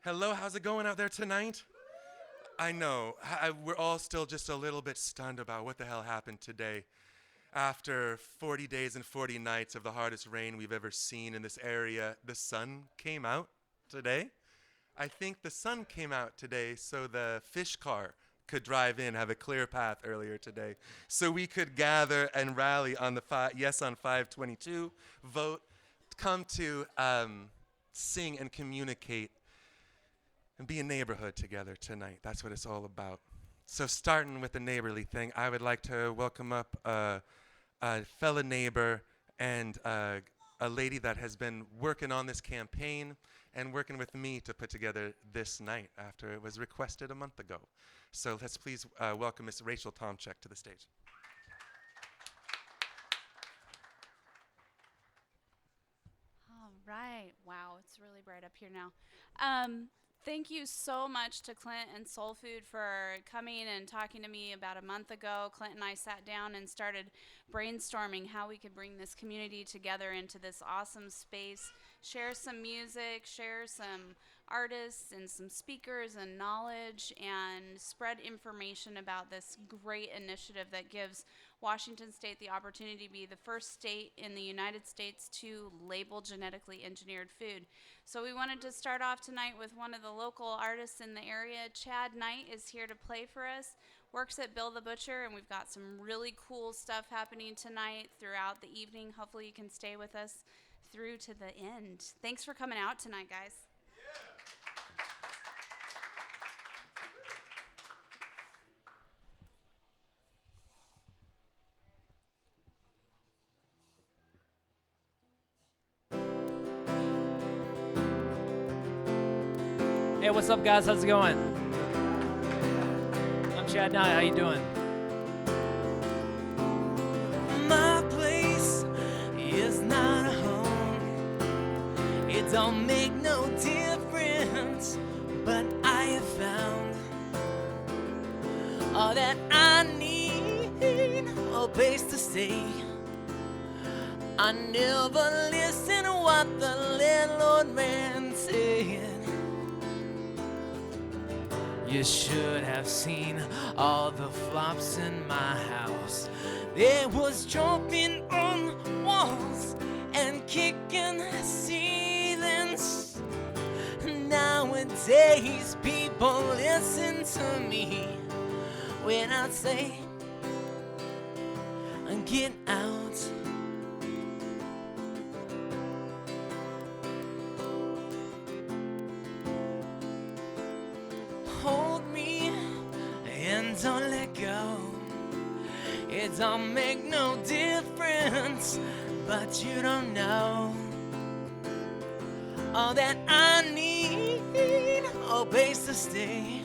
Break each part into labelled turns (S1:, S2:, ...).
S1: Hello, how's it going out there tonight? I know, we're all still just a little bit stunned about what the hell happened today. After 40 days and 40 nights of the hardest rain we've ever seen in this area, the sun came out today. I think the sun came out today so the fish car could drive in, have a clear path earlier today. So we could gather and rally on the yes on 522, vote, come to sing and communicate and be a neighborhood together tonight. That's what it's all about. So starting with the neighborly thing, I would like to welcome up a fellow neighbor and a lady that has been working on this campaign and working with me to put together this night after it was requested a month ago. So let's please welcome Miss Rachel Tomczyk to the stage.
S2: All right. Wow, it's really bright up here now. Thank you so much to Clint and Soul Food for coming and talking to me about a month ago. Clint and I sat down and started brainstorming how we could bring this community together into this awesome space, share some music, share some artists and some speakers and knowledge, and spread information about this great initiative that gives Washington State the opportunity to be the first state in the United States to label genetically engineered food. So we wanted to start off tonight with one of the local artists in the area. Chad Knight is here to play for us, works at Bill the Butcher, and we've got some really cool stuff happening tonight throughout the evening. Hopefully you can stay with us through to the end. Thanks for coming out tonight, guys.
S3: Hey, what's up, guys? How's it going? I'm Chad Knight. How you doing?
S4: My place is not a home. It don't make no difference, but I have found all that I need, a place to stay. I never listen to what the landlord man said. You should have seen all the flops in my house. There was jumping on walls and kicking ceilings. Nowadays people listen to me when I say, get out. Hold me and don't let go. It don't make no difference, but you don't know all that I need, a place to stay.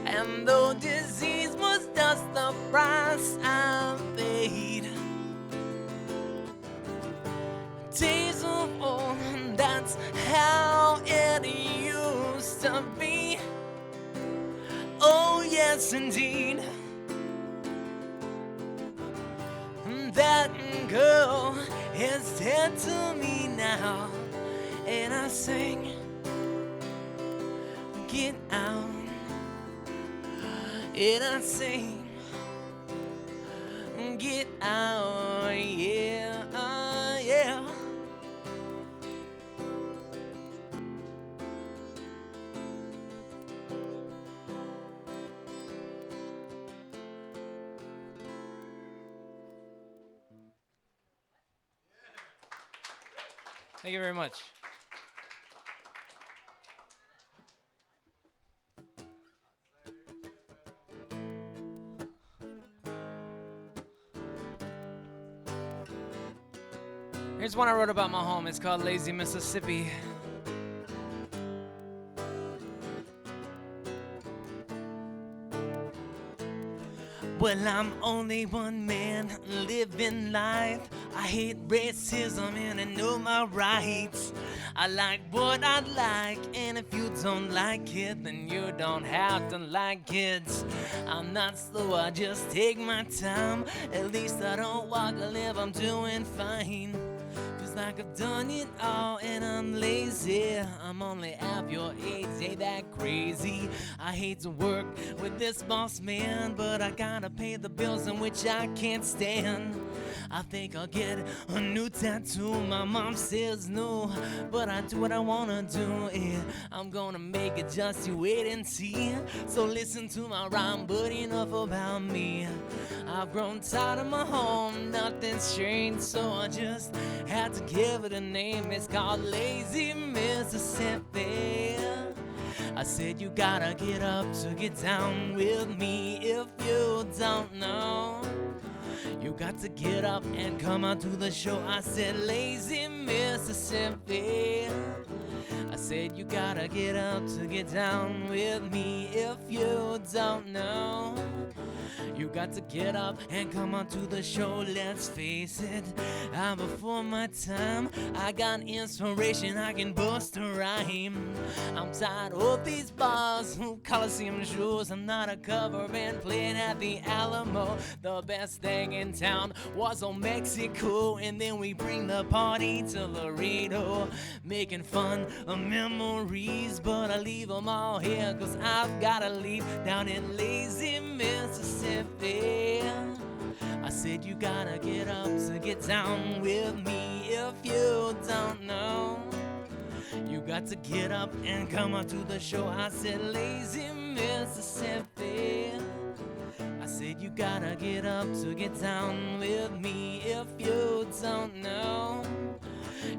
S4: And though disease was just the price I paid, days of old, that's how it used to be. Oh yes, indeed. That girl is dead to me now, and I sing, get out. And I sing, get out, yeah, yeah.
S3: Thank you very much. Here's one I wrote about my home. It's called Lazy Mississippi.
S4: Well, I'm only one man living life. I hate racism and I know my rights. I like what I like, and if you don't like it, then you don't have to like it. I'm not slow, I just take my time. At least I don't walk or live, I'm doing fine. 'Cause Feels like I've done it all and I'm lazy. I'm only half your age, ain't that crazy? I hate to work with this boss man, but I gotta pay the bills in which I can't stand. I think I'll get a new tattoo. My mom says no, but I do what I wanna do. Yeah, I'm gonna make it, just you wait and see. So listen to my rhyme, but enough about me. I've grown tired of my home, nothing's changed, so I just had to give it a name. It's called Lazy Mississippi. I said you gotta get up to get down with me. If you don't know, you got to get up and come out to the show. I said Lazy Mississippi. I said you gotta get up to get down with me. If you don't know, you got to get up and come on to the show. Let's face it, I'm before my time. I got inspiration, I can bust a rhyme. I'm tired of these bars, Coliseum shows. I'm not a cover band playing at the Alamo. The best thing in town was on Mexico, and then we bring the party to Laredo, making fun of memories. But I leave them all here, cause I've gotta leave down in Lazy Mississippi. I said you gotta get up to get down with me. If you don't know, you got to get up and come out to the show. I said Lazy Mississippi. I said you gotta get up to get down with me. If you don't know,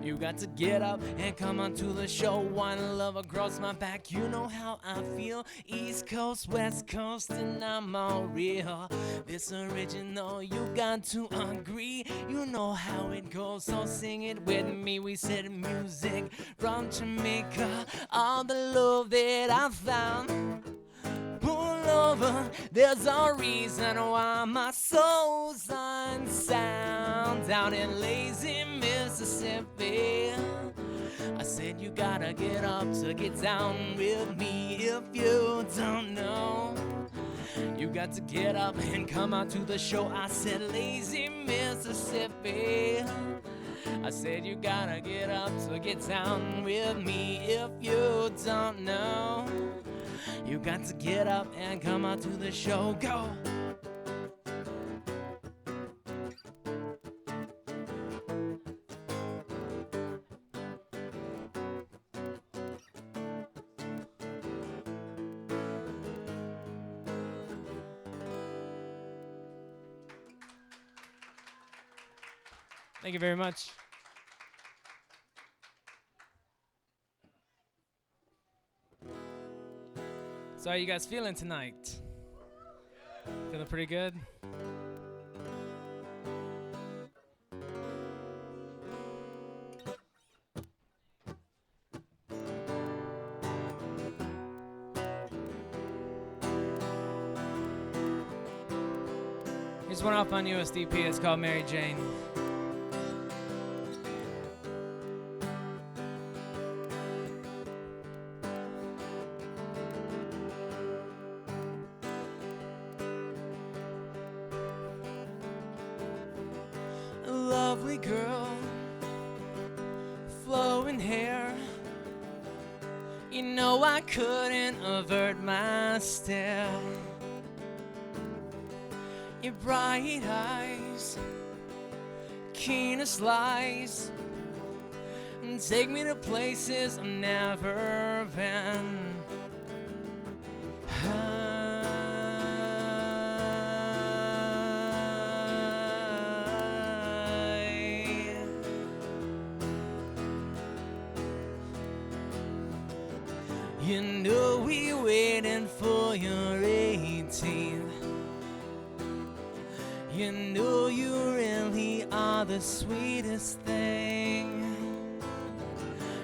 S4: you got to get up and come on to the show. One love across my back, you know how I feel. East Coast, West Coast, and I'm all real. This original, you got to agree. You know how it goes, so sing it with me. We said music from Jamaica, all the love that I found. Pull over, there's a reason why my soul's unsound. Down in Lazy Mississippi, I said you gotta get up to get down with me. If you don't know, you got to get up and come out to the show. I said Lazy Mississippi. I said you gotta get up to get down with me. If you don't know, you got to get up and come out to the show. Go!
S3: Thank you very much. So how you guys feeling tonight? Feeling pretty good? Here's one off on USDP. It's called Mary Jane.
S4: Lovely girl, flowing hair. You know I couldn't avert my stare. Your bright eyes, keen as lies, and take me to places I've never been. You know we waiting for your 18th. You know you really are the sweetest thing.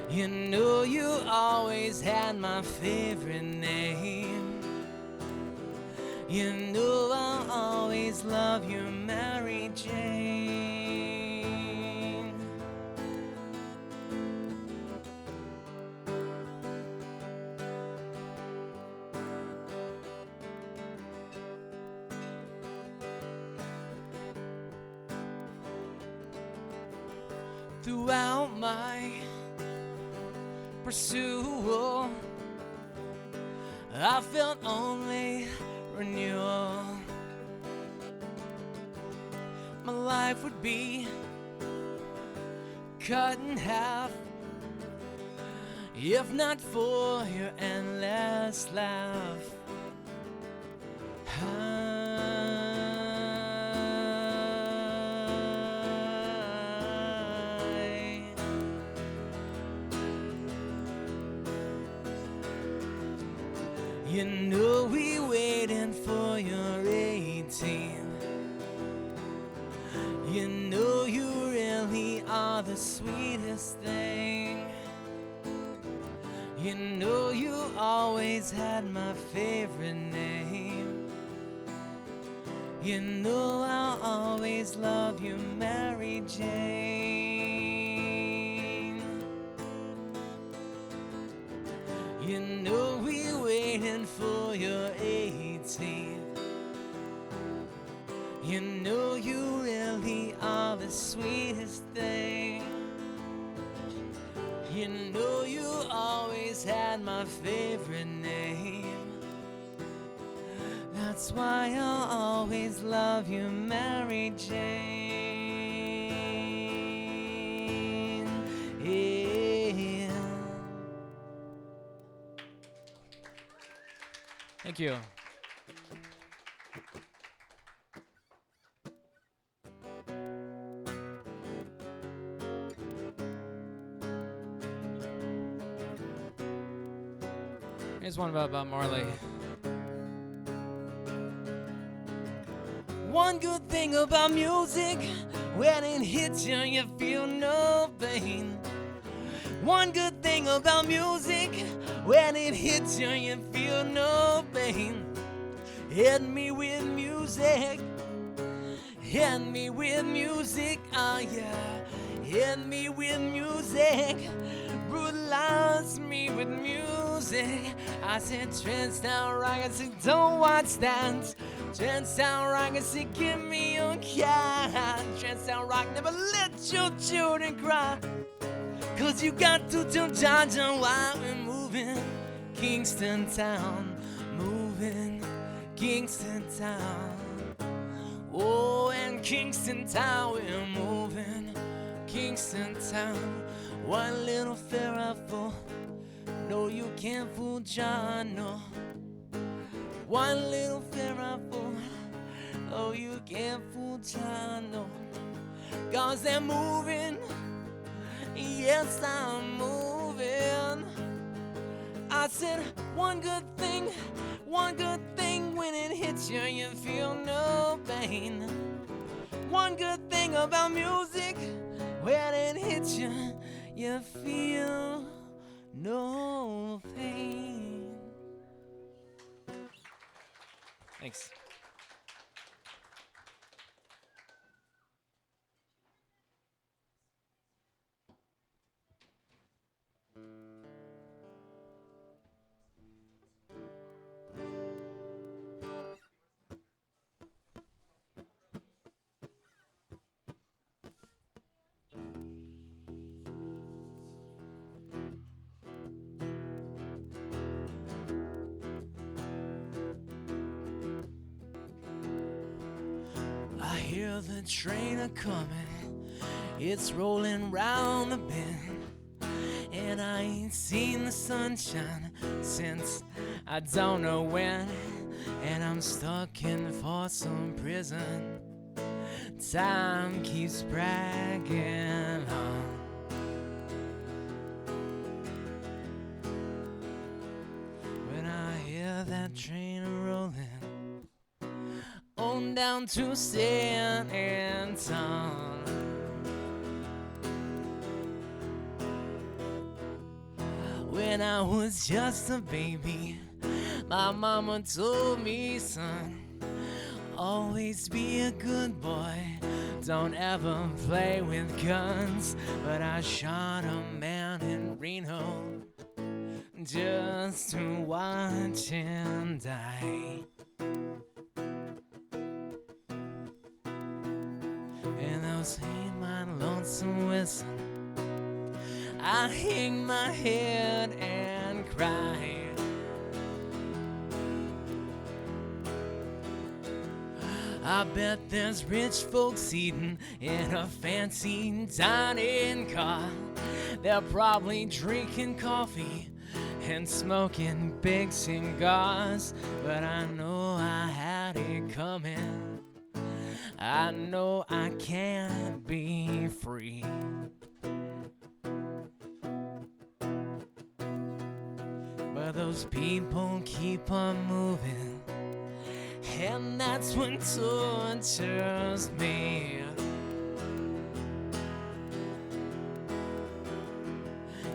S4: You know you always had my favorite name. You know I'll always love you, Mary Jane. throughout my pursuit. I felt only renewal. My life would be cut in half if not for your endless laugh. You know we waiting for your 18. You know you really are the sweetest thing. You know you always had my favorite name. You know I'll always love you, Mary Jane. You know we waiting for your 18. You know you really are the sweetest thing. You know you always had my favorite name. That's why I'll always love you, Mary Jane. Yeah.
S3: Thank you. Here's one about Bob Marley.
S4: One good thing about music, when it hits you, you feel no pain. One good thing about music, when it hits you, you feel no pain. Hit me with music, hit me with music, oh yeah. Hit me with music, brutalize me with music. I said, trance down rock, I said, don't watch that. Trance down rock, I said, give me your cat. Trance down rock, never let your children cry. Cause you got to tell John while we're moving Kingston Town, moving Kingston Town. Oh, and Kingston Town, we're moving Kingston Town. One little fair apple, no, you can't fool John, no. One little fair apple, oh, you can't fool John, no. Cause they're moving, yes, I'm moving. I said, one good thing, when it hits you, you feel no pain. One good thing about music, when it hits you, you feel no pain.
S3: Thanks.
S4: I hear the train a-comin', it's rolling round the bend, and I ain't seen the sunshine since I don't know when, and I'm stuck in Folsom Prison. Time keeps bragging on. When I hear that train a-rollin' on down to San Antonio. When I was just a baby, my mama told me, son, always be a good boy, don't ever play with guns. But I shot a man in Reno just to watch him die. And those ain't my lonesome whistle I hang my head and cry. I bet there's rich folks eating in a fancy dining car. They're probably drinking coffee and smoking big cigars. But I know I had it coming. I know I can't be free. But those people keep on moving, and that's what tortures me.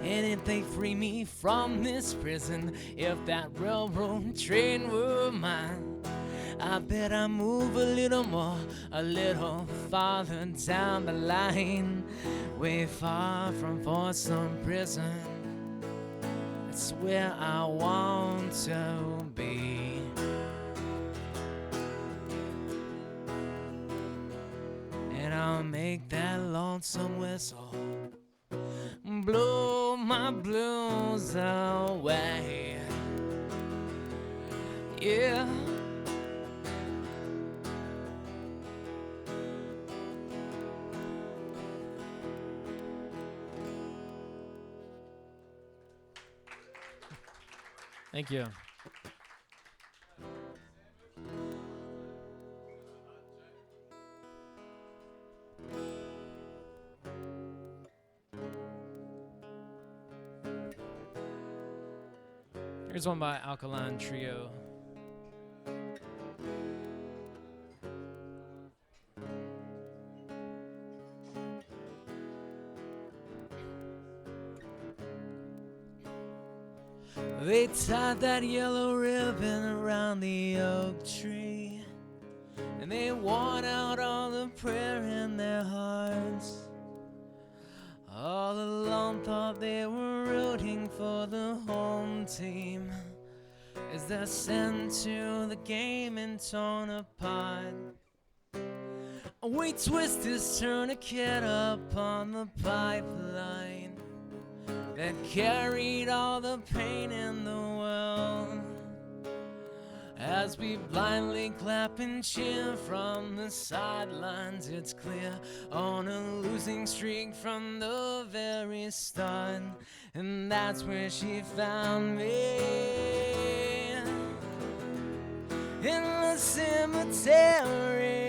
S4: And if they free me from this prison, if that railroad train were mine, I bet I move a little more, a little farther down the line, way far from Folsom Prison. It's where I want to be. And I'll make that lonesome whistle blow my blues away. Yeah.
S3: Thank you. Here's one by Alkaline Trio.
S4: They tied that yellow ribbon around the oak tree, and they worn out all the prayer in their hearts. All along thought they were rooting for the home team, as they're sent to the game and torn apart. We twist this tourniquet up on the pipeline that carried all the pain in the world, as we blindly clap and cheer from the sidelines. It's clear on a losing streak from the very start, and that's where she found me, in the cemetery.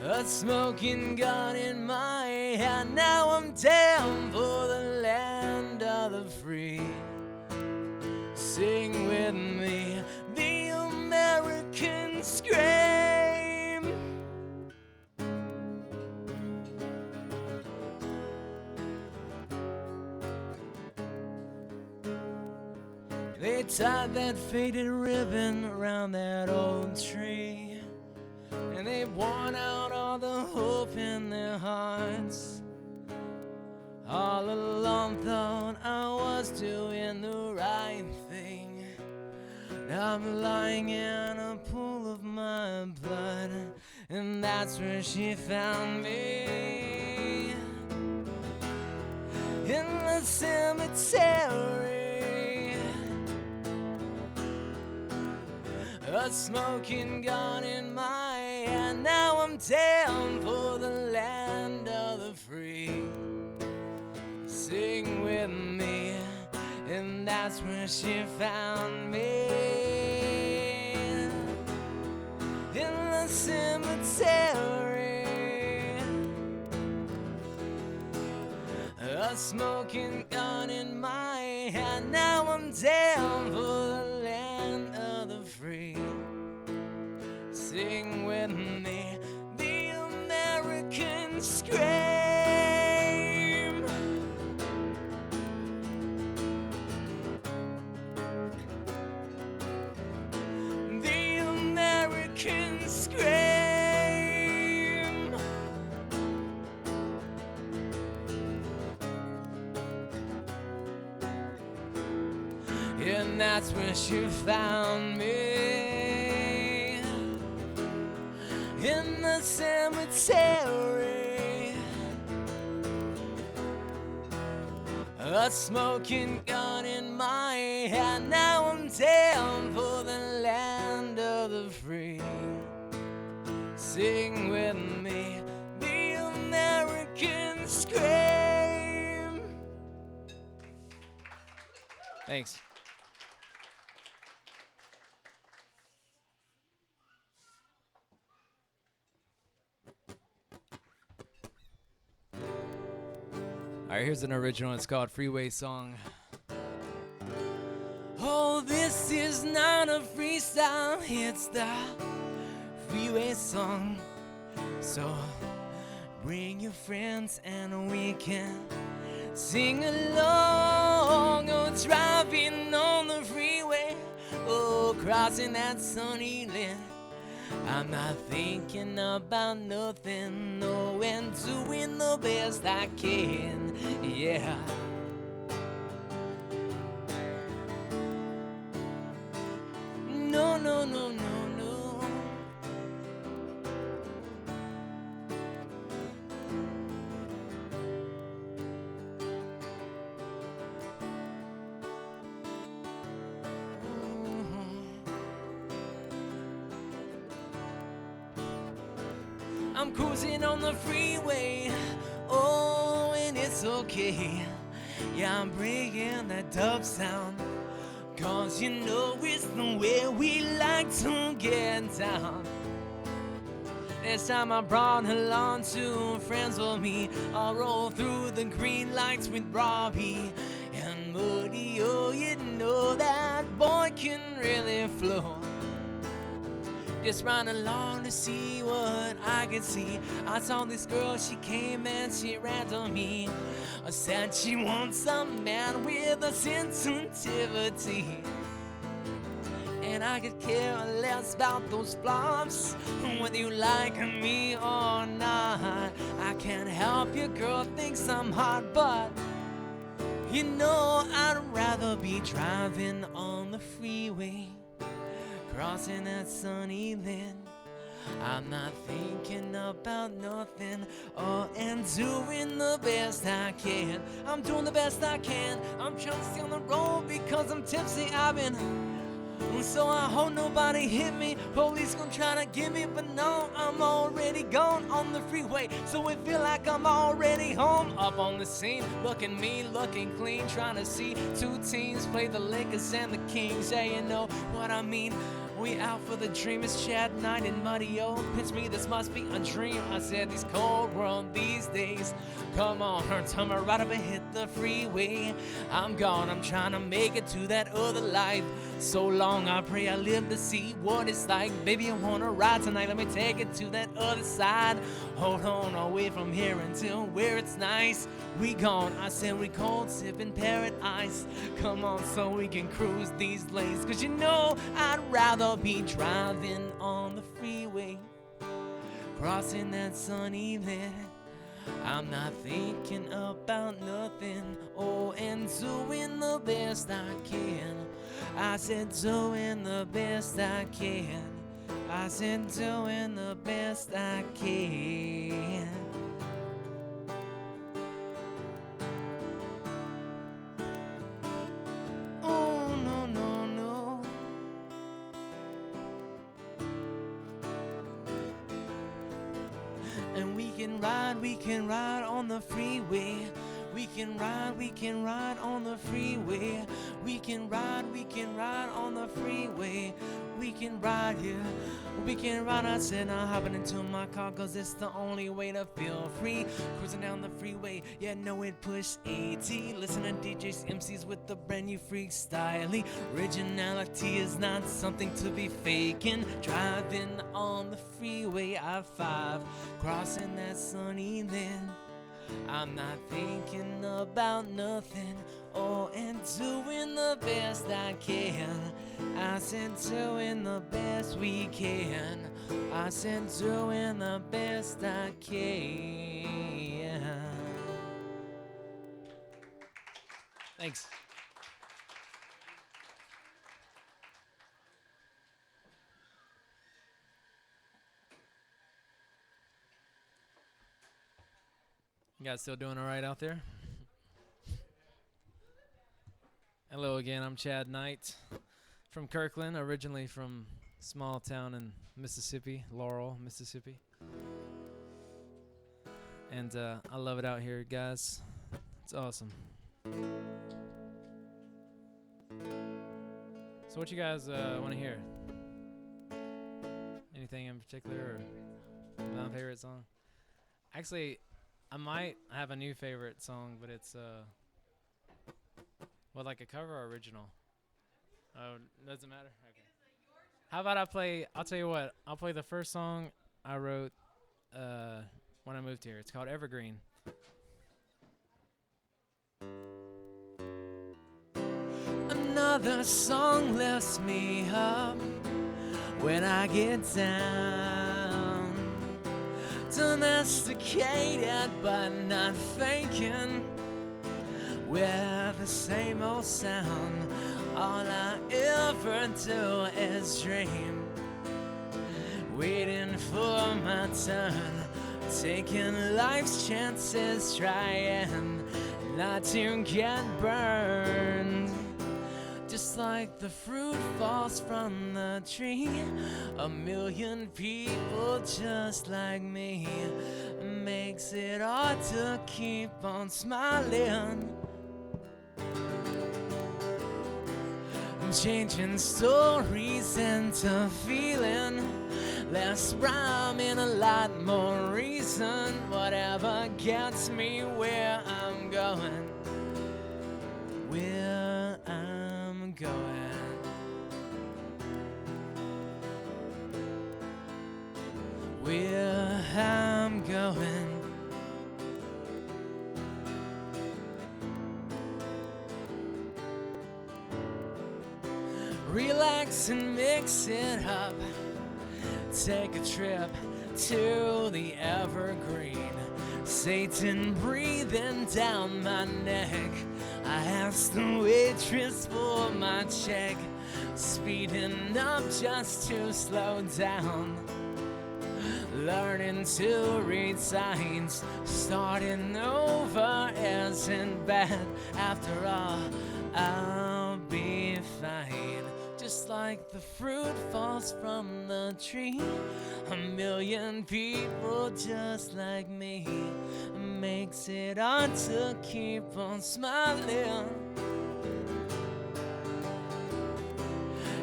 S4: A smoking gun in my hand. Now I'm down for the land of the free. Sing with me the American scream. They tied that faded ribbon around that old tree, and they've worn out all the hope in their hearts. All along thought I was doing the right thing. Now I'm lying in a pool of my blood, and that's where she found me, in the cemetery. A smoking gun in my hand. Now I'm down for the land of the free. Sing with me, and that's where she found me, in the cemetery. A smoking gun in my hand. Now I'm down for the land of the free. Sing with me the American scream. The American scream. And that's where she found me, in the cemetery. a smoking gun in my hand. Now I'm down for the land of the free. Sing with me, the American scream. Thanks. All right, here's an original. It's called Freeway Song. Oh, this is not a freestyle, it's the freeway song. So bring your friends and we can sing along. Oh, driving on the freeway, oh, crossing that sunny land. I'm not thinking about nothing, no, and doing the best I can, yeah. No, no, no, no, no. I'm cruising on the freeway, oh, and it's okay. Yeah, I'm bringing that dub sound, 'cause you know it's the way we like to get down. This time I brought along two friends with me. I'll roll through the green lights with Robbie and Muddy. Oh, you know that boy can really flow. Just run along to see what I can see. I saw this girl, she came and she ran to me. I said she wants a man with a sensitivity. And I could care less about those flops, whether you like me or not. I can't help you, girl thinks I'm hot, but you know I'd rather be driving on the freeway, crossing that sunny land. I'm not thinking about nothing, oh, and doing the best I can. I'm doing the best I can. I'm trying to stay on the road because I'm tipsy. I've been, so I hope nobody hit me. Police gonna try to get me, but no, I'm already gone on the freeway. So it feel like I'm already home. Up on the scene, looking mean, looking clean, trying to see two teams play the Lakers and the Kings. Yeah, you know what I mean. We out for the dream, it's Chad night and Muddy. Oh, pitch me, this must be a dream. I said these cold world these days. Come on, turn me right up and hit the freeway. I'm gone, I'm trying to make it to that other life. So long, I pray I live to see what it's like. Baby, I wanna ride tonight, let me take it to that other side. Hold on, away from here until where it's nice. We gone, I said we cold, sipping paradise. Come on, so we can cruise these lanes. 'Cause you know I'd rather be driving on the freeway, crossing that sunny land. I'm not thinking about nothing, oh, and doing the best I can. I said doing the best I can. I said doing the best I can. Oh, no, no, no. And we can ride on the freeway. We can ride on the freeway. We can ride on the freeway. We can ride here, we can ride. I said I'm hopping into my car 'cause it's the only way to feel free. Cruising down the freeway, yeah, know it push 80. Listen to DJs, MCs with the brand new freestyle. Originality is not something to be faking. Driving on the freeway, I-5, crossing that sunny land. I'm not thinking about nothing, oh, and doing the best I can. I said doing the best we can. I said doing the best I can. Thanks. You guys still doing all right out there?
S3: Hello again, I'm Chad Knight from Kirkland, originally from small town in Mississippi, Laurel, Mississippi. And I love it out here, guys. It's awesome. So what you guys want to hear? Anything in particular or my favorite song? Actually, I might have a new favorite song, but it's well, like a cover or original? Oh, doesn't matter? Okay. How about I'll tell you what, I'll play the first song I wrote when I moved here. It's called Evergreen.
S4: Another song lifts me up when I get down. Domesticated but not faking, with the same old sound. All I ever do is dream, waiting for my turn, taking life's chances, trying not to get burned. Just like the fruit falls from the tree, a million people just like me makes it hard to keep on smiling. Changing stories into feeling, less rhyme and a lot more reason. Whatever gets me where I'm going, where I'm going, where I'm going. Relax and mix it up. Take a trip to the evergreen. Satan breathing down my neck. I asked the waitress for my check, speeding up just to slow down. Learning to read signs, starting over isn't bad. After all, I'll be fine. Just like the fruit falls from the tree, a million people just like me makes it hard to keep on smiling.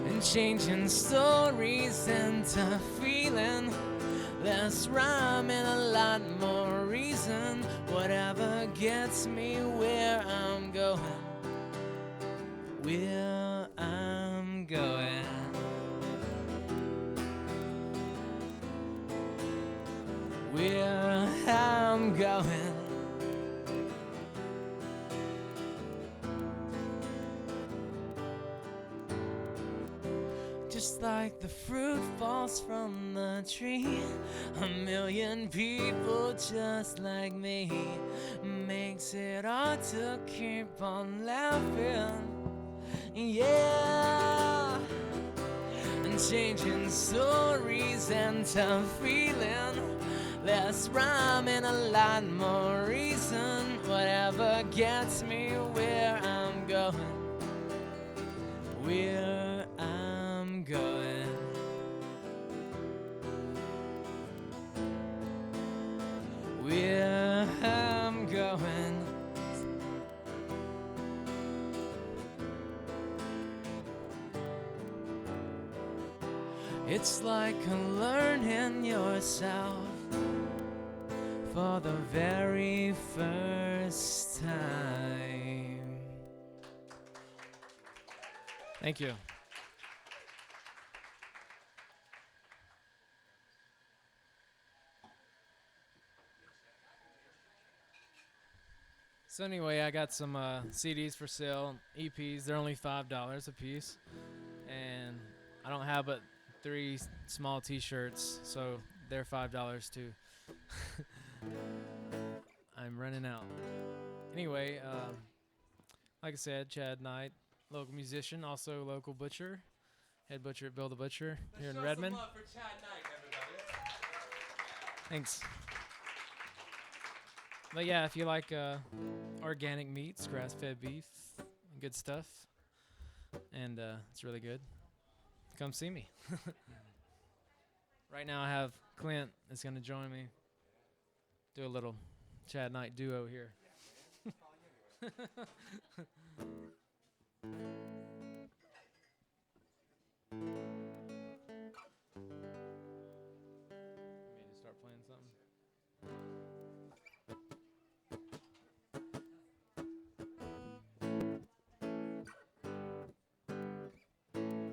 S4: And changing stories into feeling, less rhyme and a lot more reason. Whatever gets me where I'm going, where I'm going, where I'm going. Just like the fruit falls from the tree, a million people just like me makes it hard to keep on laughing. Yeah, and changing stories into feeling, less rhyme and a lot more reason. Whatever gets me where I'm going, where I'm going, where I'm going. It's like learning yourself for the very first time.
S3: Thank you. So anyway, I got some CDs for sale, EPs. They're only $5 a piece, and I don't have but 3 small T-shirts, so they're $5 too. I'm running out. Anyway, like I said, Chad Knight, local musician, also local butcher, head butcher at Bill the Butcher here in Redmond.
S1: Some love for Chad Knight, everybody.
S3: Thanks. But yeah, if you like organic meats, grass-fed beef, good stuff, and it's really good. Come see me. Right now I have Clint is going to join me. Do a little Chad Knight duo here. Want me to start playing something?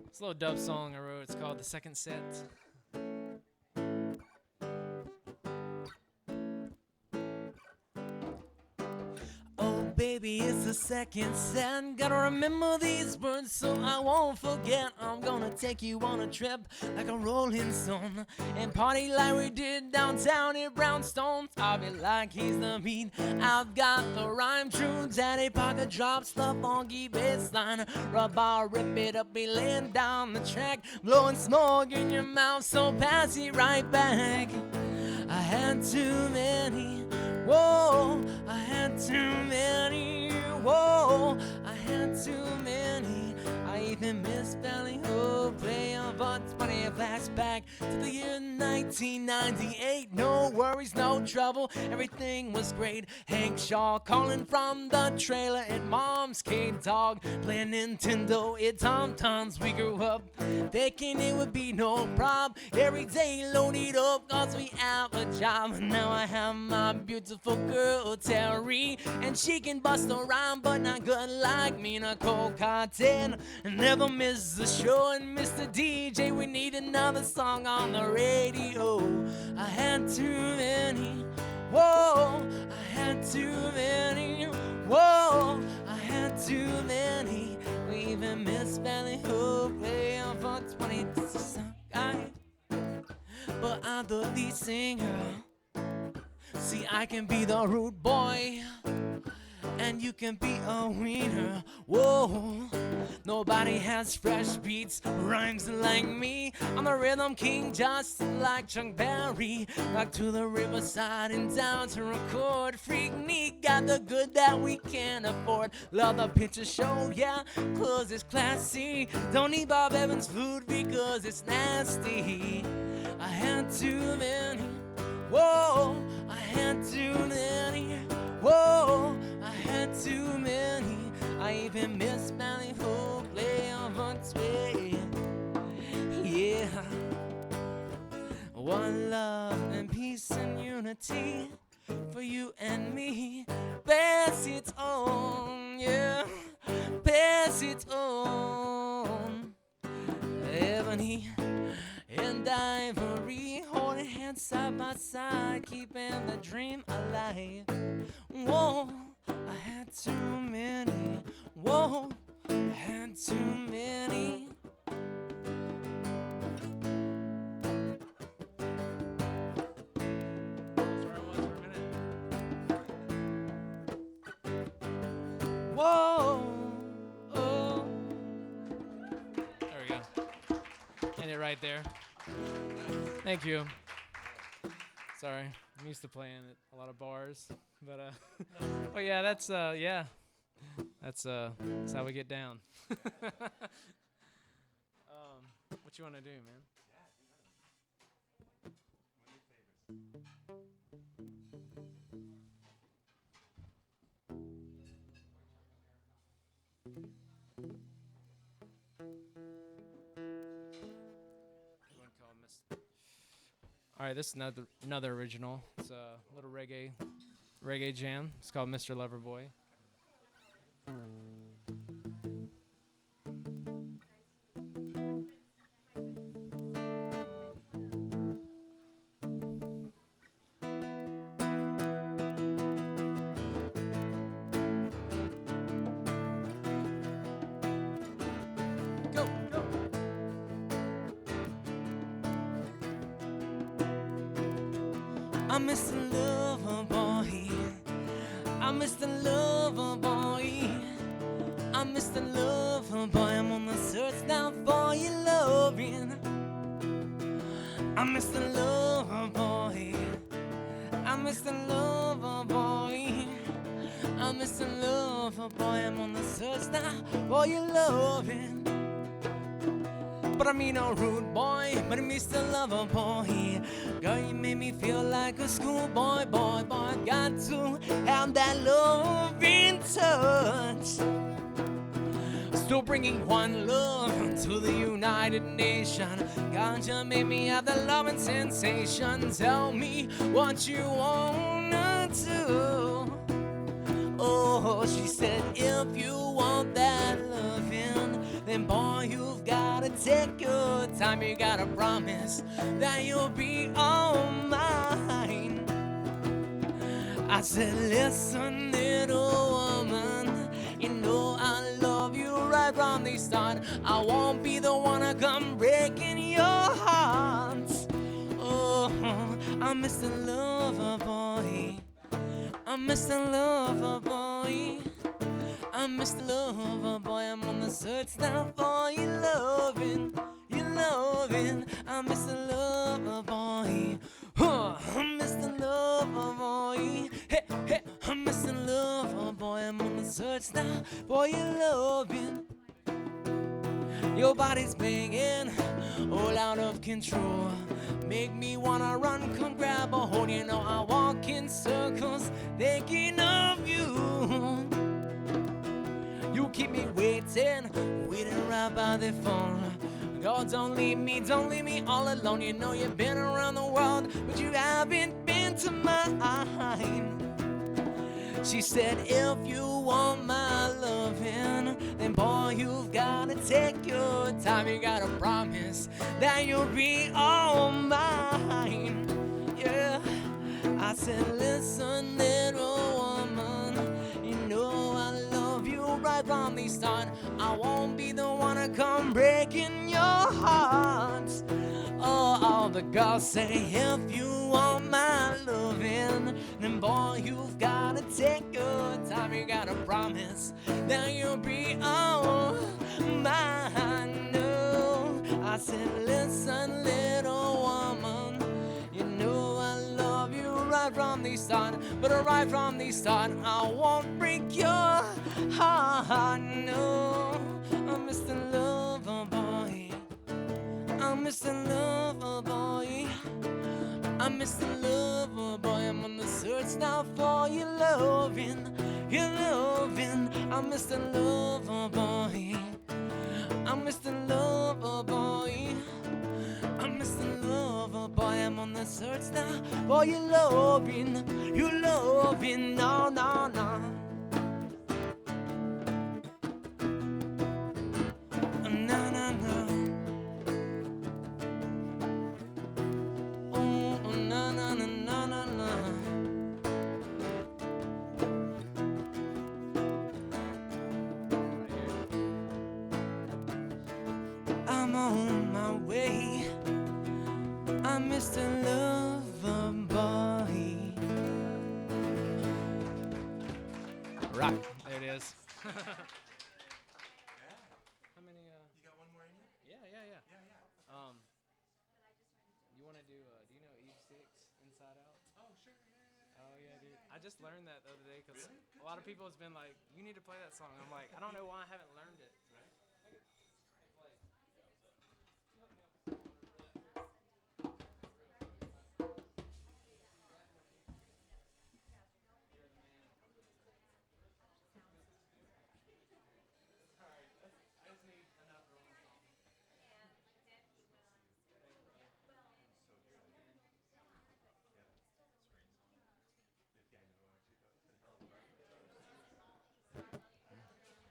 S3: It's a little dub song I wrote. It's called The Second Set.
S4: Oh, baby, it's the second set. Gotta remember these words so I won't forget. I'm gonna take you on a trip like a rolling stone and party like we did downtown in Brownstone. I'll be like he's the beat. I've got the rhyme, true daddy pocket drops, the funky bass line. Rub our rip it up, be laying down the track, blowing smoke in your mouth, so pass it right back. I had too many, whoa, I had too many, whoa, I had too many. I even missed spelling, oh, play on but funny flashback to the year 1998. No worries, no trouble, everything was great. Hank Shaw calling from the trailer at Mom's K-Dog, playing Nintendo at Tom-Toms. We grew up thinking it would be no problem. Every day loaded up cause we have a job. Now I have my beautiful girl Terry, and she can bust a rhyme but not good like me. Nicole Cotton never miss the show, and Mr. DJ, we need another song on the radio. I had too many, whoa, I had too many, whoa, I had too many. We even missed Valley Hope, play on for 20 guy. But I'm the lead singer. See, I can be the rude boy, and you can be a wiener. Whoa, nobody has fresh beats, rhymes like me. I'm a rhythm king, just like Chuck Berry. Back to the riverside and down to record. Freak me, got the good that we can't afford. Love the picture show, yeah, cause it's classy. Don't need Bob Evans food because it's nasty. I had too many, whoa, I had too many, whoa, I had too many. I even missed Valley Hope, play on Hunt's Way. Yeah. One love and peace and unity for you and me. Pass it on, yeah. Pass it on. Ebony and ivory, holding hands side by side, keeping the dream alive. Whoa, I had too many. Whoa, I had too many. Whoa, oh.
S3: There we go. End it right there. Thank you. Sorry, I'm used to playing at a lot of bars, but oh yeah, that's how we get down. What you want to do, man? All right, this is another original. It's a little reggae jam. It's called Mr. Loverboy. Go, go.
S4: I'm Mr. Lover Boy. I'm Mr. Lover Boy. I'm Mr. Lover Boy. I'm on the search now for your loving. I'm Mr. Lover Boy. I'm Mr. Lover Boy. I'm Mr. Lover Boy, I'm on the search now for your loving. But I mean no rude boy, but I'm Mr. Lover Boy. Girl, you made me feel like a schoolboy, boy. Got to have that loving touch. Still bringing one love to the United Nations. God, you made me have that loving sensation. Tell me what you wanna do. Oh, she said, if you want that loving, then boy, you've gotta take your time. You gotta promise that you'll be all mine. I said, listen, little woman, you know I love you right from the start. I won't be the one to come breaking your heart. Oh, I'm Mr. Lover Boy. I'm Mr. Lover Boy. I'm Mr. Lover Boy. I'm on the search now for your loving, your loving. I'm Mr. Lover Boy. I'm Mr. Lover Boy. Hey, hey, I'm Mr. Lover Boy. I'm on the search now for your loving. Your body's banging, all out of control. Make me wanna run, come grab a hold. You know I walk in circles thinking of you. You keep me waiting right by the phone. God, don't leave me all alone. You know you've been around the world, but you haven't been to mine. She said, if you want my loving, then boy, you've gotta take your time. You gotta promise that you'll be all mine. Yeah, I said, listen, little woman, you know I love you right from the start. I won't be the one to come breaking your heart. Oh, all the girls say, if you want my loving, then boy, you've gotta take your time. You gotta promise that you'll be all mine. No, I said, listen, little woman, you know I love you right from the start. But right from the start, I won't break your heart. No, I'm Mr. Lover Boy. I'm Mr. Lover Boy. I'm Mr. Lover Boy. I'm on the search now for your loving, your loving. I'm Mr. Lover Boy. I'm Mr. Lover Boy. I'm Mr. Lover Boy. I'm on the search now for your loving, your loving. No, no, no. No, no, no. I'm on my way. I'm Mr. Lover Boy.
S3: Rock. There it is. How many?
S1: You got one more in you?
S3: Yeah. You want to do? Do you know Eve 6 Inside Out?
S1: Oh, sure. Yeah.
S3: Oh yeah, dude. I just learned that the other day because a lot of people has been like, "You need to play that song." I'm like, I don't know why I haven't learned it.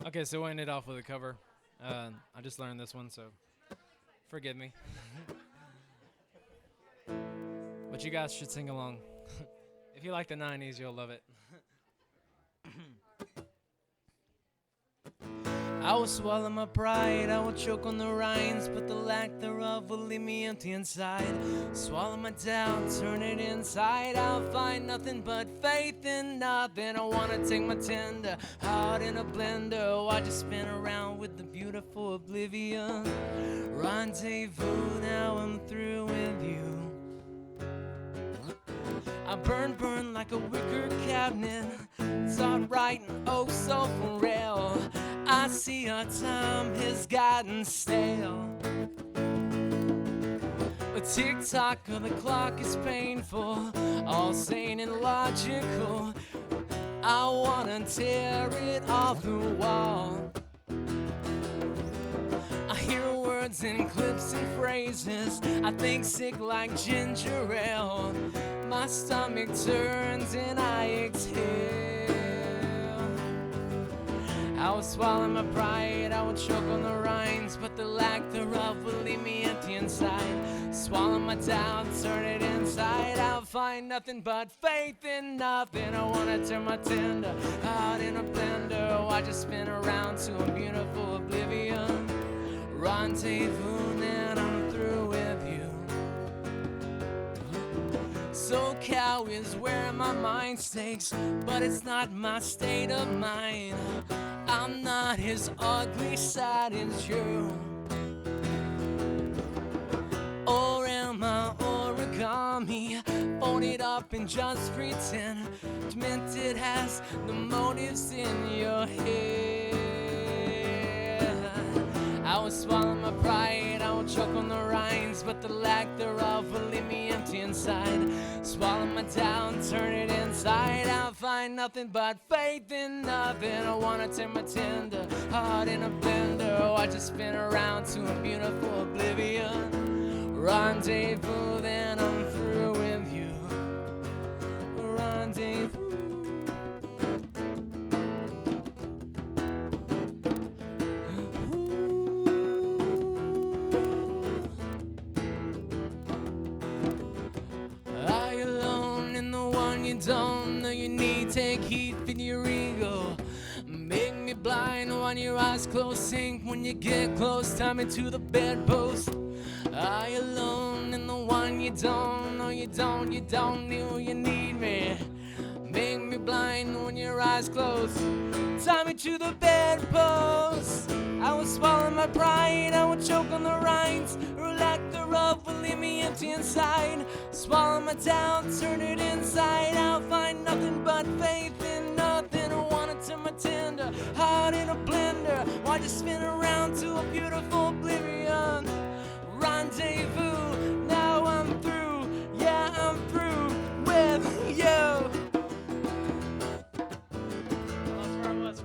S3: Okay, so we'll end it off with a cover. I just learned this one, so forgive me. But you guys should sing along. If you like the 90s, you'll love it.
S4: I will swallow my pride, I will choke on the rhymes, but the lack thereof will leave me empty inside. Swallow my doubt, turn it inside, I'll find nothing but faith in nothing. I wanna take my tender heart in a blender, watch it spin around with the beautiful oblivion. Rendezvous, now I'm through with you. I burn like a wicker cabinet. Start writing oh so for real. I see our time has gotten stale. A tick-tock of the clock is painful, all sane and logical. I wanna tear it off the wall. I hear words and clips and phrases. I think sick like ginger ale. My stomach turns and I exhale. I will swallow my pride, I will choke on the rinds, but the lack thereof will leave me empty inside. Swallow my doubt, turn it inside out, find nothing but faith in nothing. I wanna turn my tender heart in a blender, watch it spin around to a beautiful oblivion. Rendezvous, then I'm through with you. SoCal is where my mind stakes, but it's not my state of mind. I'm not as ugly side as you. Or am I origami, folded up and just pretend, demented has the motives in your head. I will swallow my pride, I will choke on the rinds, but the lack thereof will leave me empty inside. Swallow my doubt, turn it inside out, find nothing but faith in nothing. I wanna turn my tender heart in a blender, watch it spin around to a beautiful oblivion. Rendezvous, then I'm through with you. Rendezvous. Are you alone in the one you don't know you need? Take heed for your ego. Make me blind when your eyes close. Sink when you get close. Tie me to the bedpost. Are you alone in the one you don't know you don't know you need me? Make me blind when your eyes close. Tie me to the bedpost. I will swallow my pride, I will choke on the rinds. Or lack thereof will leave me empty inside. Swallow my doubt, turn it inside out. Find nothing but faith in nothing. I wanna turn my tender heart in a blender. Watch it spin around to a beautiful oblivion. Rendezvous, now I'm through. Yeah, I'm through with you. That's where I was.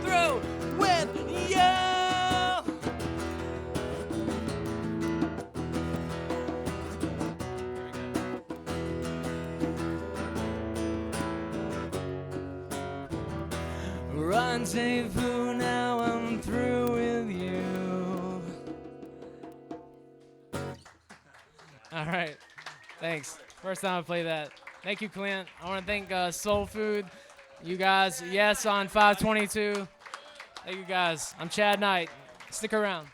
S4: Through with you. Rendezvous, now I'm through with you.
S3: All right. Thanks. First time I play that. Thank you, Clint. I want to thank Soul Food. You guys, yes, on 522. Thank you guys. I'm Chad Knight. Stick around.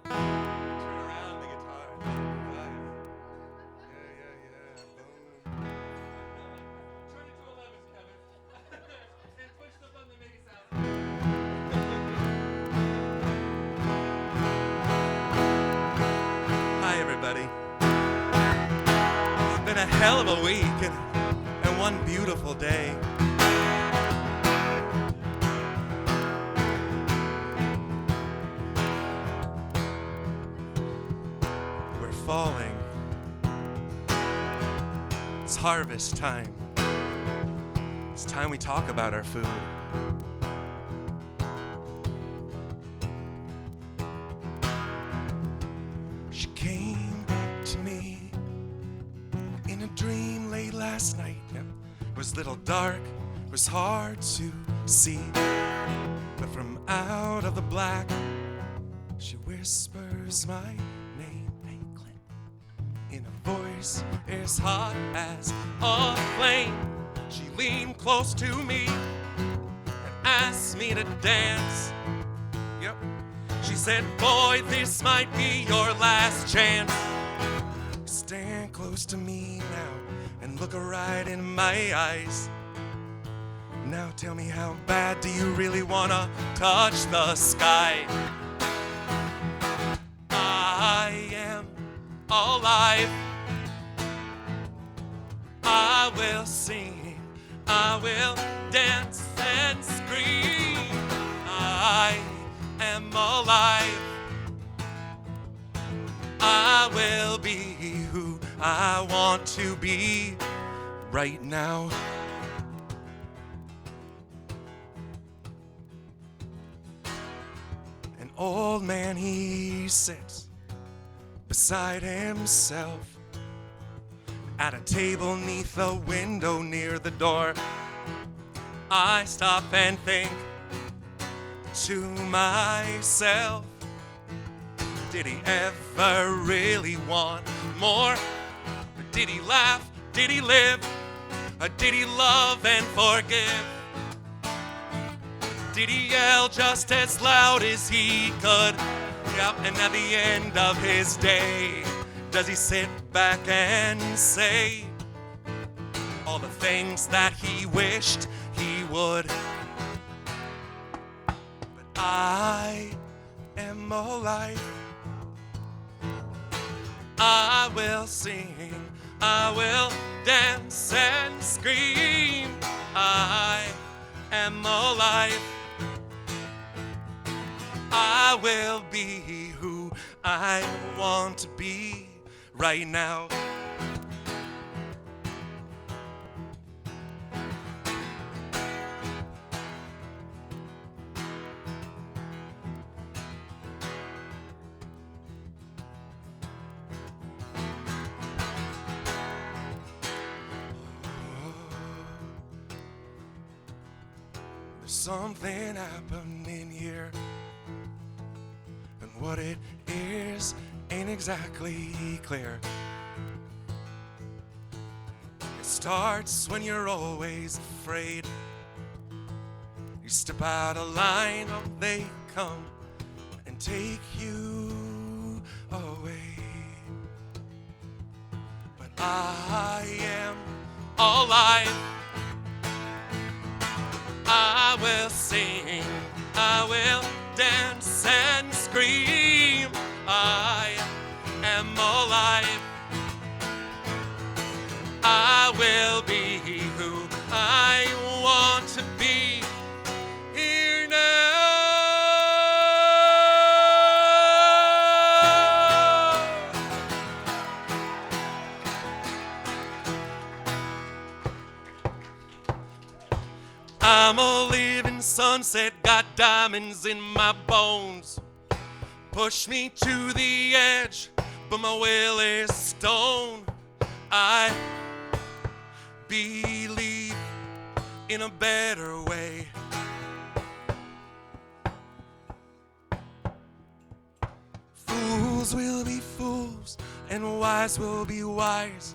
S1: Turn around the guitar. Five. Yeah. Boom. Turn it to 11, Kevin. And push the button that makes it sound. Hi, everybody. It's been a hell of a week and one beautiful day. We're falling. It's harvest time. It's time we talk about our food. She came to me little dark, was hard to see. But from out of the black, she whispers my name, hey Clint, in a voice as hot as a flame. She leaned close to me and asked me to dance. Yep. She said, boy, this might be your last chance. Stand close to me now and look right in my eyes. Now tell me, how bad do you really wanna touch the sky? I am alive. I will sing, I will dance and scream. I am alive. I will be who I want to be right now. An old man, he sits beside himself at a table neath a window near the door. I stop and think to myself, did he ever really want more? Or did he laugh? Did he live? Or did he love and forgive? Did he yell just as loud as he could? Yep, and at the end of his day, does he sit back and say all the things that he wished he would? But I am alive. I will sing, I will dance and scream. I am alive. I will be who I want to be right now. There's something happening here, and what it is ain't exactly clear. It starts when you're always afraid. You step out of line, oh, they come and take you away. But I am alive. I will sing, I will dance and scream. I am alive. I will be who I want to be here now. I'm a living sunset, got diamonds in my bones. Push me to the edge, but my will is stone. I believe in a better way. Fools will be fools and wise will be wise,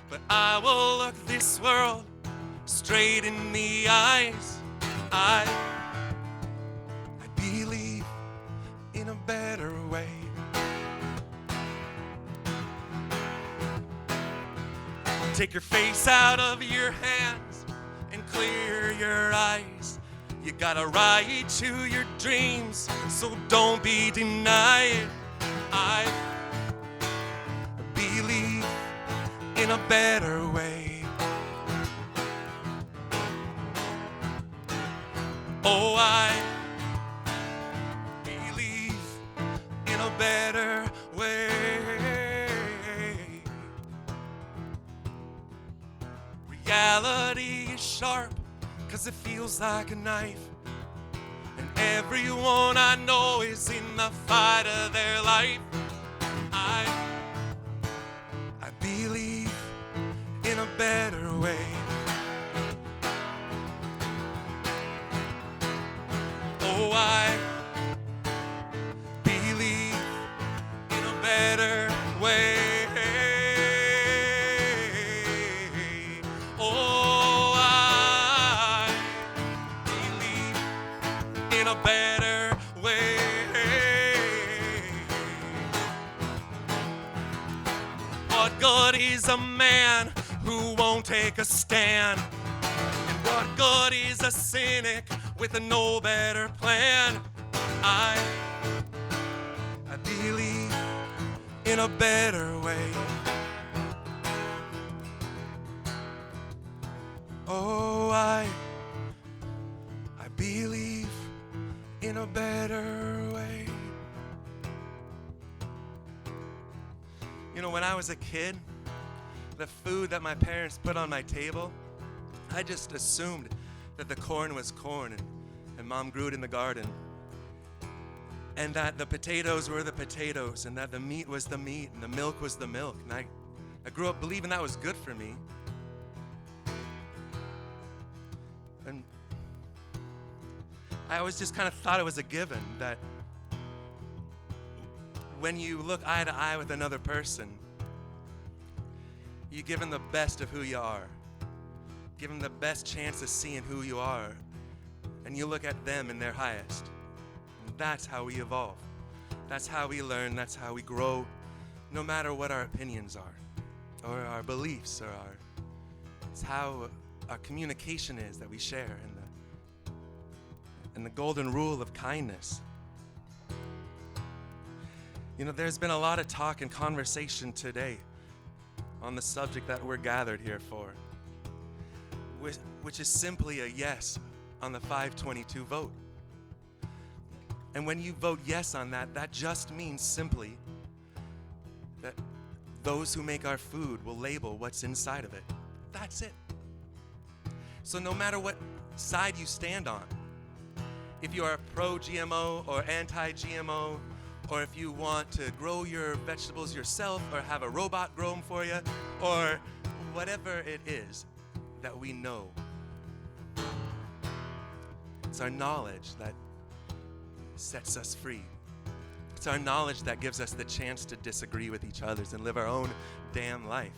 S1: but I will look this world straight in the eyes. I believe in a better way. Take your face out of your hands and clear your eyes. You got a right to your dreams, so don't be denied. I believe in a better way. Oh, I believe in a better way. Reality is sharp, 'cause it feels like a knife. And everyone I know is in the fight of their life. I believe in a better way. Oh, I believe in a better way. Oh, I believe in a better way. What good is a man who won't take a stand? And what good is a cynic with a no better plan? I believe in a better way. Oh, I believe in a better way. You know, when I was a kid, the food that my parents put on my table, I just assumed that the corn was corn and Mom grew it in the garden. And that the potatoes were the potatoes, and that the meat was the meat, and the milk was the milk. And I grew up believing that was good for me. And I always just kind of thought it was a given that when you look eye to eye with another person, you give them the best of who you are. Give them the best chance of seeing who you are. And you look at them in their highest. And that's how we evolve. That's how we learn. That's how we grow, no matter what our opinions are, or our beliefs, or it's how our communication is that we share, and the golden rule of kindness. You know, there's been a lot of talk and conversation today on the subject that we're gathered here for, which is simply a yes on the 522 vote. And when you vote yes on that, that just means simply that those who make our food will label what's inside of it. That's it. So no matter what side you stand on, if you are pro-GMO or anti-GMO, or if you want to grow your vegetables yourself or have a robot grow them for you, or whatever it is that we know, it's our knowledge that sets us free. It's our knowledge that gives us the chance to disagree with each other and live our own damn life.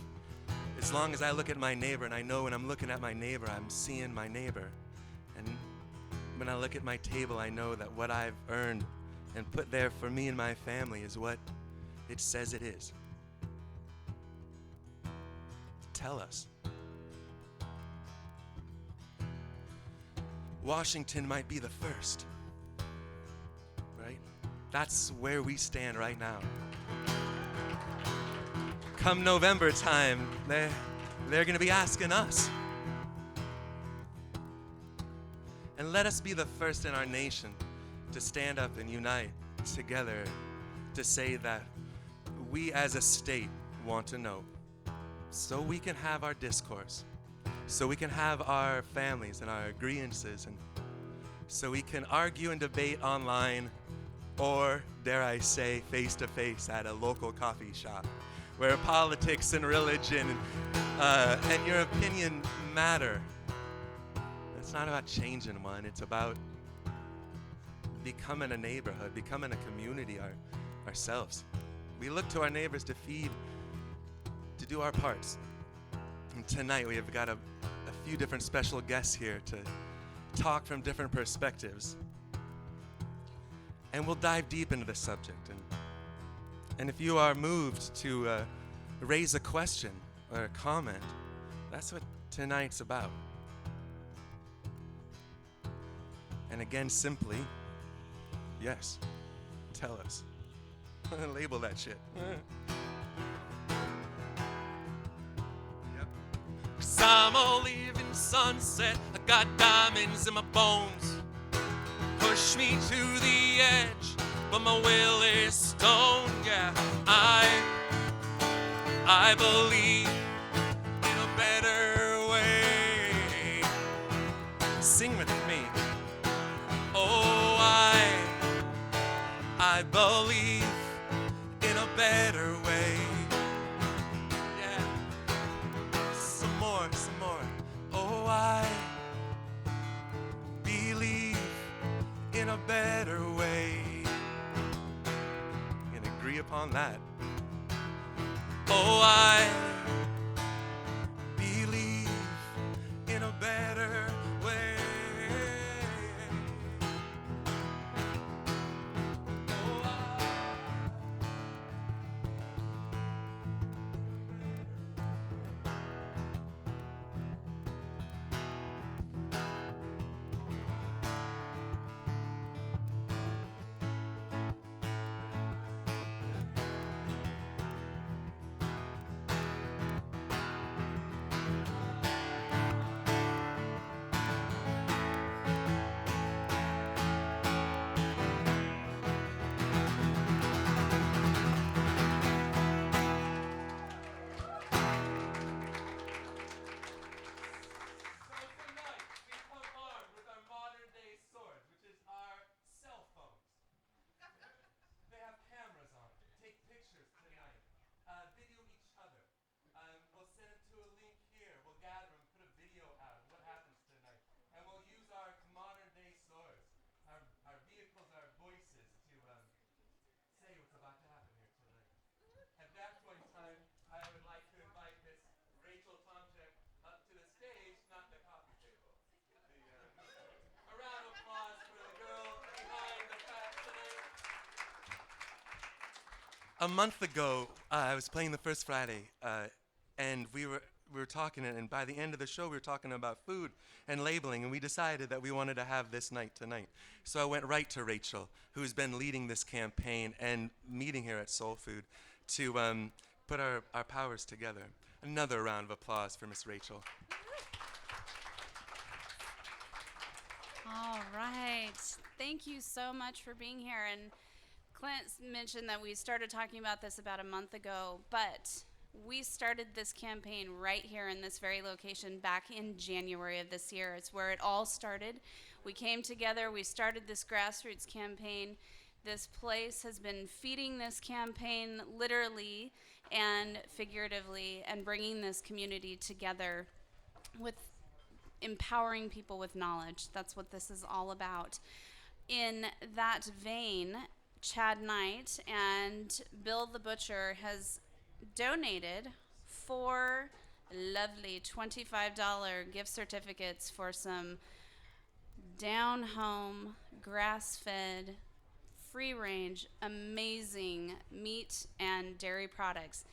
S1: As long as I look at my neighbor and I know when I'm looking at my neighbor, I'm seeing my neighbor. And when I look at my table, I know that what I've earned and put there for me and my family is what it says it is. Tell us. Washington might be the first, right? That's where we stand right now. Come November time, they're going to be asking us. And let us be the first in our nation to stand up and unite together to say that we as a state want to know, so we can have our discourse, so we can have our families and our agreeances, and so we can argue and debate online, or dare I say face to face at a local coffee shop, where politics and religion and your opinion matter. It's not about changing one, it's about becoming a neighborhood, becoming a community ourselves. We look to our neighbors to feed, to do our parts. And tonight we have got a few different special guests here to talk from different perspectives. And we'll dive deep into the subject. And if you are moved to raise a question or a comment, that's what tonight's about. And again, simply, yes, tell us. Label that shit. Yep. 'Cause I'm a living sunset. I got diamonds in my bones. Push me to the edge, but my will is stone. Yeah, I believe in a better way. Sing with me. Oh, I believe in a better way. Yeah. Some more. Oh, I believe in in a better way. We can agree upon that. Oh, I believe in a better way. Oh, So tonight, we come armed with our modern-day swords, which is our cell phones. They have cameras on them. Take pictures tonight. Video each other. We'll send it to a link here. We'll gather them, put a video out of what happens tonight. And we'll use our modern-day swords, our vehicles, our voices to say what's about to happen here tonight. At that point in time, I would like to invite Miss Rachel Tomczyk up to the stage, not the coffee table. A round of applause for the girl behind the fact tonight. A month ago, I was playing the first Friday, and we were talking, and by the end of the show, we were talking about food and labeling, and we decided that we wanted to have this night tonight. So I went right to Rachel, who's been leading this campaign and meeting here at Soul Food to put our powers together. Another round of applause for Miss Rachel.
S2: All right. Thank you so much for being here. And Clint mentioned that we started talking about this about a month ago, but we started this campaign right here in this very location back in January of this year. It's where it all started. We came together, we started this grassroots campaign. This place has been feeding this campaign literally and figuratively and bringing this community together with empowering people with knowledge. That's what this is all about. In that vein, Chad Knight and Bill the Butcher has donated 4 lovely $25 gift certificates for some down home, grass-fed, free-range, amazing meat and dairy products.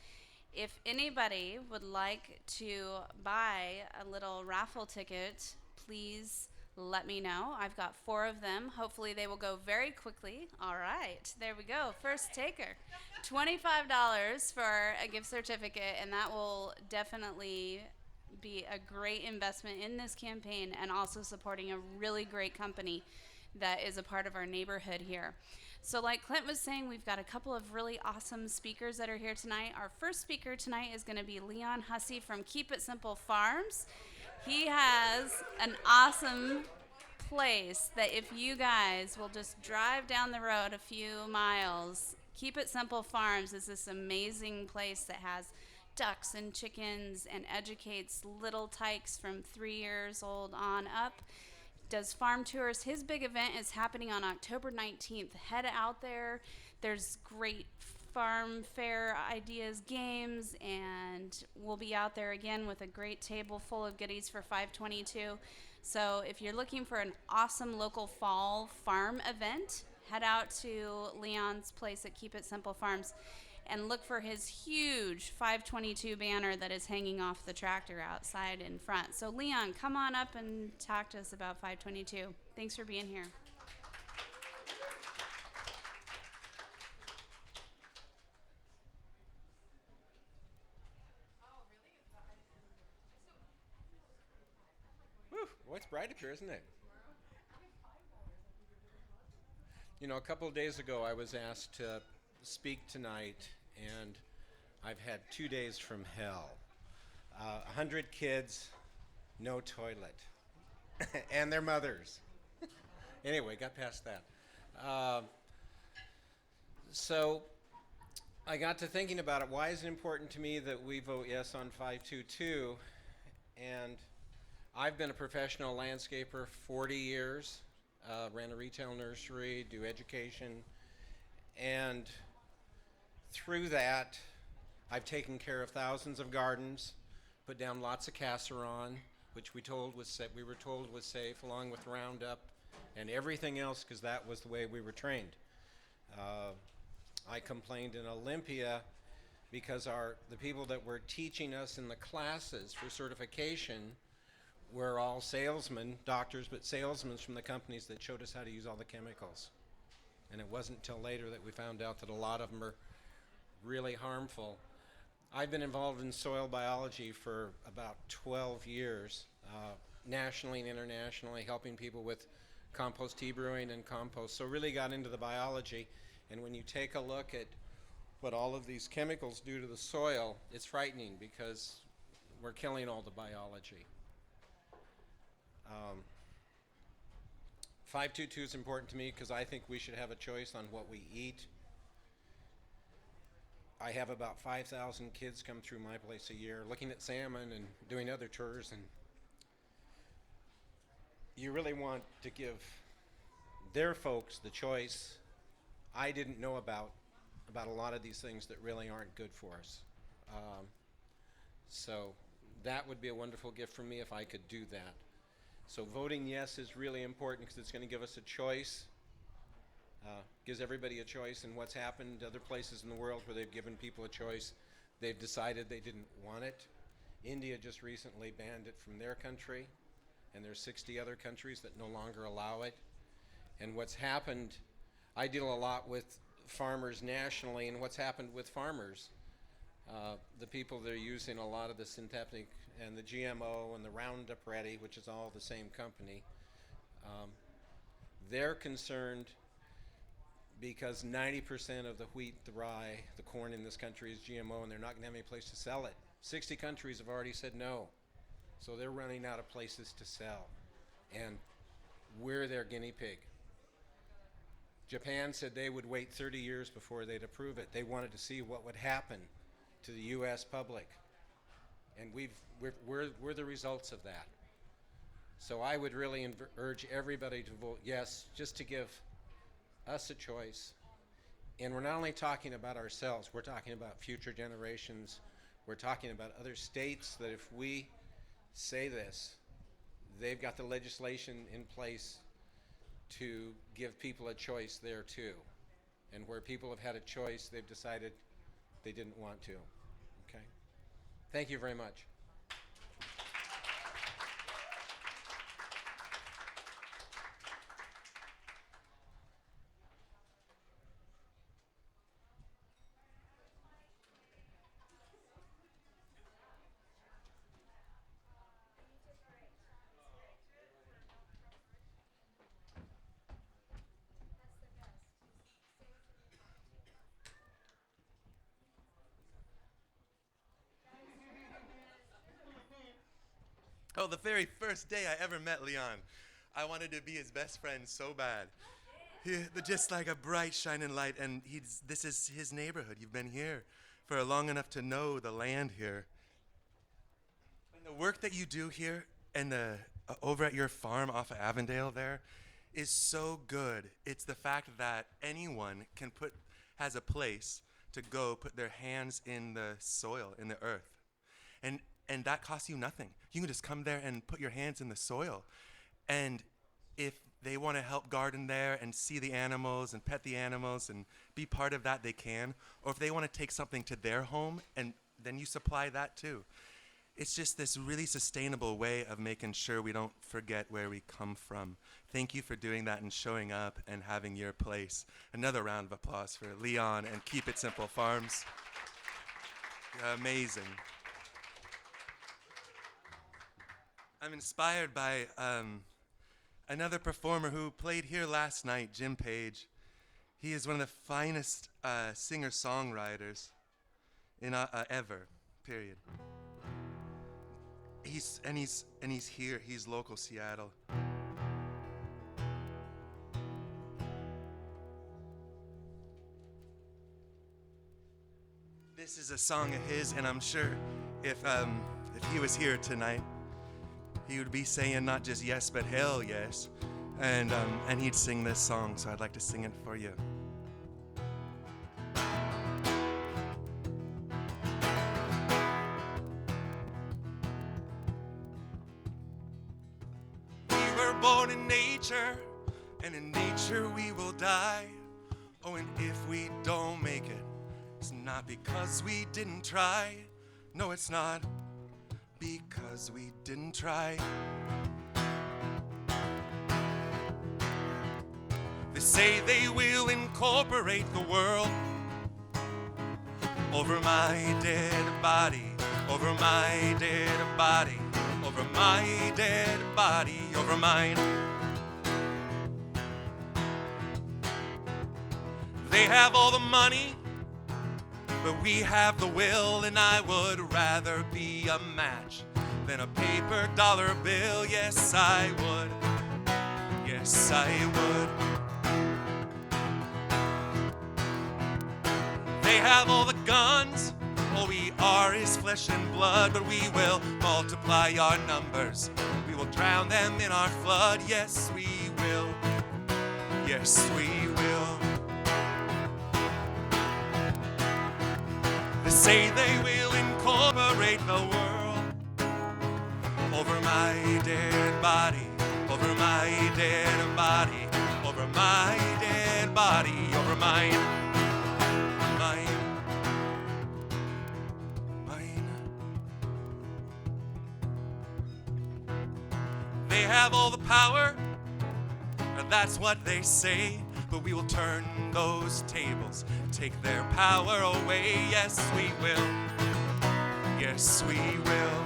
S2: If anybody would like to buy a little raffle ticket, please let me know. I've got 4 of them. Hopefully they will go very quickly. All right, there we go. First taker. $25 for a gift certificate, and that will definitely be a great investment in this campaign and also supporting a really great company that is a part of our neighborhood here. So like Clint was saying, we've got a couple of really awesome speakers that are here tonight. Our first speaker tonight is going to be Leon Hussey from Keep It Simple Farms. He has an awesome place that if you guys will just drive down the road a few miles, Keep It Simple Farms is this amazing place that has ducks and chickens and educates little tykes from 3 years old on up. Does farm tours. His big event is happening on October 19th. Head out there. There's great farm fair ideas, games, and we'll be out there again with a great table full of goodies for 522. So if you're looking for an awesome local fall farm event, head out to Leon's place at Keep It Simple Farms and look for his huge 522 banner that is hanging off the tractor outside in front. So Leon, come on up and talk to us about 522. Thanks for being here.
S5: Whew, well, it's bright up here, isn't it? You know, a couple of days ago, I was asked to speak tonight, and I've had 2 days from hell. 100 kids, no toilet, and their mothers. Anyway, got past that. So I got to thinking about it. Why is it important to me that we vote yes on 522? And I've been a professional landscaper 40 years, ran a retail nursery, do education, and through that, I've taken care of thousands of gardens, put down lots of casseron, which we were told was safe, along with Roundup and everything else, because that was the way we were trained. I complained in Olympia because the people that were teaching us in the classes for certification were all salesmen, doctors, but salesmen from the companies that showed us how to use all the chemicals. And it wasn't until later that we found out that a lot of them are really harmful. I've been involved in soil biology for about 12 years, nationally and internationally, helping people with compost tea brewing and compost. So really got into the biology. And when you take a look at what all of these chemicals do to the soil, it's frightening because we're killing all the biology. 522 is important to me because I think we should have a choice on what we eat. I have about 5,000 kids come through my place a year looking at salmon and doing other tours, and you really want to give their folks the choice. I didn't know about a lot of these things that really aren't good for us. So that would be a wonderful gift for me if I could do that. So voting yes is really important because it's going to give us a choice. Gives everybody a choice. And what's happened other places in the world where they've given people a choice, they've decided they didn't want it. India just recently banned it from their country, and there's 60 other countries that no longer allow it. And what's happened, I deal a lot with farmers nationally, and what's happened with farmers, the people that are using a lot of the synthetic and the GMO and the Roundup Ready, which is all the same company, they're concerned because 90% of the wheat, the rye, the corn in this country is GMO, and they're not going to have any place to sell it. 60 countries have already said no, so they're running out of places to sell, and we're their guinea pig. Japan said they would wait 30 years before they'd approve it. They wanted to see what would happen to the U.S. public, and we're the results of that. So I would really urge everybody to vote yes, just to give us a choice. And we're not only talking about ourselves, we're talking about future generations. We're talking about other states that if we say this, they've got the legislation in place to give people a choice there too. And where people have had a choice, they've decided they didn't want to. Okay? Thank you very much.
S1: Oh, the very first day I ever met Leon, I wanted to be his best friend so bad. Just like a bright shining light, and this is his neighborhood. You've been here for long enough to know the land here. And the work that you do here and over at your farm off of Avondale there is so good. It's the fact that anyone has a place to go put their hands in the soil, in the earth. And that costs you nothing. You can just come there and put your hands in the soil. And if they want to help garden there and see the animals and pet the animals and be part of that, they can. Or if they want to take something to their home, and then you supply that too. It's just this really sustainable way of making sure we don't forget where we come from. Thank you for doing that and showing up and having your place. Another round of applause for Leon and Keep It Simple Farms. You're amazing. I'm inspired by another performer who played here last night, Jim Page. He is one of the finest singer-songwriters ever, period. He's here. He's local Seattle. This is a song of his, and I'm sure if he was here tonight, he would be saying not just yes, but hell yes. and he'd sing this song, so I'd like to sing it for you. We were born in nature, and in nature we will die. Oh, and if we don't make it, it's not because we didn't try. No, it's not because we didn't try. They say they will incorporate the world over my dead body, over my dead body, over my dead body, over mine. They have all the money, but we have the will, and I would rather be a match than a paper dollar bill. Yes, I would. Yes, I would. They have all the guns. All we are is flesh and blood, but we will multiply our numbers. We will drown them in our flood. Yes, we will. Yes, we will. They say they will incorporate the world over my dead body, over my dead body, over my dead body, over mine, mine, mine. They have all the power, or that's what they say. But we will turn those tables, take their power away. Yes, we will. Yes, we will.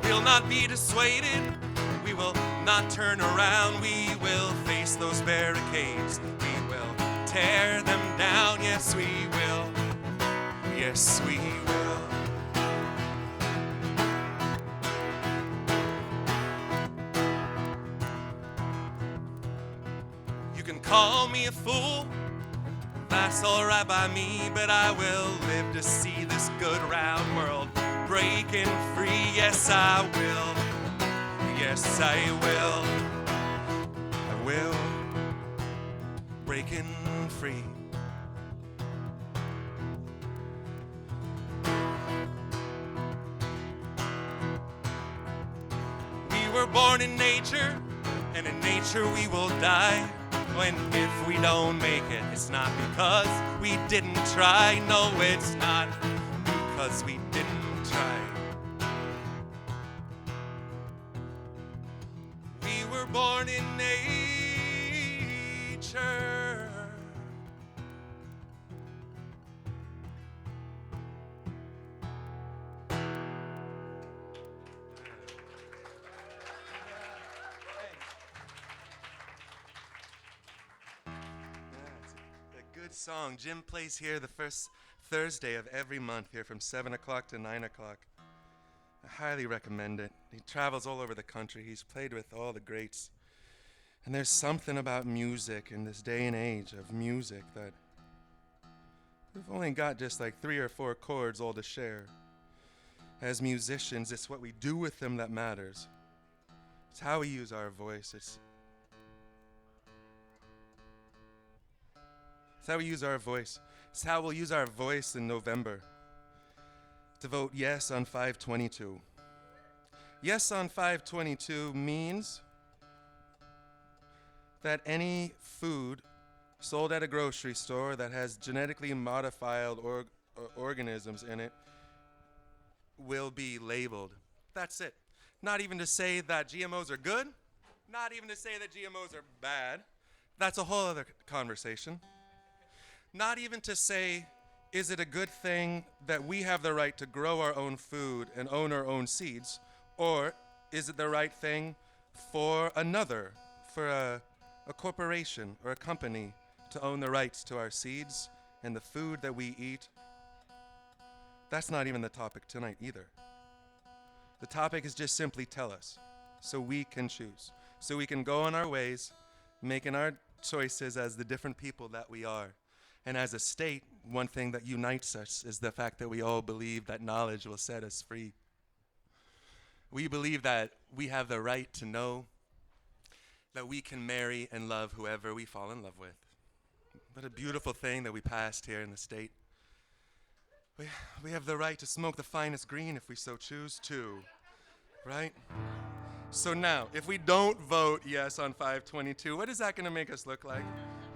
S1: We'll not be dissuaded. We will not turn around. We will face those barricades. We will tear them down. Yes, we will. Yes, we will. You can call me a fool, that's alright by me, but I will live to see this good round world breaking free. Yes, I will. Yes, I will. I will. Breaking free. We were born in nature, and in nature we will die. And if we don't make it, it's not because we didn't try. No, it's not because we didn't try. We were born in nature. Good song. Jim plays here the first Thursday of every month here from 7 o'clock to 9 o'clock. I highly recommend it. He travels all over the country. He's played with all the greats. And there's something about music in this day and age of music that we've only got just like 3 or 4 chords all to share. As musicians, it's what we do with them that matters. It's how we use our voice. It's how we use our voice. It's how we'll use our voice in November to vote yes on 522. Yes on 522 means that any food sold at a grocery store that has genetically modified organisms in it will be labeled. That's it. Not even to say that GMOs are good, not even to say that GMOs are bad. That's a whole other conversation. Not even to say, is it a good thing that we have the right to grow our own food and own our own seeds, or is it the right thing for another, for a corporation or a company to own the rights to our seeds and the food that we eat? That's not even the topic tonight either. The topic is just simply tell us, so we can choose, so we can go on our ways, making our choices as the different people that we are. And as a state, one thing that unites us is the fact that we all believe that knowledge will set us free. We believe that we have the right to know that we can marry and love whoever we fall in love with. What a beautiful thing that we passed here in the state. We have the right to smoke the finest green if we so choose to, right? So now, if we don't vote yes on 522, what is that going to make us look like?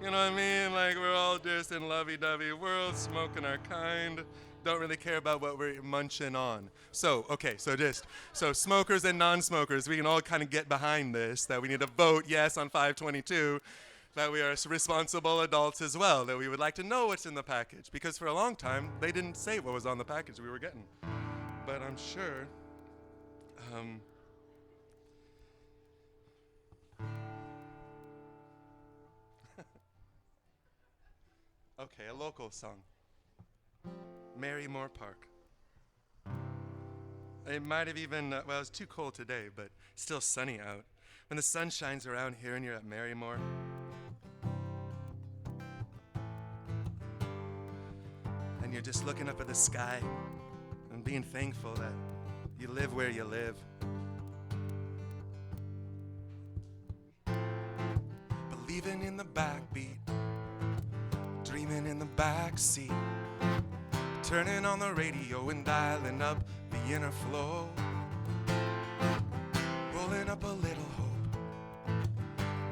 S1: You know what I mean? Like we're all just in lovey-dovey world, smoking our kind, don't really care about what we're munching on. So, okay, so smokers and non-smokers, we can all kind of get behind this, that we need to vote yes on 522, that we are responsible adults as well, that we would like to know what's in the package. Because for a long time, they didn't say what was on the package we were getting. But I'm sure, okay, a local song. Marymore Park. It might have even, well, it's too cold today, but still sunny out. When the sun shines around here and you're at Marymore, and you're just looking up at the sky and being thankful that you live where you live. Believing in the backbeat, dreaming in the backseat, turning on the radio and dialing up the inner flow, rolling up a little hope,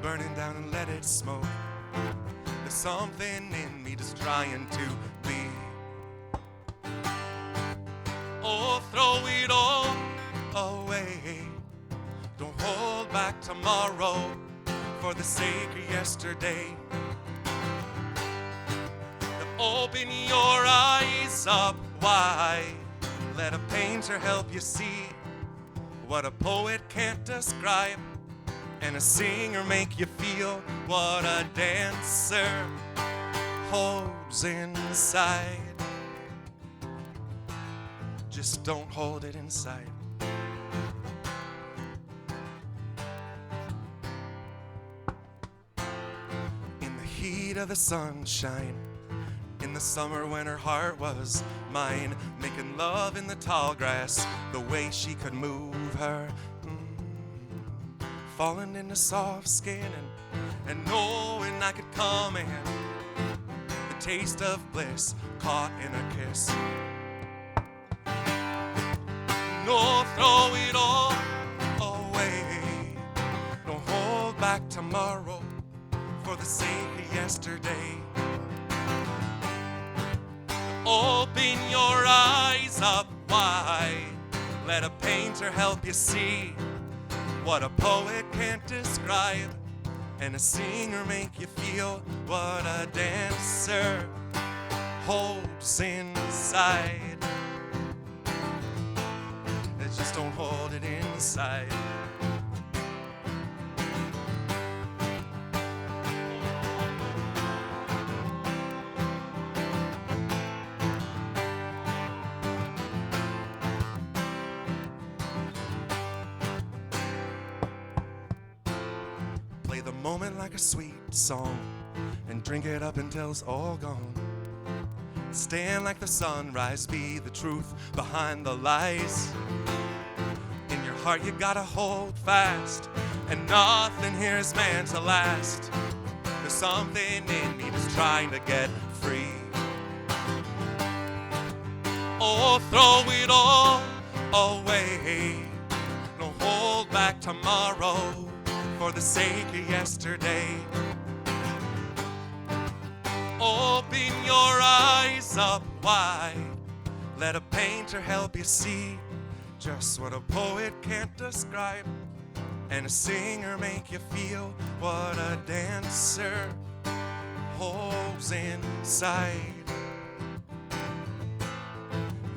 S1: burning down and let it smoke. There's something in me just trying to be. Oh, throw it all away. Don't hold back tomorrow for the sake of yesterday. Open your eyes up wide. Let a painter help you see what a poet can't describe, and a singer make you feel what a dancer holds inside. Just don't hold it inside. In the heat of the sunshine, in the summer when her heart was mine, making love in the tall grass, the way she could move her, falling into soft skin, and knowing I could come in, the taste of bliss caught in a kiss. No, throw it all away. Don't hold back tomorrow for the sake of yesterday. Open your eyes up wide. Let a painter help you see what a poet can't describe, and a singer make you feel what a dancer holds inside. Just don't hold it inside. Play the moment like a sweet song and drink it up until it's all gone. Stand like the sunrise, be the truth behind the lies. In your heart you gotta hold fast, and nothing here is meant to last. There's something in me that's trying to get free. Oh, throw it all away. Don't hold back tomorrow for the sake of yesterday. Open your eyes up wide. Let a painter help you see just what a poet can't describe, and a singer make you feel what a dancer holds inside.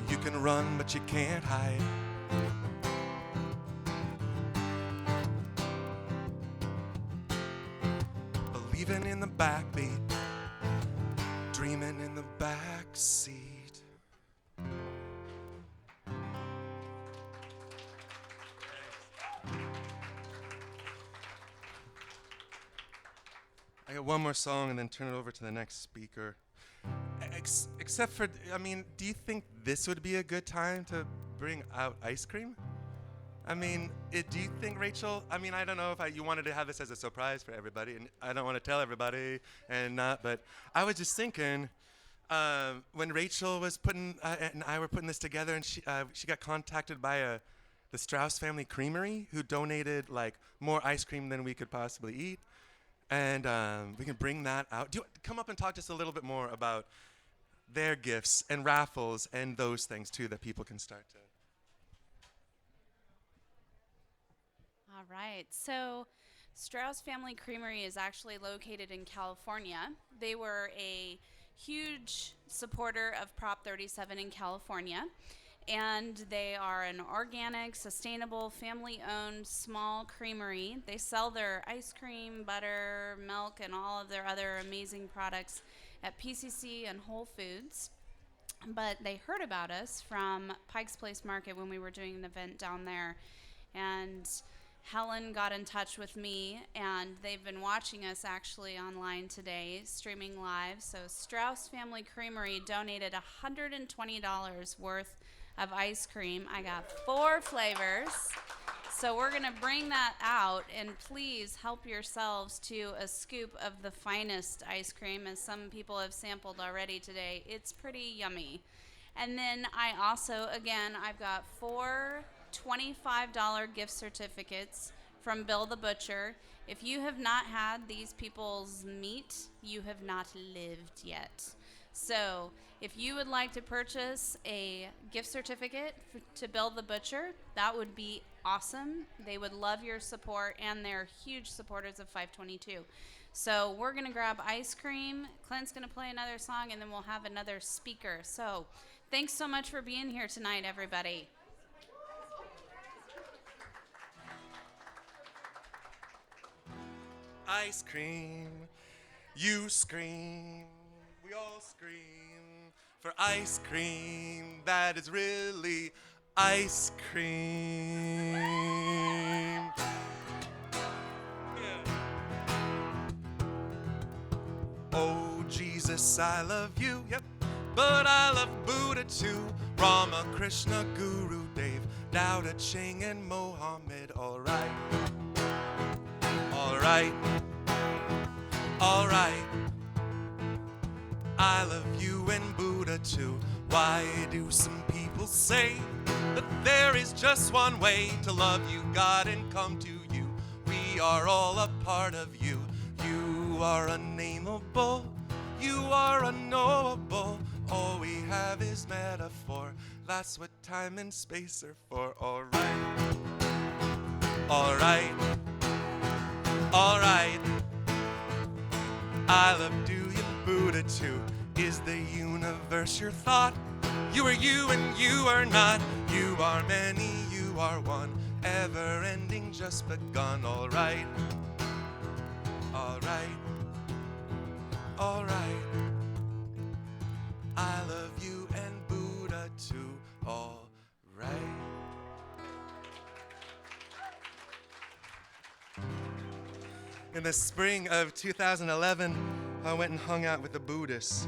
S1: You can run, but you can't hide. Believing in the backbeat, dreaming in the backseat. I got one more song and then turn it over to the next speaker. Except for, I mean, do you think this would be a good time to bring out ice cream? I mean, do you think, Rachel? I mean, I don't know if you wanted to have this as a surprise for everybody, and I don't want to tell everybody and not, but I was just thinking, when Rachel was and I were putting this together, and she got contacted by the Strauss Family Creamery, who donated like more ice cream than we could possibly eat, and we can bring that out. Come up and talk to us a little bit more about their gifts and raffles and those things too that people can start to.
S2: All right. So, Strauss Family Creamery is actually located in California. They were a huge supporter of Prop 37 in California, and they are an organic, sustainable, family-owned small creamery. They sell their ice cream, butter, milk, and all of their other amazing products at PCC and Whole Foods. But they heard about us from Pike's Place Market when we were doing an event down there, and Helen got in touch with me, and they've been watching us actually online today, streaming live. So Strauss Family Creamery donated $120 worth of ice cream. I got 4 flavors. So we're going to bring that out, and please help yourselves to a scoop of the finest ice cream, as some people have sampled already today. It's pretty yummy. And then I also, again, I've got 4 $25 gift certificates from Bill the Butcher. If you have not had these people's meat, you have not lived yet. So if you would like to purchase a gift certificate to Bill the Butcher, that would be awesome. They would love your support, and they're huge supporters of 522. So we're going to grab ice cream. Clint's going to play another song, and then we'll have another speaker. So thanks so much for being here tonight, everybody.
S1: Ice cream, you scream, we all scream for ice cream that is really ice cream. Yeah. Oh, Jesus, I love you, yep, but I love Buddha too. Rama, Krishna, Guru, Dev, Dowda, Ching, and Mohammed, alright. Alright, alright. I love you and Buddha too. Why do some people say that there is just one way to love you, God, and come to you? We are all a part of you. You are unnameable, you are unknowable. All we have is metaphor. That's what time and space are for. Alright, alright. Alright, I love you and Buddha too. Is the universe your thought? You are you and you are not. You are many, you are one. Ever ending, just begun. Alright, alright, alright. I love you and Buddha too. Alright. In the spring of 2011, I went and hung out with the Buddhists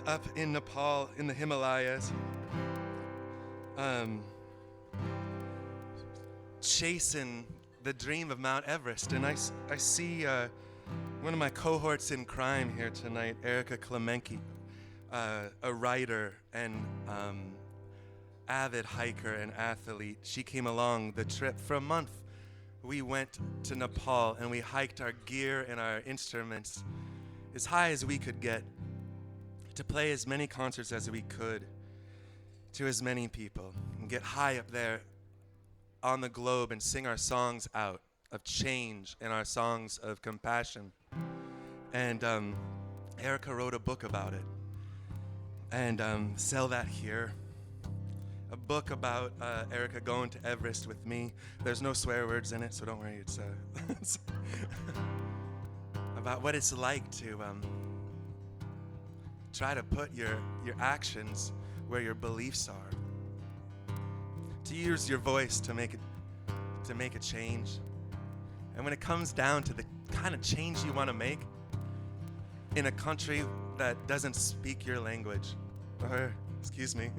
S1: up in Nepal, in the Himalayas, chasing the dream of Mount Everest. And I see one of my cohorts in crime here tonight, Erica Klemenke, a writer and avid hiker and athlete. She came along the trip for a month. We went to Nepal and we hiked our gear and our instruments as high as we could get to play as many concerts as we could to as many people and get high up there on the globe and sing our songs out of change and our songs of compassion. And Erica wrote a book about it and sell that here. A book about Erica going to Everest with me. There's no swear words in it, so don't worry. It's it's about what it's like to try to put your actions where your beliefs are. To use your voice to make a change. And when it comes down to the kind of change you want to make in a country that doesn't speak your language, or excuse me,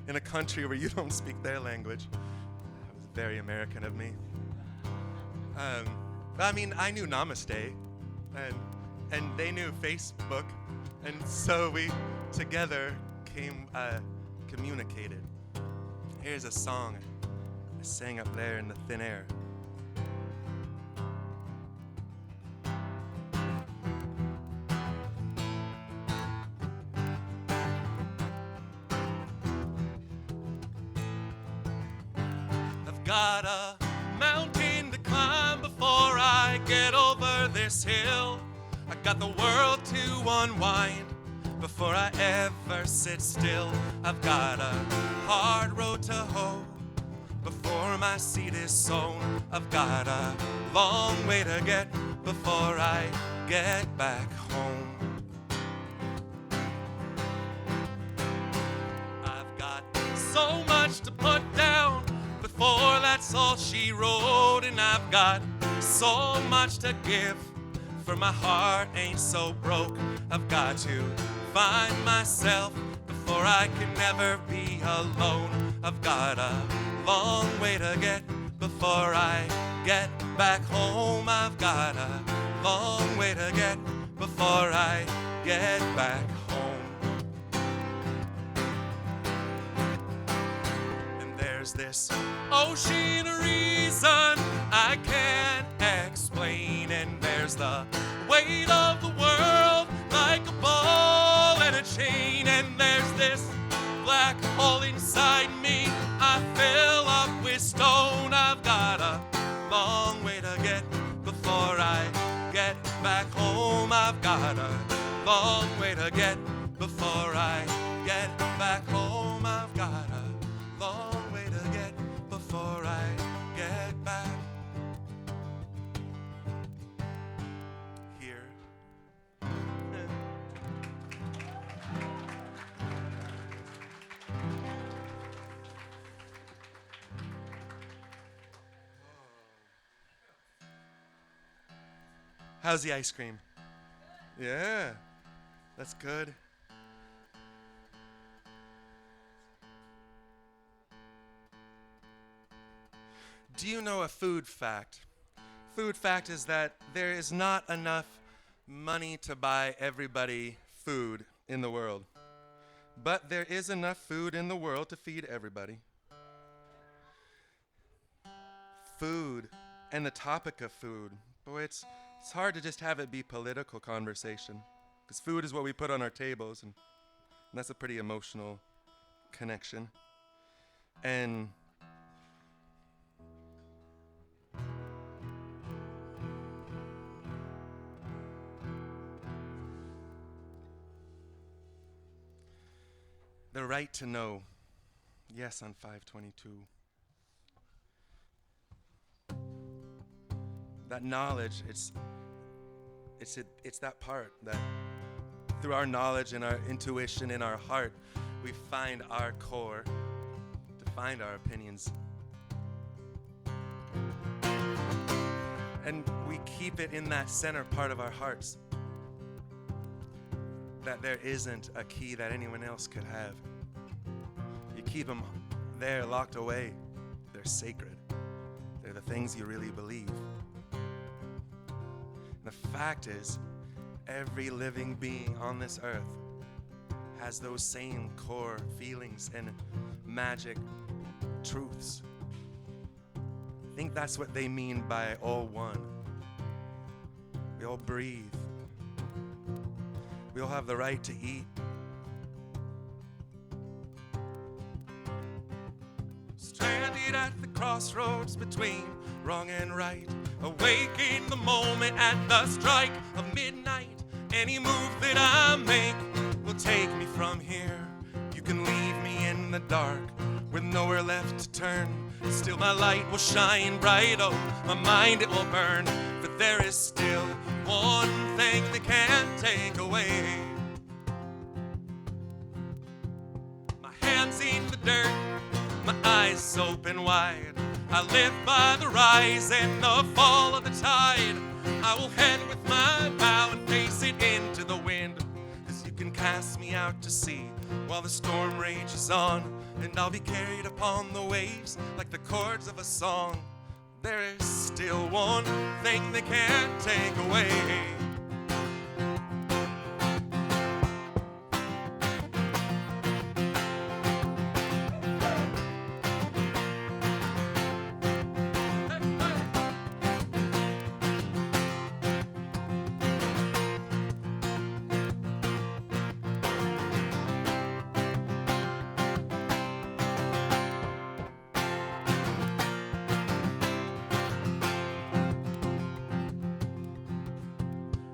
S1: in a country where you don't speak their language. That was very American of me. I mean, I knew Namaste, and they knew Facebook, and so we together communicated. Here's a song I sang up there in the thin air. I've got a mountain to climb before I get over this hill. I got the world to unwind before I ever sit still. I've got a hard road to hoe before my seed is sown. I've got a long way to get before I get back home. I've got so much to put down before that's all she wrote, and I've got so much to give, for my heart ain't so broke. I've got to find myself before I can never be alone. I've got a long way to get before I get back home. I've got a long way to get before I get back home. And there's this ocean of reason I can't explain, and there's the weight of the world like a ball and a chain, and there's this black hole inside me I fill up with stone. I've got a long way to get before I get back home. I've got a long way to get before I get back home. I've got a long way to get before I get back here. How's the ice cream? Yeah, that's good. Do you know a food fact? Food fact is that there is not enough money to buy everybody food in the world. But there is enough food in the world to feed everybody. Food and the topic of food. Boy, it's hard to just have it be political conversation, because food is what we put on our tables, and that's a pretty emotional connection. And the right to know, yes, on 522. That knowledge, it's that part that through our knowledge and our intuition in our heart, we find our core, to find our opinions. And we keep it in that center part of our hearts, that there isn't a key that anyone else could have. You keep them there locked away. They're sacred. They're the things you really believe. The fact is, every living being on this earth has those same core feelings and magic truths. I think that's what they mean by all one. We all breathe. We all have the right to eat. Stranded at the crossroads between wrong and right, awaking the moment at the strike of midnight. Any move that I make will take me from here. You can leave me in the dark with nowhere left to turn. Still my light will shine bright, oh, my mind it will burn. But there is still one thing they can't take away. My hands in the dirt, my eyes open wide. I live by the rise and the fall of the tide. I will head with my bow and face it into the wind. 'Cause you can cast me out to sea while the storm rages on. and I'll be carried upon the waves like the chords of a song. There is still one thing they can't take away.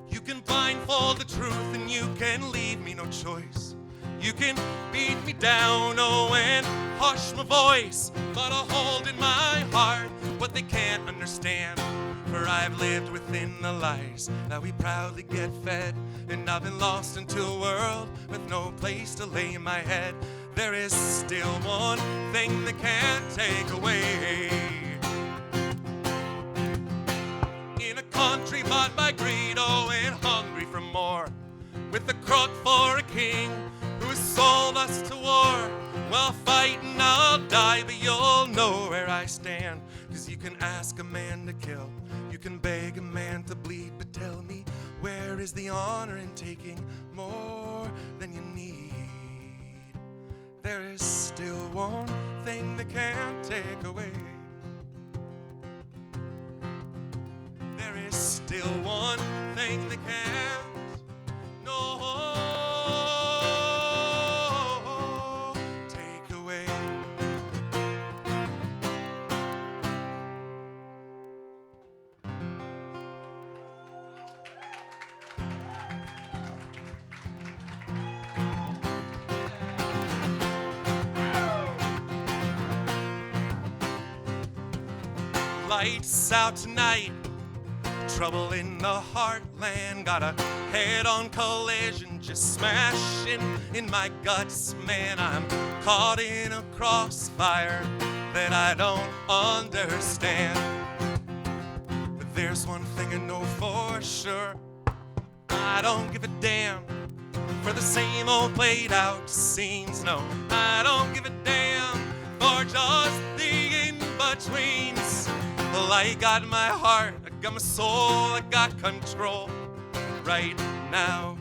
S1: You can blindfold the truth and you can leave me no choice. You can beat me down, oh, and hush my voice, but I'll hold in my heart what they can't understand. For I've lived within the lies that we proudly get fed, and I've been lost into a world with no place to lay my head. There is still one thing they can't take away. In a country bought by greed, oh, and hungry for more, with a crook for a king who has sold us to war. Well, fighting I'll die, but you'll know where I stand. 'Cause you can ask a man to kill, you can beg a man to bleed, but tell me, where is the honor in taking more than you need? There is still one thing they can't take away. There is still one thing they can't, no, take away. Lights out tonight, trouble in the heartland, got a head-on collision just smashing in my guts. Man, I'm caught in a crossfire that I don't understand. But there's one thing I know for sure, I don't give a damn for the same old played out scenes. No, I don't give a damn for just the in-betweens. Well, I got my heart, I got my soul, I got control right now.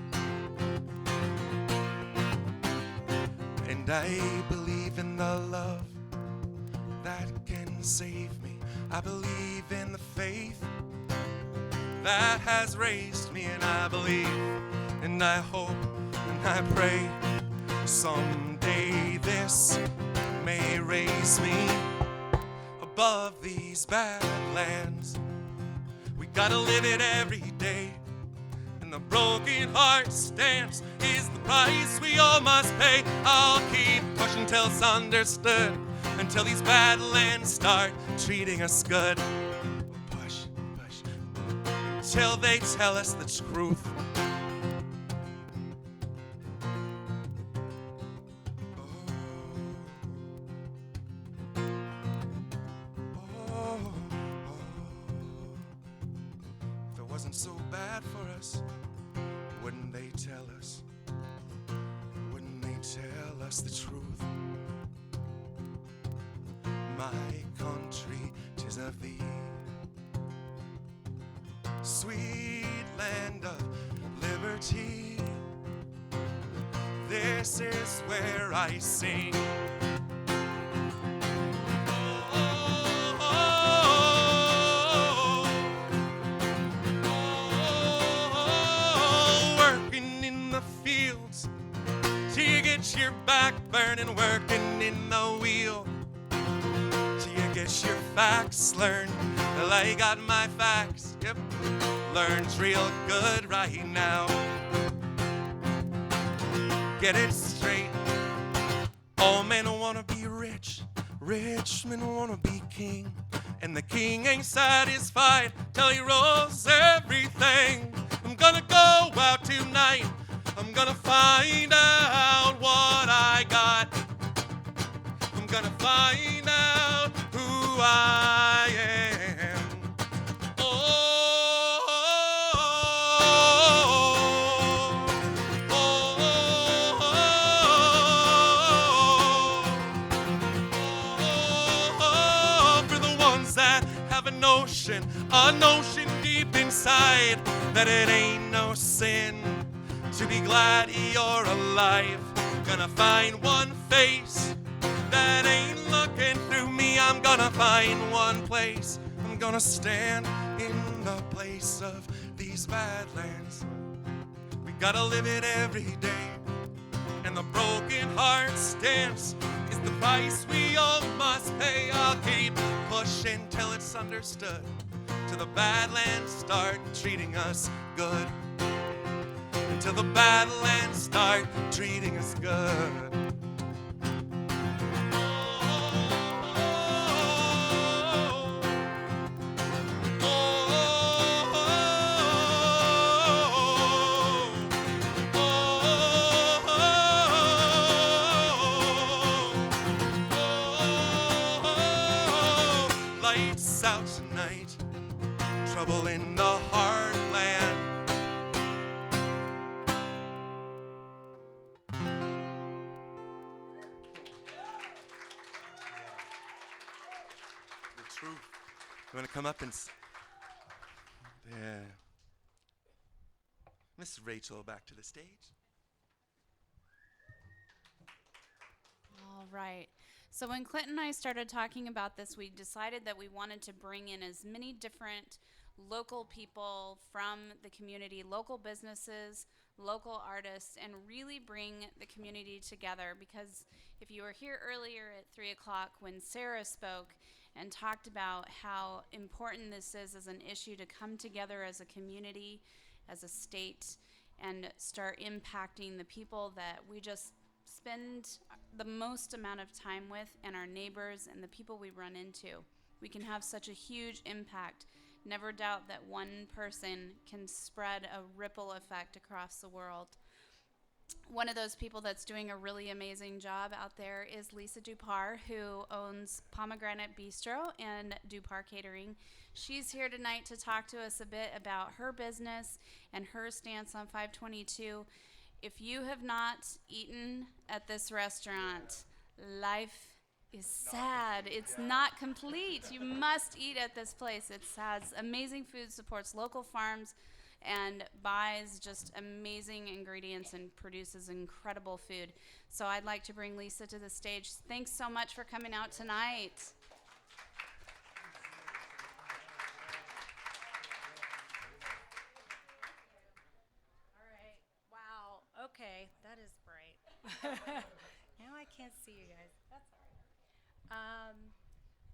S1: And I believe in the love that can save me. I believe in the faith that has raised me. And I believe, and I hope, and I pray someday this may raise me above these badlands. We gotta live it every day, and the broken heart stance is the price we all must pay. I'll keep pushing till it's understood, until these badlands start treating us good. Push, push, till they tell us the truth. Wasn't so bad for us, wouldn't they tell us? Wouldn't they tell us the truth? My country, 'tis of thee, sweet land of liberty. This is where I sing. Your back burning, working in the wheel till you get your facts learned. Well, I got my facts, yep, learns real good right now. Get it straight, all men wanna be rich, rich men wanna be king, and the king ain't satisfied till he rolls everything. I'm gonna go out tonight, I'm gonna find out what I got. I'm gonna find out who I am. Oh, oh, oh, a notion deep inside that it ain't no sin to be glad you're alive. Gonna find one face that ain't looking through me. I'm gonna find one place. I'm gonna stand in the place of these badlands. We gotta live it every day, and the broken heart's dance is the price we all must pay. I'll keep pushing till it's understood, till the badlands start treating us good, until the badlands start treating us good. Lights out tonight, trouble in the heartland. The truth. You want to come up and yeah. Miss Rachel, back to the stage.
S2: All right. So when Clint and I started talking about this, we decided that we wanted to bring in as many different local people from the community, local businesses, local artists, and really bring the community together. Because if you were here earlier at 3 o'clock when Sarah spoke and talked about how important this is as an issue to come together as a community, as a state, and start impacting the people that we just spend the most amount of time with, and our neighbors and the people we run into. We can have such a huge impact. Never doubt that one person can spread a ripple effect across the world. One of those people that's doing a really amazing job out there is Lisa Dupar, who owns Pomegranate Bistro and Dupar Catering. She's here tonight to talk to us a bit about her business and her stance on 522. If you have not eaten at this restaurant, life is sad. It's not complete. You must eat at this place. It has amazing food, supports local farms, and buys just amazing ingredients and produces incredible food. So I'd like to bring Lisa to the stage. Thanks so much for coming out tonight.
S6: All right. Wow. Okay, that is bright. Now I can't see you guys. That's all right.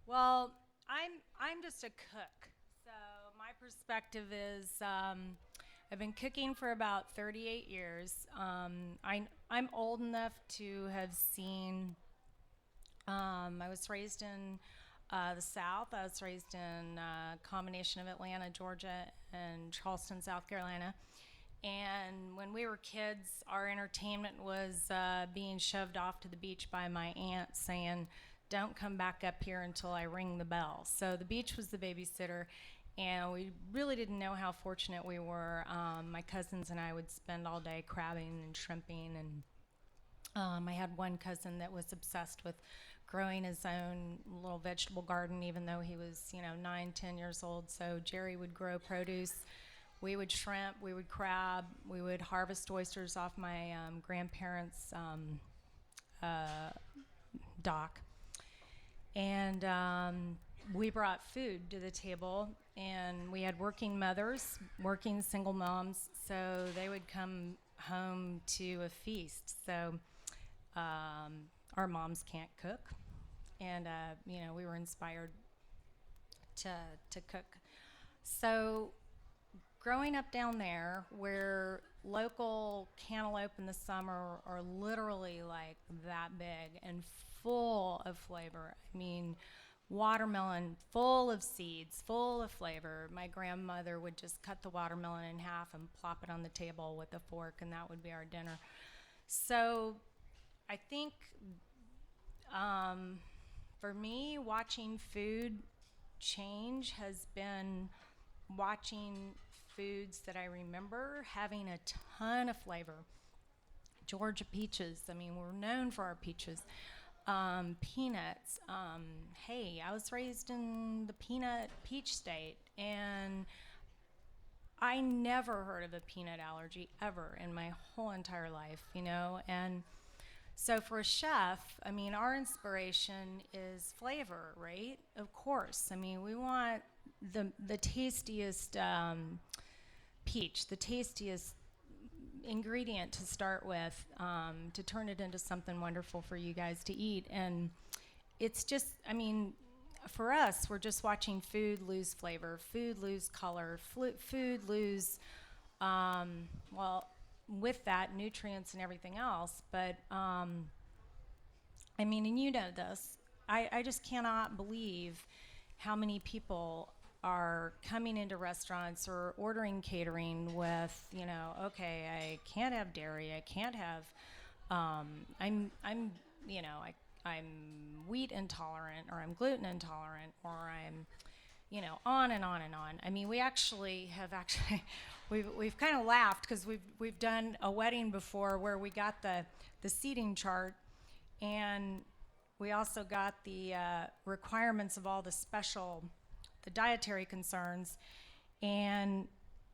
S6: Well, I'm just a cook. So my perspective is I've been cooking for about 38 years. I'm old enough to have seen. I was raised in the South. I was raised in a combination of Atlanta, Georgia, and Charleston, South Carolina. And when we were kids, our entertainment was being shoved off to the beach by my aunt saying, "Don't come back up here until I ring the bell." So the beach was the babysitter, and we really didn't know how fortunate we were. My cousins and I would spend all day crabbing and shrimping, and I had one cousin that was obsessed with growing his own little vegetable garden, even though he was, 9, 10 years old. So Jerry would grow produce. We would shrimp, we would crab, we would harvest oysters off my grandparents' dock. And we brought food to the table, and we had working mothers, working single moms, so they would come home to a feast. So our moms can't cook, and we were inspired to cook. So growing up down there, where local cantaloupe in the summer are literally like that big and full of flavor. I mean, watermelon full of seeds, full of flavor. My grandmother would just cut the watermelon in half and plop it on the table with a fork, and that would be our dinner. So I think for me, watching food change has been watching foods that I remember having a ton of flavor. Georgia peaches, I mean, we're known for our peaches. Peanuts. Hey, I was raised in the peanut peach state, and I never heard of a peanut allergy ever in my whole entire life, you know? And so for a chef, I mean, our inspiration is flavor, right? Of course. I mean, we want the tastiest peach, the tastiest ingredient to start with, to turn it into something wonderful for you guys to eat. And it's just, I mean, for us, we're just watching food lose flavor, food lose color, food lose, well, with that, nutrients and everything else. But, I mean, and you know this, I just cannot believe how many people are coming into restaurants or ordering catering with, you know, okay, I can't have dairy, I can't have, I'm, you know, I'm wheat intolerant, or I'm gluten intolerant, or I'm, you know, on and on and on. I mean, we actually have we've kind of laughed because we've done a wedding before where we got the seating chart, and we also got the requirements of all the dietary concerns. And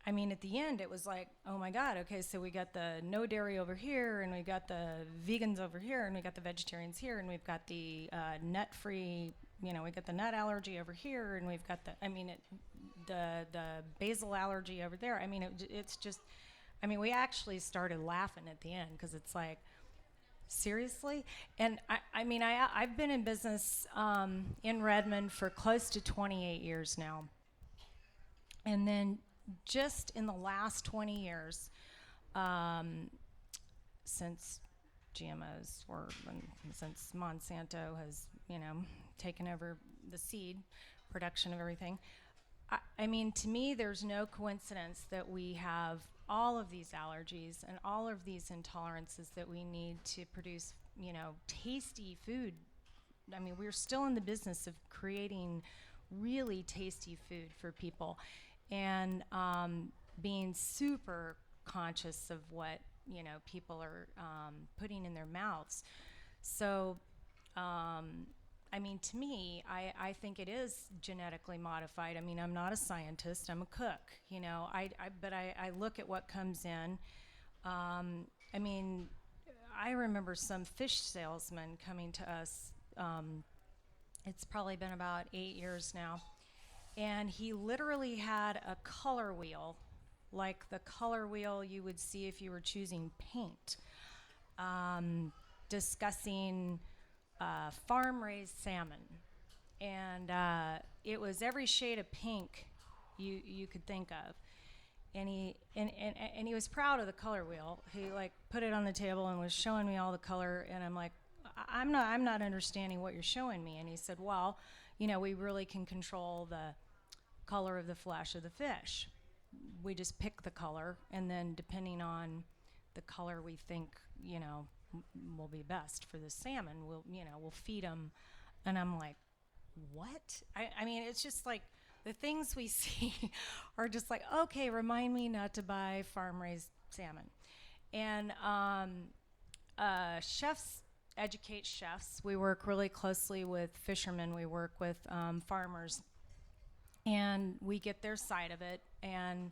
S6: I mean, at the end, it was like, oh my God, okay, so we got the no dairy over here, and we got the vegans over here, and we got the vegetarians here, and we've got the nut-free, you know, we got the nut allergy over here, and we've got the basil allergy over there. I mean, it's just, I mean, we actually started laughing at the end because it's like, seriously? And I mean, I've been in business in Redmond for close to 28 years now. And then just in the last 20 years, since GMOs since Monsanto has, you know, taken over the seed production of everything, I mean, to me, there's no coincidence that we have all of these allergies and all of these intolerances that we need to produce, you know, tasty food. I mean, we're still in the business of creating really tasty food for people, and being super conscious of what, you know, people are putting in their mouths. So, I mean, to me, I think it is genetically modified. I mean, I'm not a scientist, I'm a cook, you know, but I look at what comes in. I mean, I remember some fish salesman coming to us, it's probably been about 8 years now, and he literally had a color wheel, like the color wheel you would see if you were choosing paint, discussing farm-raised salmon, and it was every shade of pink you could think of, and he was proud of the color wheel. He like put it on the table and was showing me all the color, and I'm like, I'm not understanding what you're showing me. And he said, well, you know, we really can control the color of the flesh of the fish. We just pick the color, and then depending on the color we think, you know, will be best for the salmon, we'll feed them. And I'm like, what? I mean, it's just like the things we see are just like, okay, remind me not to buy farm-raised salmon. And chefs educate chefs. We work really closely with fishermen. We work with farmers, and we get their side of it. And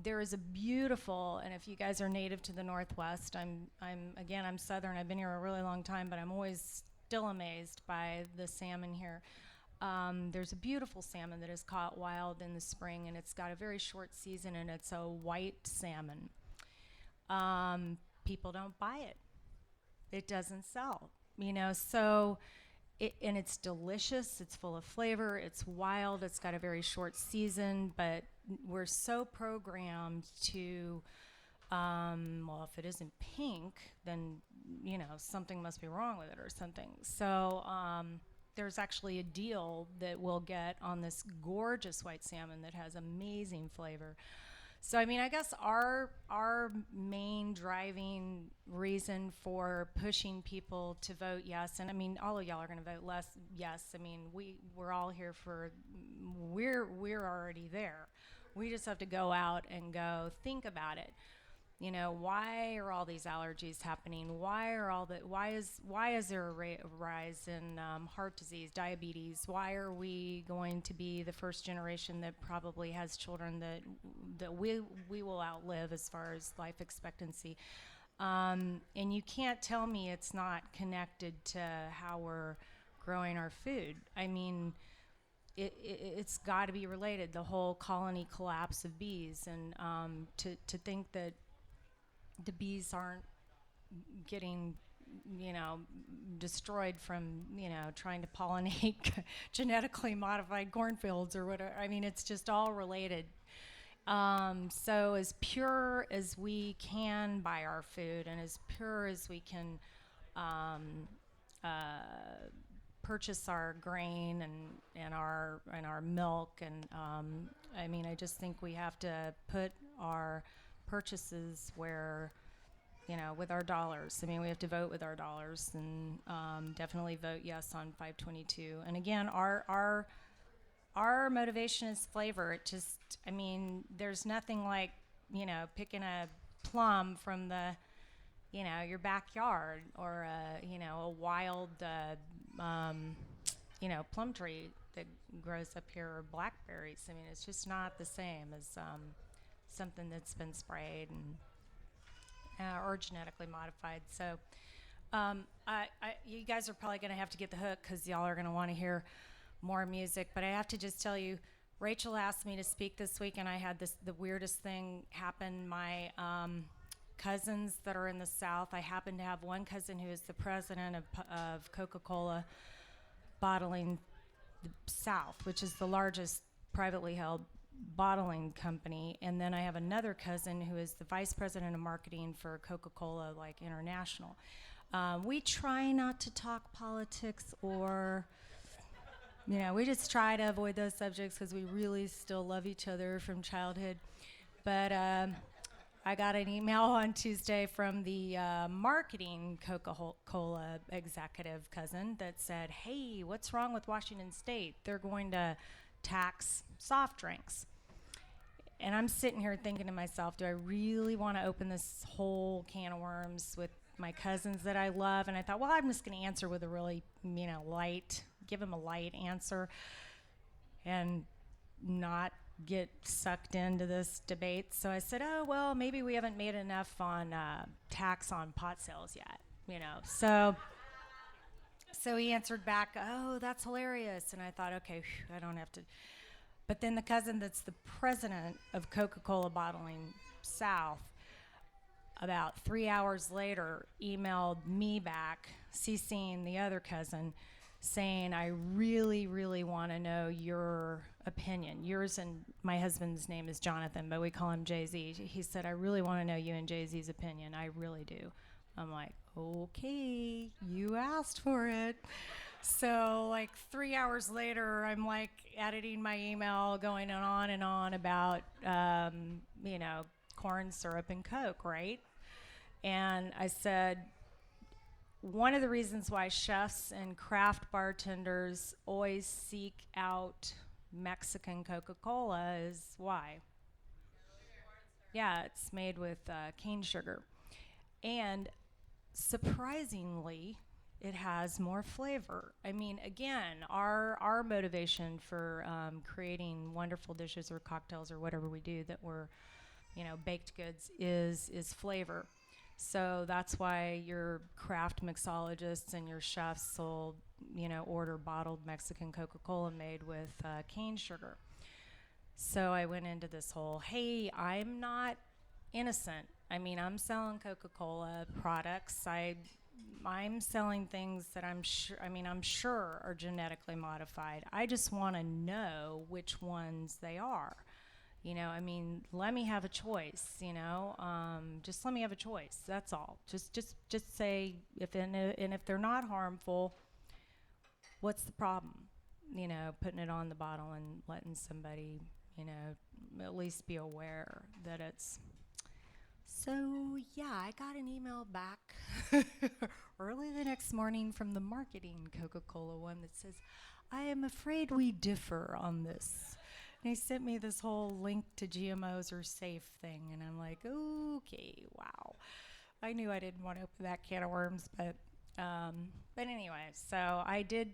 S6: there is a beautiful, and if you guys are native to the Northwest, I'm Southern. I've been here a really long time, but I'm always still amazed by the salmon here. There's a beautiful salmon that is caught wild in the spring, and it's got a very short season, and it's a white salmon. People don't buy it. It doesn't sell, you know, so and it's delicious, it's full of flavor, it's wild, it's got a very short season, but we're so programmed to, well, if it isn't pink, then, you know, something must be wrong with it or something. So there's actually a deal that we'll get on this gorgeous white salmon that has amazing flavor. So, I mean, I guess our main driving reason for pushing people to vote yes, and I mean, all of y'all are going to vote yes. I mean, we're all here for, we're already there. We just have to go out and go think about it. Why are all these allergies happening? Why is there a rise in heart disease, diabetes? Why are we going to be the first generation that probably has children that we will outlive as far as life expectancy? And you can't tell me it's not connected to how we're growing our food. I mean, it's got to be related. The whole colony collapse of bees, and to think that the bees aren't getting, destroyed from, trying to pollinate genetically modified cornfields or whatever. I mean, it's just all related. So as pure as we can buy our food, and as pure as we can purchase our grain and our milk, and I mean, I just think we have to put our purchases where, with our dollars. I mean, we have to vote with our dollars, and definitely vote yes on 522. And again, our motivation is flavor. It just, I mean, there's nothing like, picking a plum from the, your backyard, or a wild, plum tree that grows up here, or blackberries. I mean, it's just not the same as something that's been sprayed and or genetically modified. So you guys are probably going to have to get the hook, because y'all are going to want to hear more music. But I have to just tell you, Rachel asked me to speak this week, and I had the weirdest thing happen. My cousins that are in the South, I happen to have one cousin who is the president of Coca-Cola Bottling South, which is the largest privately held bottling company. And then I have another cousin who is the vice president of marketing for Coca-Cola, like international. We try not to talk politics, or we just try to avoid those subjects, because we really still love each other from childhood. But I got an email on Tuesday from the marketing Coca-Cola executive cousin that said, hey, what's wrong with Washington State? They're going to tax soft drinks. And I'm sitting here thinking to myself, do I really want to open this whole can of worms with my cousins that I love? And I thought, well, I'm just going to answer with a really, give them a light answer, and not get sucked into this debate. So I said, oh, well, maybe we haven't made enough on tax on pot sales yet, So he answered back, oh, that's hilarious. And I thought, okay, I don't have to. But then the cousin that's the president of Coca-Cola Bottling South, about 3 hours later, emailed me back, CCing the other cousin, saying, I really, really want to know your opinion. Yours and my husband's name is Jonathan, but we call him Jay-Z. He said, I really want to know you and Jay-Z's opinion. I really do. I'm like, okay, you asked for it. So like 3 hours later, I'm like editing my email, going on and on about, corn syrup and Coke, right? And I said, one of the reasons why chefs and craft bartenders always seek out Mexican Coca-Cola is why? Yeah, it's made with cane sugar. And surprisingly, it has more flavor. I mean, again, our motivation for creating wonderful dishes or cocktails or whatever we do that were, baked goods is flavor. So that's why your craft mixologists and your chefs will, order bottled Mexican Coca-Cola made with cane sugar. So I went into this whole, hey, I'm not innocent. I mean, I'm selling Coca-Cola products. I'm selling things that I'm sure are genetically modified. I just want to know which ones they are. Let me have a choice, just let me have a choice. That's all. Just say if they're not harmful, what's the problem? Putting it on the bottle and letting somebody, at least be aware that it's. So yeah, I got an email back early the next morning from the marketing Coca-Cola one that says, I am afraid we differ on this. And he sent me this whole link to GMOs are safe thing, and I'm like, okay, wow. I knew I didn't want to open that can of worms, but anyway, so I did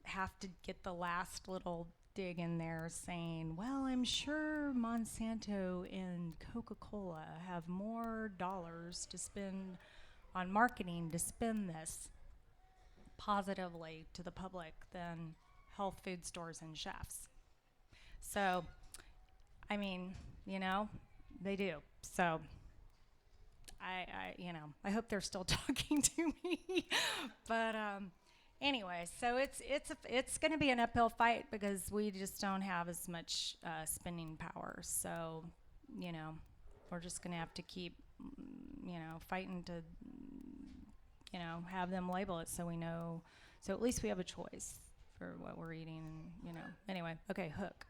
S6: have to get the last little dig in there saying, well, I'm sure Monsanto and Coca-Cola have more dollars to spend on marketing to spend this positively to the public than health food stores and chefs. So, I mean, they do. So, I hope they're still talking to me. But anyway, so it's going to be an uphill fight because we just don't have as much spending power. So, we're just going to have to keep, fighting to, have them label it so we know. So at least we have a choice for what we're eating. And, anyway, okay, Hook.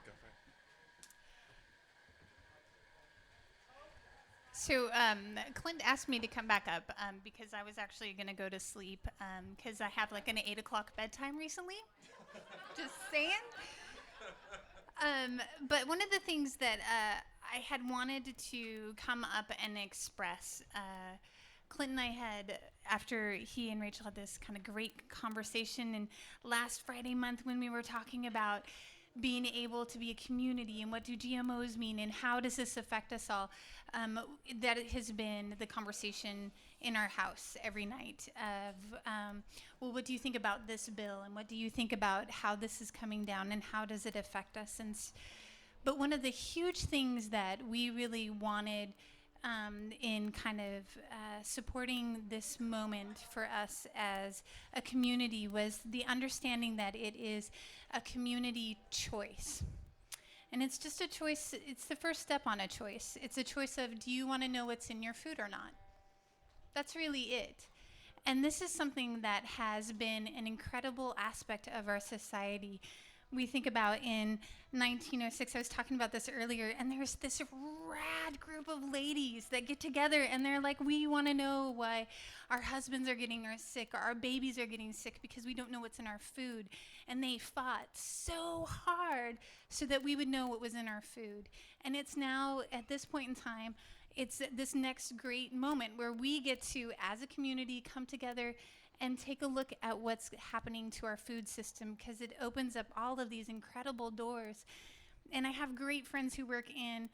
S1: Go for it.
S7: So Clint asked me to come back up because I was actually going to go to sleep because I have like an 8 o'clock bedtime recently. Just saying. But one of the things that I had wanted to come up and express, Clint and I had, after he and Rachel had this kind of great conversation, and last Friday month when we were talking about being able to be a community and what do GMOs mean and how does this affect us all, that has been the conversation in our house every night of, well, what do you think about this bill and what do you think about how this is coming down and how does it affect us? But one of the huge things that we really wanted in kind of supporting this moment for us as a community was the understanding that it is a community choice. And it's just a choice, it's the first step on a choice. It's a choice of, do you want to know what's in your food or not? That's really it. And this is something that has been an incredible aspect of our society. We think about in 1906, I was talking about this earlier, and there's this rad group of ladies that get together and they're like, we want to know why our husbands are getting sick or our babies are getting sick because we don't know what's in our food. And they fought so hard so that we would know what was in our food. And it's now, at this point in time, it's this next great moment where we get to, as a community, come together and take a look at what's happening to our food system because it opens up all of these incredible doors. And I have great friends who work in,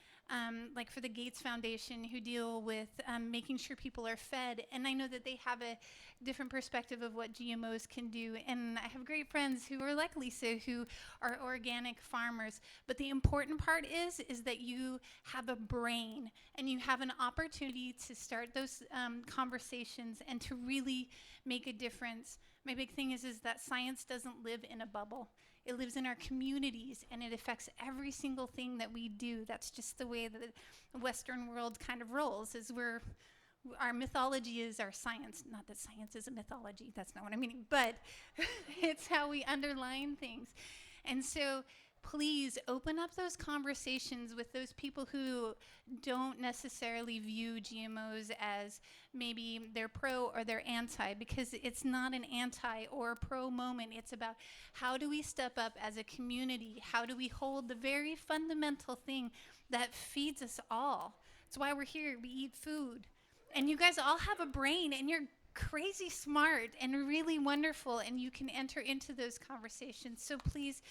S7: like for the Gates Foundation, who deal with making sure people are fed. And I know that they have a different perspective of what GMOs can do. And I have great friends who are like Lisa, who are organic farmers. But the important part is that you have a brain and you have an opportunity to start those conversations and to really make a difference. My big thing is that science doesn't live in a bubble. It lives in our communities, and it affects every single thing that we do. That's just the way that the Western world kind of rolls, is our mythology is our science. Not that science is a mythology, that's not what I'm meaning, but it's how we underline things. And so please open up those conversations with those people who don't necessarily view GMOs as maybe they're pro or they're anti, because it's not an anti or pro moment. It's about how do we step up as a community? How do we hold the very fundamental thing that feeds us all? That's why we're here. We eat food. And you guys all have a brain, and you're crazy smart and really wonderful, and you can enter into those conversations. So please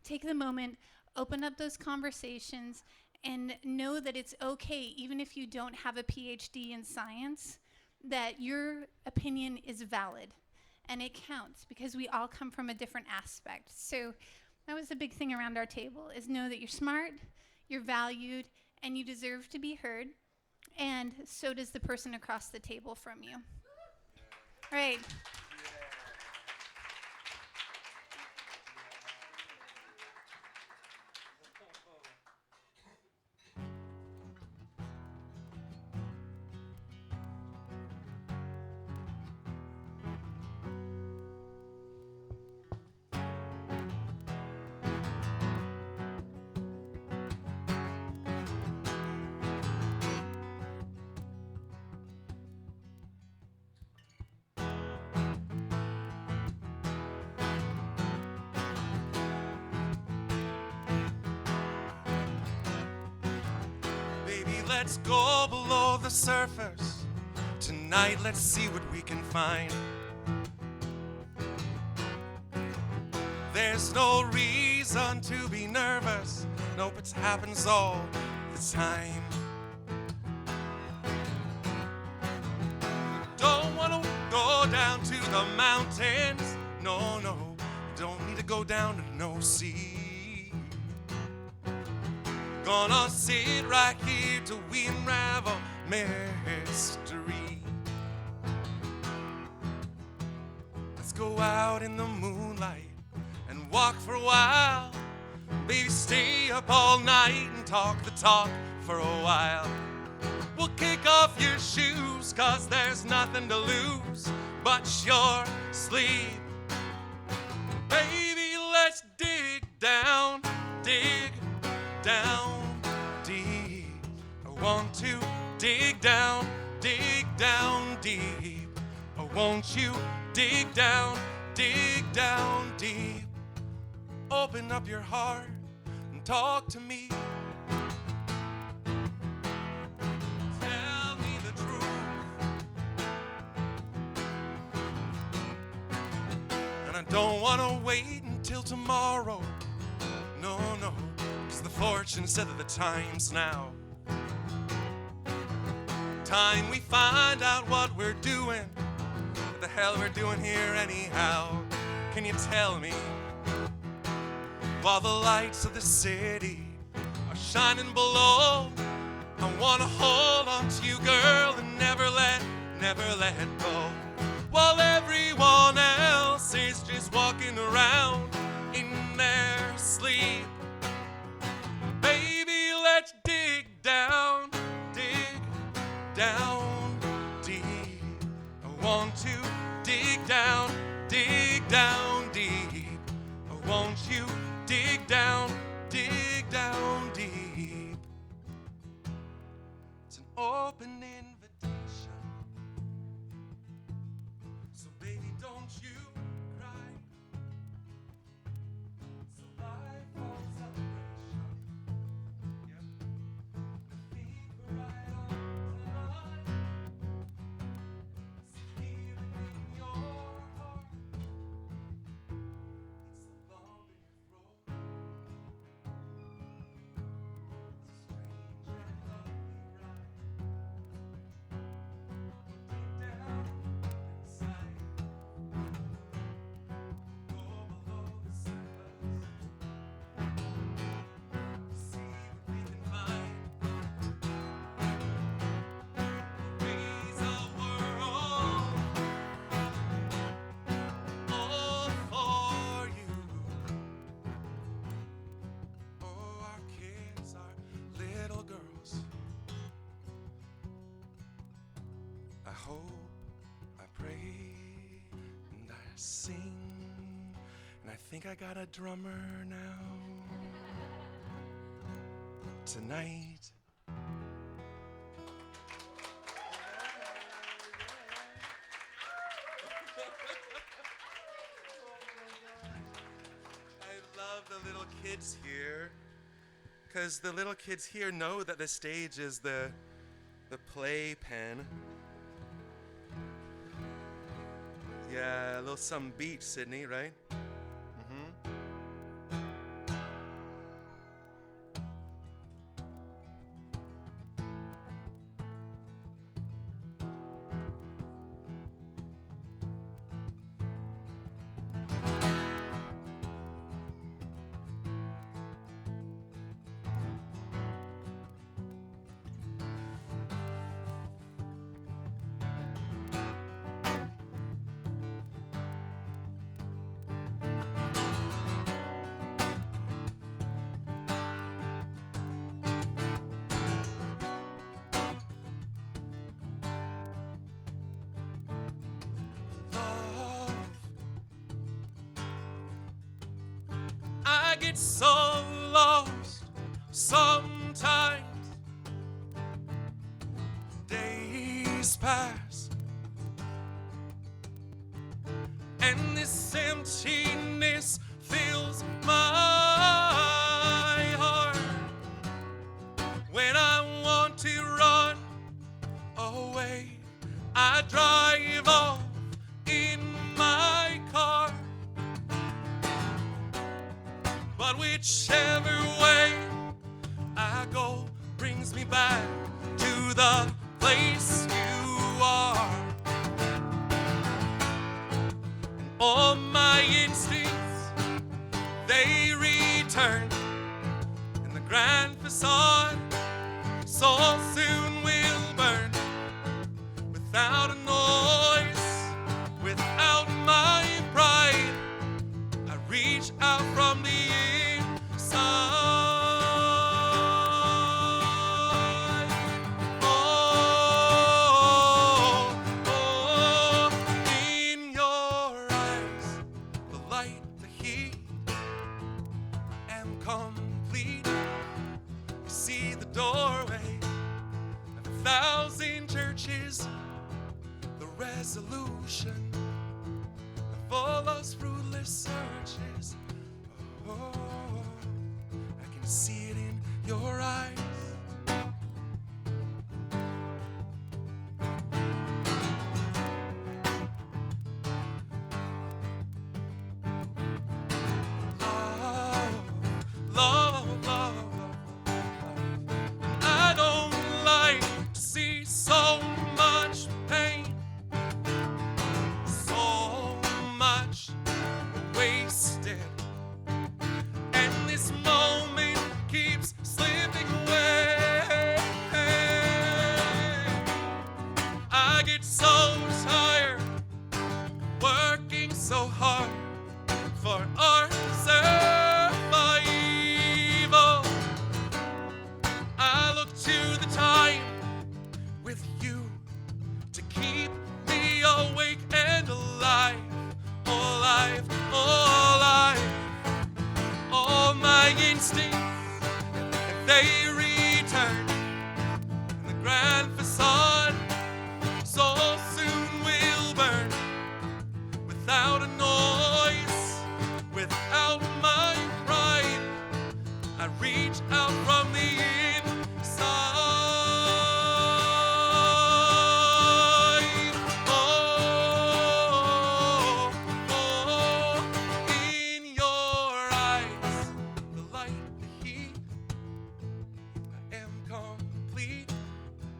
S7: take the moment, open up those conversations, and know that it's okay, even if you don't have a PhD in science, that your opinion is valid and it counts because we all come from a different aspect. So that was the big thing around our table, is know that you're smart, you're valued, and you deserve to be heard, and so does the person across the table from you. All right.
S1: Let's go below the surface. Tonight, let's see what we can find. There's no reason to be nervous. Nope, it happens all the time. Don't wanna go down to the mountains. No, no, don't need to go down to no sea. Gonna sit right here till we unravel mystery. Let's go out in the moonlight and walk for a while. Baby, stay up all night and talk the talk for a while. We'll kick off your shoes, 'cause there's nothing to lose but your sleep. Baby, let's dig down deep. I want to dig down deep. Oh, won't you dig down deep. Open up your heart and talk to me. Tell me the truth. And I don't want to wait until tomorrow. No, no, 'cause the fortune said that the time's now. Time we find out what we're doing. What the hell we're doing here anyhow? Can you tell me? While the lights of the city are shining below, I wanna hold on to you, girl, and never let go. While everyone else is just walking around in their sleep. Baby, let's dig down deep. I want to dig down deep. Won't you dig down deep? It's an open invitation. So baby, don't you cry. It's a lifelong celebration. Yep. The feet were right on tonight. So keep it in your heart. It's the lump in your throat. It's a strange and lovely ride. Deep down inside, go below the surface. See what we can find. Raise a world all for you. Oh, our kids are little girls. I hope, I pray, and I sing, and I think I got a drummer now. Tonight. I love the little kids here, because the little kids here know that the stage is the playpen. Yeah, a little some beat, Sydney, right? I get so lost sometimes. Days pass, and this emptiness fills my heart when I want to way, I drive off in my car. But whichever way I go brings me back to the place you are. And all my instincts, they return, and the grand facade so soon will burn. Without a noise, without my pride, I reach out from the inside. Oh, oh, in your eyes, the light, the heat, am complete. You see the doorway of 1,000 churches, the resolution of all those fruitless searches. Oh, I can see it in your eyes. Love, love, love, love. I don't like to see so much pain, so much wasted, and this moment keeps slipping away. I get so tired working so hard for our survival. I look to the time with you to keep me awake and alive. Oh, alive, oh, alive. All my instincts, they return. And the grand facade so soon will burn. Without a noise, without my pride, I reach out from the inside. Oh, oh, in your eyes, the light, the heat, I am complete.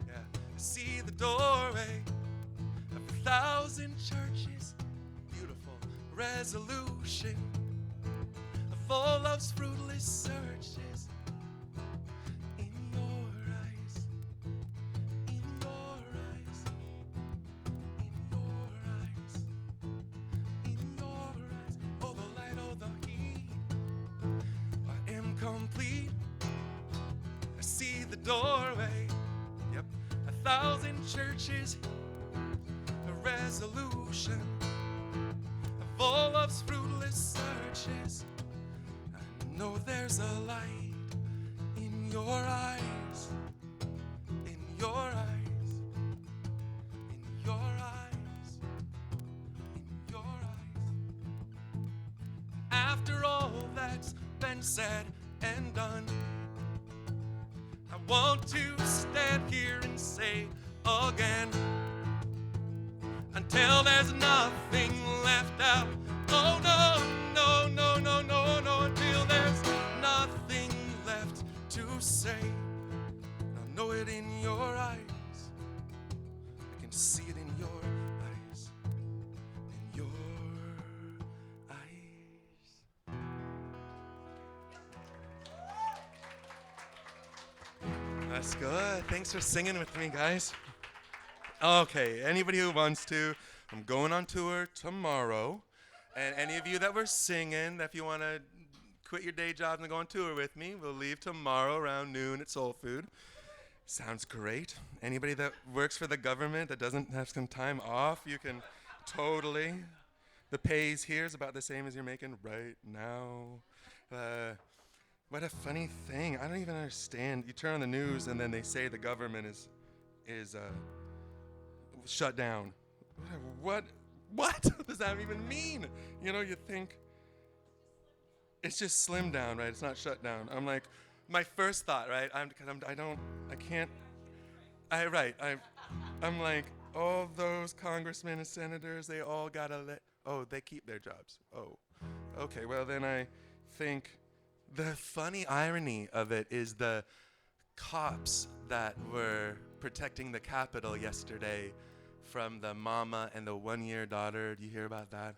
S1: Yeah, I see the doorway of 1,000 churches, beautiful resolution of all love's fruitless searches. In your eyes, in your eyes, in your eyes, in your eyes. Oh, the light, oh, the heat, I am complete. I see the doorway, yep, 1,000 churches, a resolution of all love's fruitless searches. I know there's a light in your eyes, in your eyes, in your eyes, in your eyes. After all that's been said and done, I want to stand here and say again, until there's nothing left out. Oh no, no, no, no, no, no, until there's nothing left to say. I know it in your eyes. I can see it in your eyes. In your eyes. That's good. Thanks for singing with me, guys. Okay, anybody who wants to, I'm going on tour tomorrow. And any of you that were singing, if you want to quit your day jobs and go on tour with me, we'll leave tomorrow around noon at Soul Food. Sounds great. Anybody that works for the government that doesn't have some time off, you can totally. The pays here is about the same as you're making right now. What a funny thing. I don't even understand. You turn on the news and then they say the government is shut down. What does that even mean? You know, you think it's just slimmed down, right? It's not shut down. I'm like, my first thought, right? I'm like, all those congressmen and senators, they all gotta they keep their jobs. Oh, okay, well then I think the funny irony of it is the cops that were protecting the Capitol yesterday from the mama and the 1-year daughter. Do you hear about that?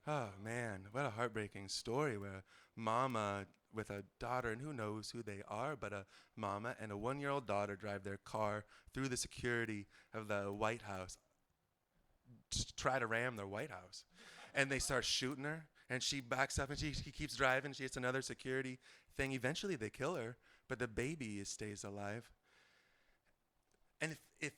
S1: Oh man, what a heartbreaking story where a mama with a daughter, and who knows who they are, but a mama and a 1-year-old daughter drive their car through the security of the White House to try to ram their White House. And they start shooting her, and she backs up, and she keeps driving. She hits another security thing. Eventually they kill her, but the baby stays alive. And if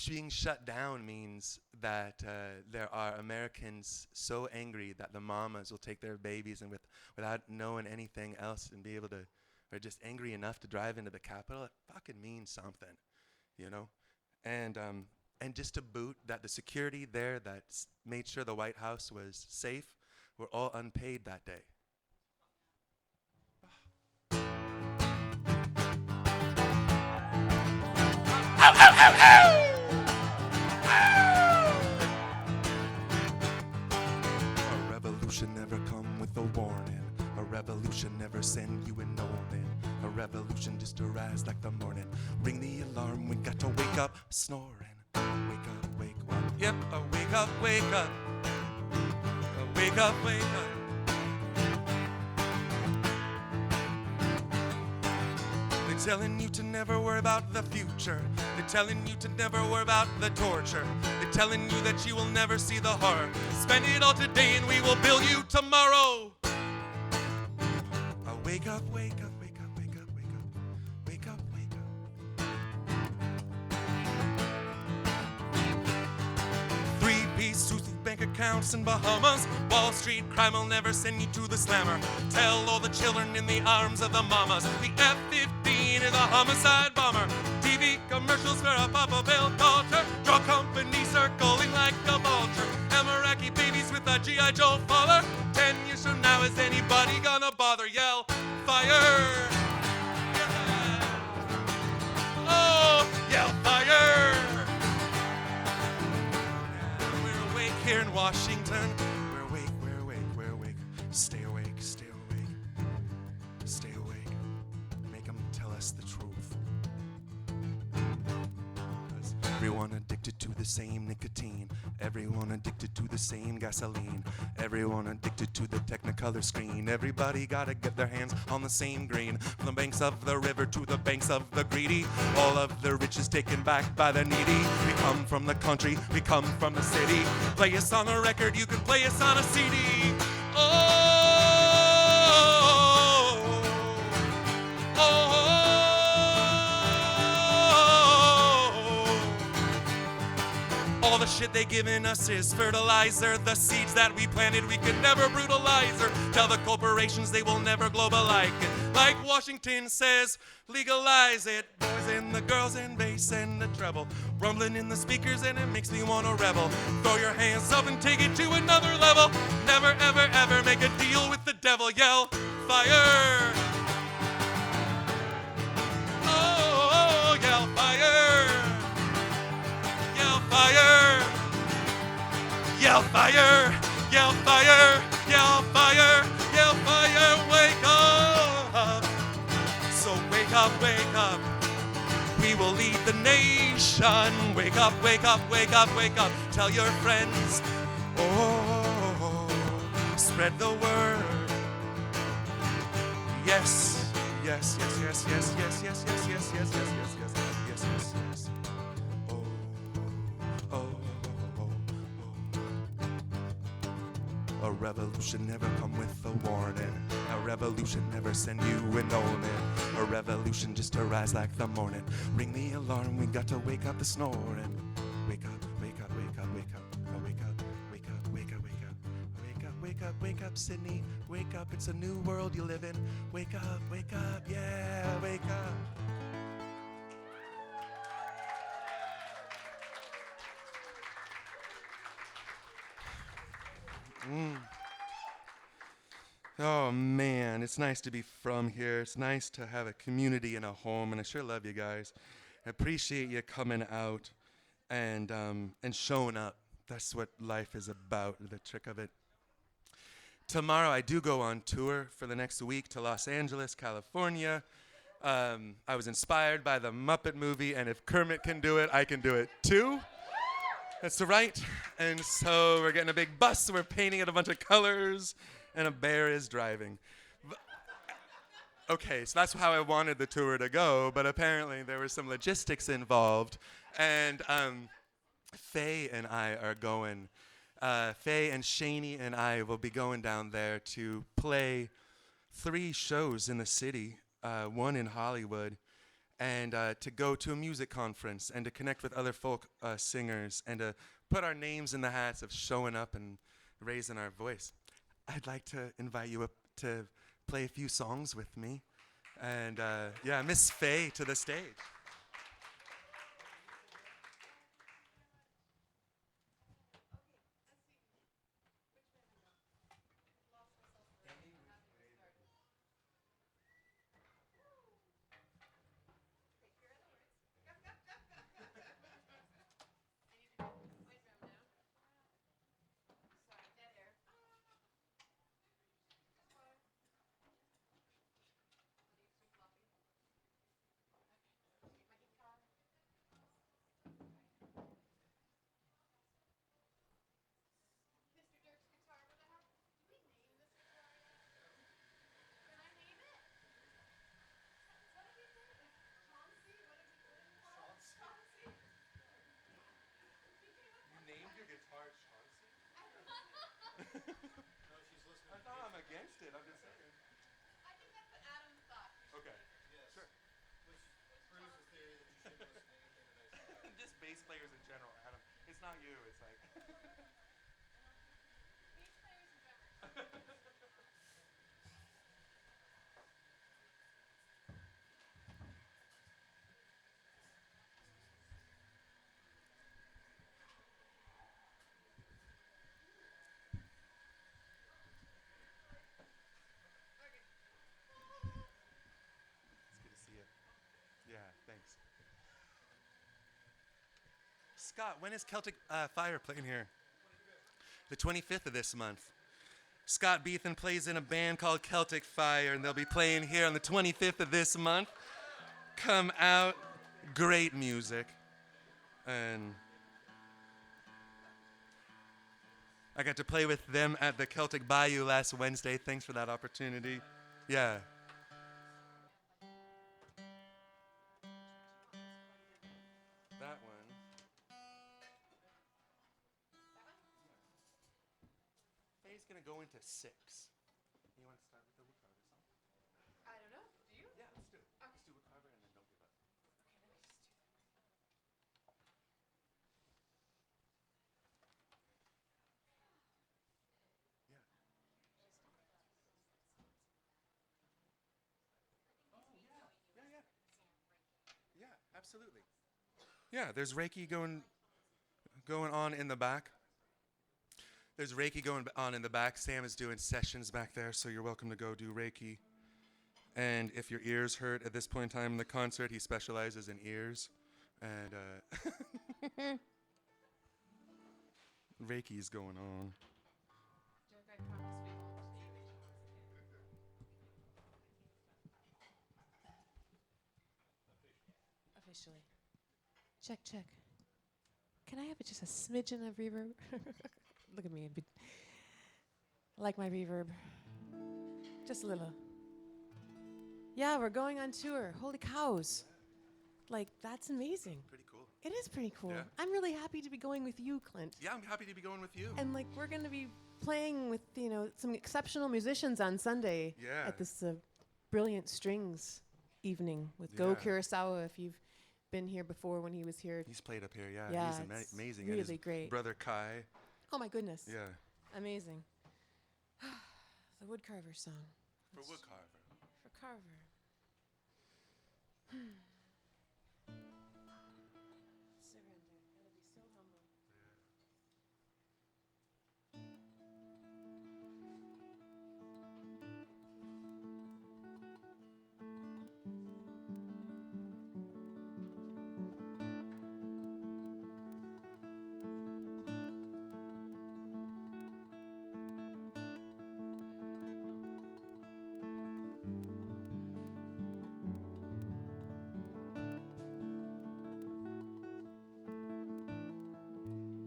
S1: being shut down means that there are Americans so angry that the mamas will take their babies and without knowing anything else and be able to, or just angry enough to drive into the Capitol, it fucking means something, you know? And just to boot, that the security there that made sure the White House was safe were all unpaid that day. A revolution never come with a warning. A revolution never send you a warning. A revolution just arise like the morning. Ring the alarm, we got to wake up snoring. Wake up, wake up. Yep, wake up, wake up. Wake up, wake up. They're telling you to never worry about the future. They're telling you to never worry about the torture. They're telling you that you will never see the horror. Spend it all today and we will build you tomorrow. Wake up, wake up, wake up, wake up, wake up. Wake up, wake up. 3-piece suits with bank accounts in Bahamas. Wall Street crime will never send you to the slammer. Tell all the children in the arms of the mamas. The F-15 is a homicide bomber. TV commercials for a Papa Bell culture. Drug company circling like a vulture. Emirati babies with a G.I. Joe father. 10 years from now, is anybody gonna bother? Yell, fire! Yeah. Oh, yell, fire! Yeah, we're awake here in Washington. We're awake, we're awake, we're awake. Stay awake, stay awake. Stay awake. Make them tell us the truth. Everyone addicted to the same nicotine. Everyone addicted to the same gasoline. Everyone addicted to the Technicolor screen. Everybody gotta get their hands on the same green. From the banks of the river to the banks of the greedy. All of the rich is taken back by the needy. We come from the country, we come from the city. Play us on a record, you can play us on a CD. All the shit they giving us is fertilizer. The seeds that we planted, we could never brutalize or tell the corporations they will never globalize it. Like Washington says, legalize it. Boys and the girls and bass and the treble, rumbling in the speakers and it makes me want to rebel. Throw your hands up and take it to another level. Never, ever, ever make a deal with the devil. Yell, fire! Oh, yell, fire! Yell, fire! Yell, fire! Yell, fire! Yell, fire! Yell, fire! Wake up! So wake up, wake up. We will lead the nation. Wake up, wake up, wake up, wake up. Tell your friends. Oh, spread the word. Yes, yes, yes, yes, yes, yes, yes, yes, yes, yes, yes, yes, yes, yes, yes, yes. Oh, oh, oh, oh. A revolution never come with a warning. A revolution never send you an omen. A revolution just arise like the morning. Ring the alarm, we got to wake up the snoring. Wake up, wake up, wake up, wake up. Wake up, wake up, wake up, wake up. Wake up, wake up, wake up, Sydney. Wake up, it's a new world you live in. Wake up, yeah, wake up. Oh man, it's nice to be from here. It's nice to have a community and a home, and I sure love you guys. I appreciate you coming out. and showing up. That's what life is about, the trick of it. Tomorrow I do go on tour for the next week to Los Angeles, California. I was inspired by the Muppet movie, and if Kermit can do it, I can do it too. That's right. And so we're getting a big bus, we're painting it a bunch of colors, and a bear is driving. Okay, so that's how I wanted the tour to go, but apparently there were some logistics involved. And Faye and I are going. Faye and Shaney and I will be going down there to play 3 shows in the city, 1 in Hollywood, and to go to a music conference and to connect with other folk singers and to put our names in the hats of showing up and raising our voice. I'd like to invite you up to play a few songs with me. And yeah, Miss Faye to the stage. I thought I'm against it. I'm just saying. I think that's what Adam thought. Okay. Yes. Sure. Which proves the theory that you shouldn't listen to anything that I say. Just bass players in general, Adam. It's not you. It's like. Bass players in general. It's good to see you. Yeah, thanks. Scott, when is Celtic Fire playing here? The 25th of this month. Scott Beethan plays in a band called Celtic Fire, and they'll be playing here on the 25th of this month. Come out. Great music. And I got to play with them at the Celtic Bayou last Wednesday. Thanks for that opportunity. Yeah. That one. Faye's gonna go into 6. You want to start with the Woodcarver song?
S8: I don't know. Do you?
S1: Yeah, let's do it. Let's do Woodcarver and then Don't Give Up.
S8: Okay, let me just do that.
S1: Yeah. Yeah, absolutely. Yeah, there's Reiki going on in the back. There's Reiki going on in the back. Sam is doing sessions back there, so you're welcome to go do Reiki. And if your ears hurt at this point in time in the concert, he specializes in ears. And Reiki's going on.
S8: Dirk, I promise we won't. Officially. Check, check. Can I have just a smidgen of reverb? Look at me. I like my reverb. Just a little. Yeah, we're going on tour. Holy cows. Like, that's amazing.
S1: Pretty cool.
S8: It is pretty cool.
S1: Yeah.
S8: I'm really happy to be going with you, Clint.
S1: Yeah, I'm happy to be going with you.
S8: And like we're going to be playing with, some exceptional musicians on Sunday
S1: Yeah.
S8: at this brilliant strings evening with Go
S1: Yeah.
S8: Kurosawa. If you've been here before when he was here.
S1: He's played up here, yeah.
S8: Yeah,
S1: He's
S8: it's
S1: amazing.
S8: really
S1: and his
S8: great.
S1: brother Kai.
S8: Oh my goodness.
S1: Yeah.
S8: Amazing. The Woodcarver song.
S1: For Woodcarver.
S8: For Carver. Surrender. That'll be so humble.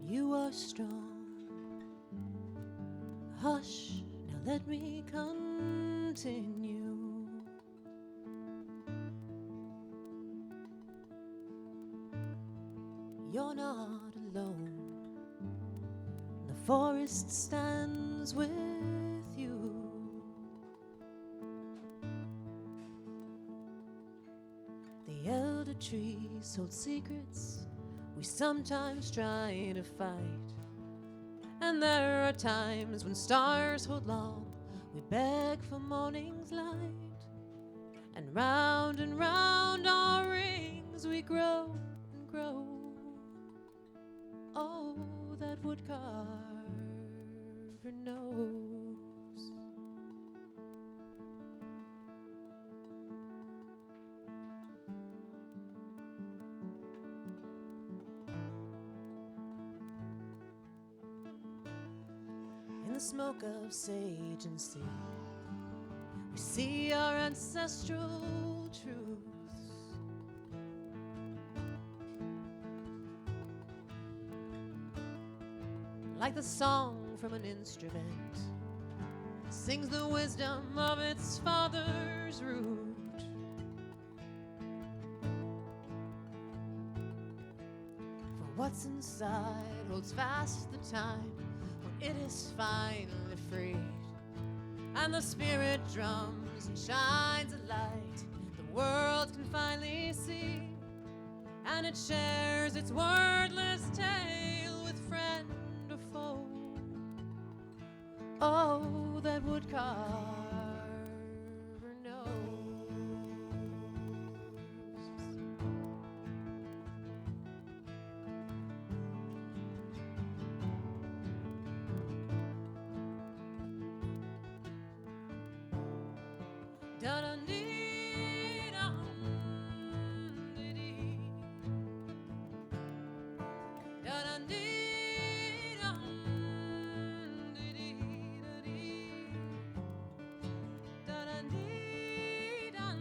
S8: You are strong. Hush, now let me continue. You're not alone. The forest stands with you. The elder trees hold secrets we sometimes try to fight. And there are times when stars hold long, we beg for morning's light. And round our rings we grow and grow. Oh, that woodcarver knows. In the smoke of sage and sea, we see our ancestral truths. Like the song from an instrument, sings the wisdom of its father's root. For what's inside holds fast the time when it is finally freed, and the spirit drums and shines a light the world can finally see, and it shares its wordless tale with friend or foe. Oh, that woodcarver knows. Da-da-dee-dum, dee-dee. Da-da-dee-dum, dee-dee-da-dee. Da-da-dee-dum,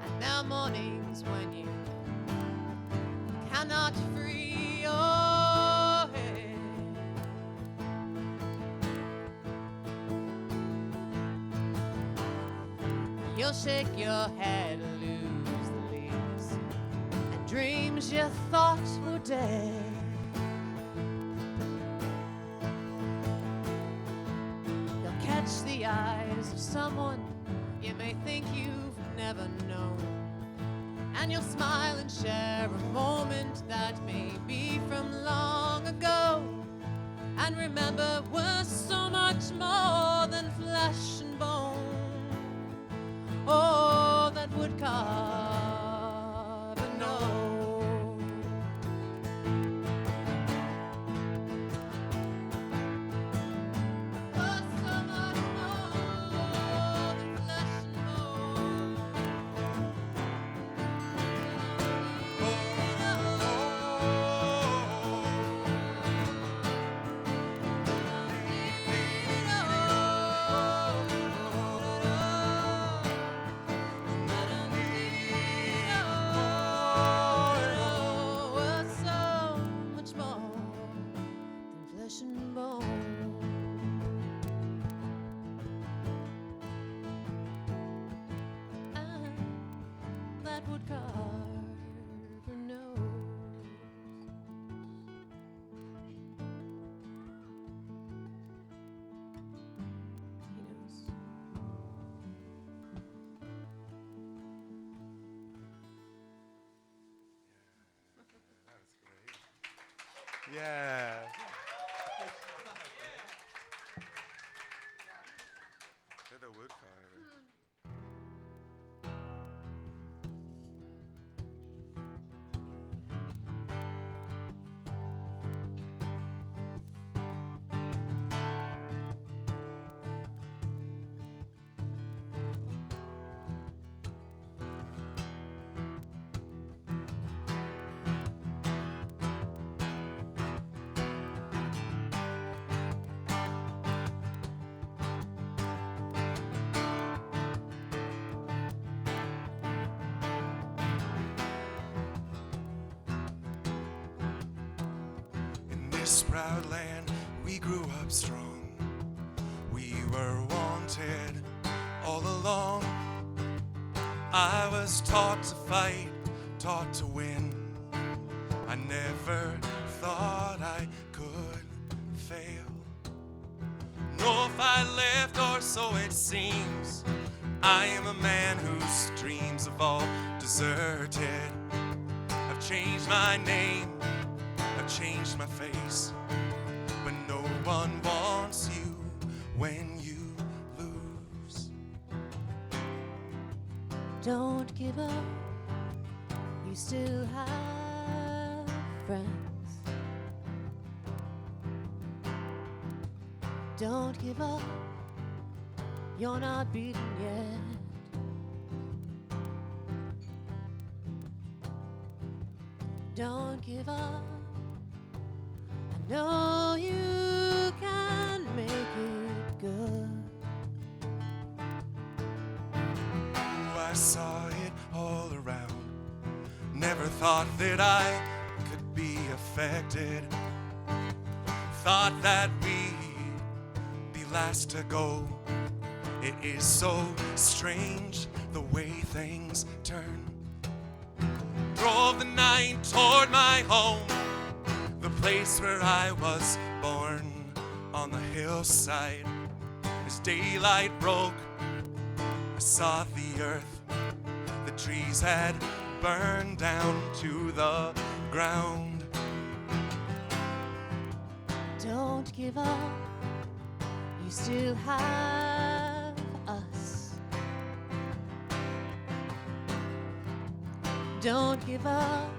S8: And there are mornings when you cannot free your head. You'll shake your head, lose the leaves, and dreams you thought were dead. You'll catch the eyes of someone you may think you've never known, and you'll smile and share a moment that may be from long ago, and remember we're so much more than flesh and bone. Oh, that woodcarver knows. Oh, so much more than flesh and bone.
S1: Yeah. They're the woodcarver. this proud land, we grew up strong. We were wanted all along. I was taught to fight, taught to win. I never thought I could fail. No, if I left, or so it seems, I am a man whose dreams have all deserted. I've changed my name, I've changed my face, but no one wants you when you lose.
S8: Don't give up, you still have friends. Don't give up, you're not beaten yet. Don't give up, I know you can make it good.
S1: I saw it all around. Never thought that I could be affected. Thought that we'd be last to go. It is so strange the way things turn. Drove the night toward my home, the place where I was born, on the hillside. As daylight broke, I saw the earth. The trees had burned down to the ground.
S8: Don't give up, you still have us. Don't give up,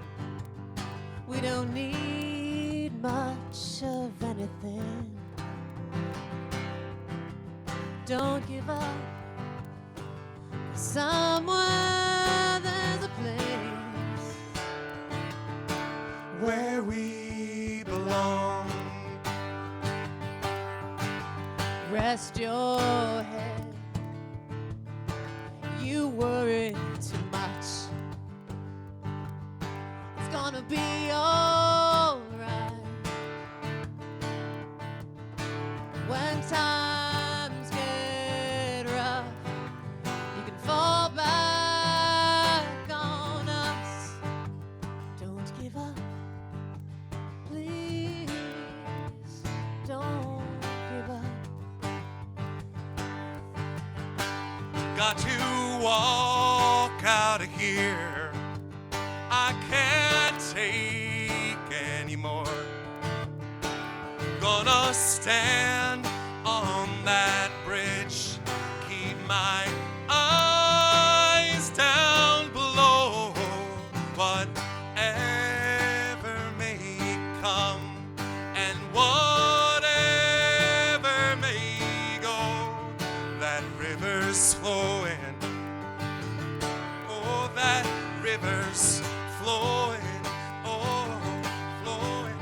S8: we don't need much of anything. Don't give up, somewhere there's a place
S1: Where we belong.
S8: Rest your head, you worry too much. It's gonna be alright. When times get rough, you can fall back on us. Don't give up, please. Don't give up.
S1: Got to walk out of here. I can't take anymore. Gonna stand on that bridge, keep my eyes down below. Whatever may come and whatever may go, that river's flowing. Oh, that river's flowing. Oh, flowing.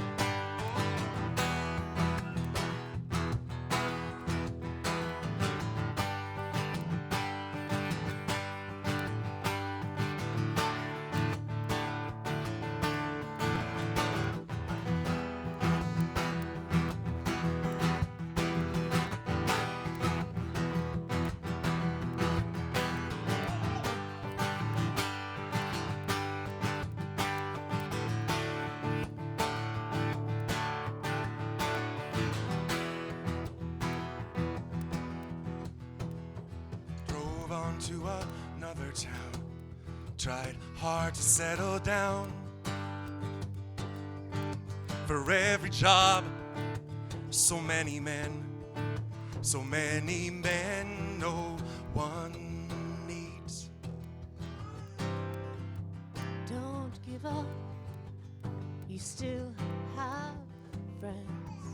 S1: Drove on to another town, tried hard to settle down. For every job, so many men, no one needs.
S8: Don't give up, you still have friends.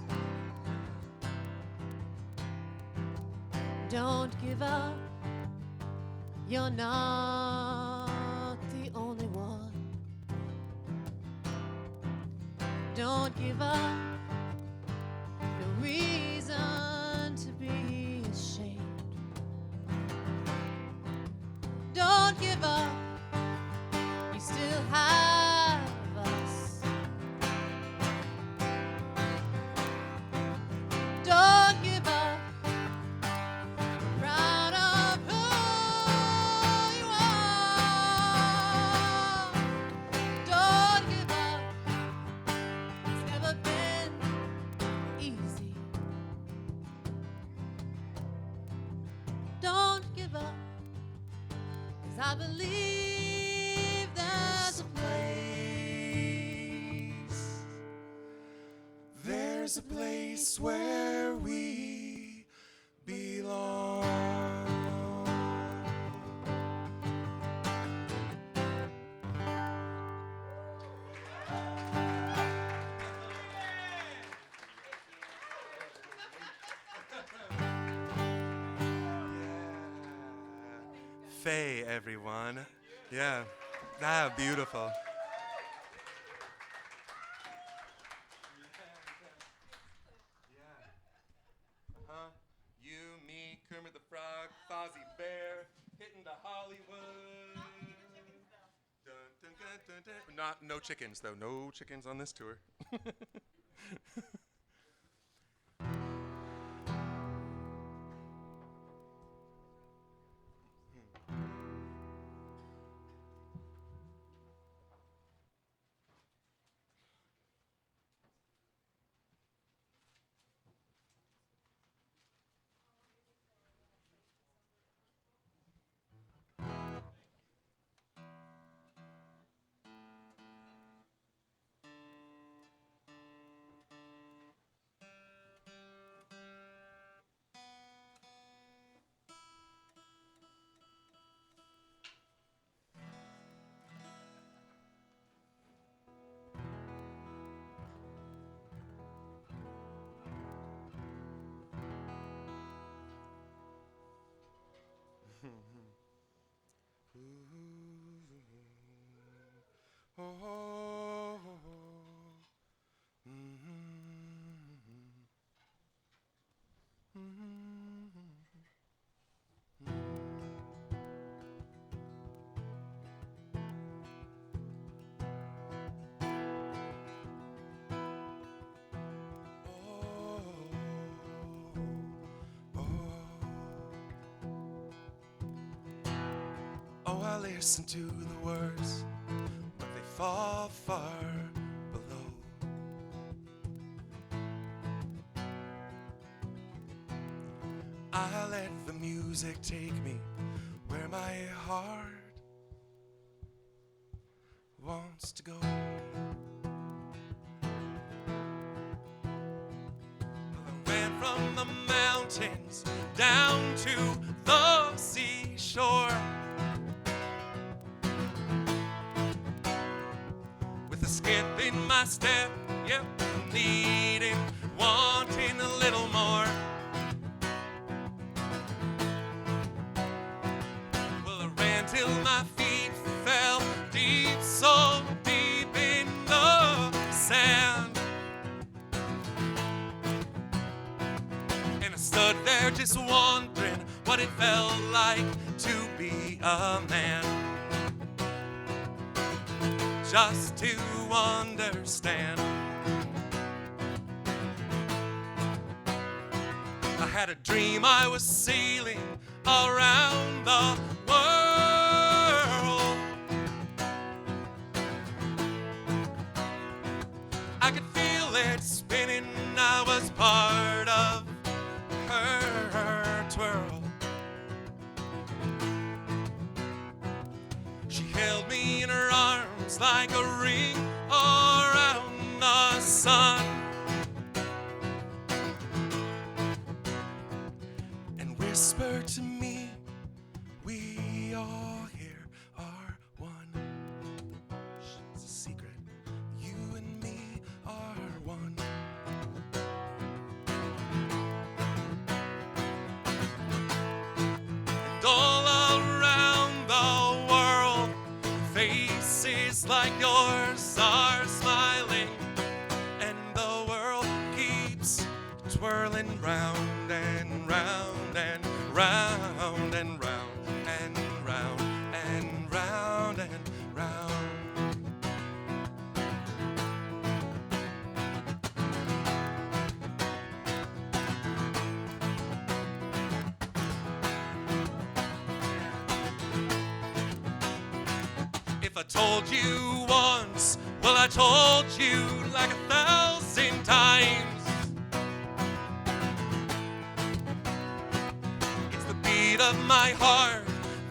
S8: Don't give up, you're not the only one. Don't give up, no reason to be ashamed. Don't give up, you still have us. I believe there's a place.
S1: There's a place where we belong. Faye, everyone. Yeah. Ah, beautiful. You, me, Kermit the Frog, Fozzie Bear, hitting the Hollywood. Dun, dun, dun, dun, dun. No chickens, though. No chickens on this tour. Oh, oh, I listen to the words, but they fall far below. I let the music take me where my heart wants to go. I ran from the mountains down to the seashore, with a skip in my step, yep, needing, wanting a little more. Well, I ran till my feet fell deep, so deep in the sand, and I stood there just wondering what it felt like to be a man. Just to understand, I had a dream I was sailing around the world. I could feel it spinning, I was part of her twirl. She held me in her arms like a ring around the sun, and whispered to me, we all here are one. Shh, it's a secret. You and me are one. And all around the world, faces like yours are smiling, and the world keeps twirling round and round and round and round and round and round and round. If I told you once, well, I told you like 1,000 times. It's the beat of my heart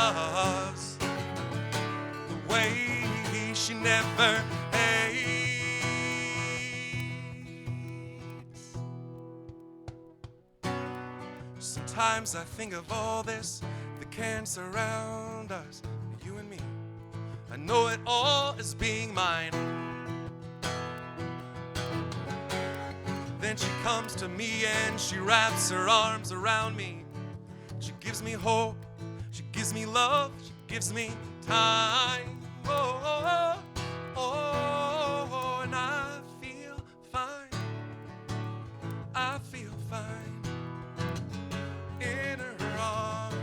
S1: loves the way she never hates. Sometimes I think of all this that can surround us, you and me. I know it all as being mine. Then she comes to me and she wraps her arms around me. She gives me hope, she gives me love, she gives me time. Oh, oh, oh, oh, and I feel fine. I feel fine in her arms.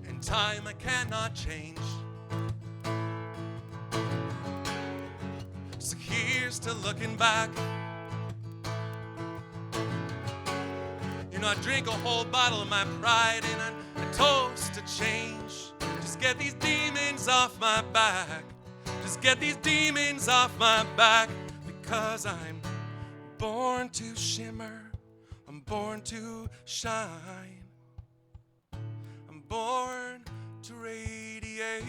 S1: In time I cannot change. So here's to looking back. You know, I drink a whole bottle of my pride and I toast to change. Just get these demons off my back. Just get these demons off my back. Because I'm born to shimmer. I'm born to shine. I'm born to radiate.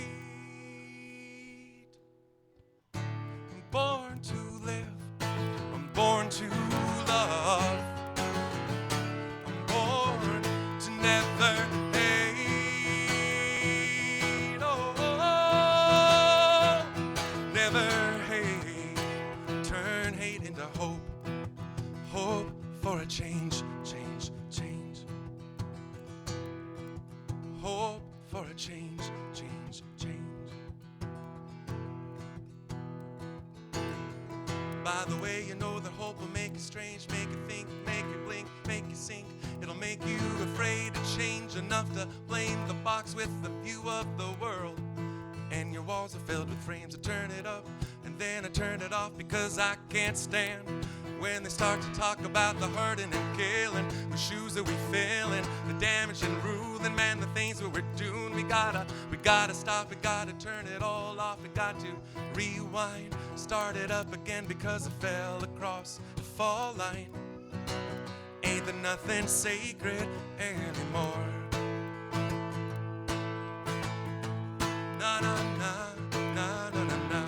S1: I'm born to live. I'm born to love. I'm born to never hate. Oh, never hate. Turn hate into hope. Hope for a change, change, change. Hope for a change, change, change. By the way, you know that hope will make you strange, make you think, make you blink, make you sink. It'll make you afraid to change enough to blame the box with the view of the world. And your walls are filled with frames. I turn it up and then I turn it off because I can't stand when they start to talk about the hurting and killing, the shoes that we fill in, the damage and ruling, man, the things that we're doing. We gotta stop, we gotta turn it all off, we got to rewind, start it up again because I fell across the fall line. Ain't there nothing sacred anymore? Na na na, na na na na.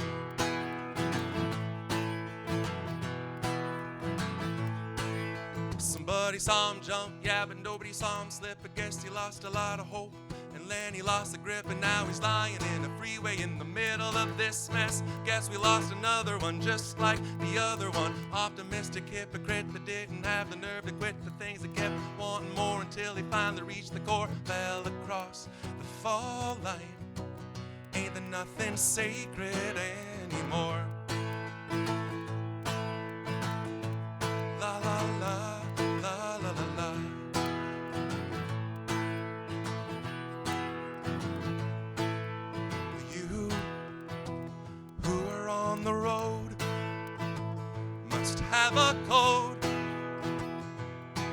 S1: Somebody saw him jump, yeah, but nobody saw him slip. I guess he lost a lot of hope, and then he lost the grip, and now he's lying in a freeway in the middle of this mess. Guess we lost another one just like the other one. Optimistic hypocrite that didn't have the nerve to quit the things that kept wanting more until he finally reached the core. Fell across the fall line. Ain't there nothing sacred anymore? La la la. La la la la. You who are on the road must have a code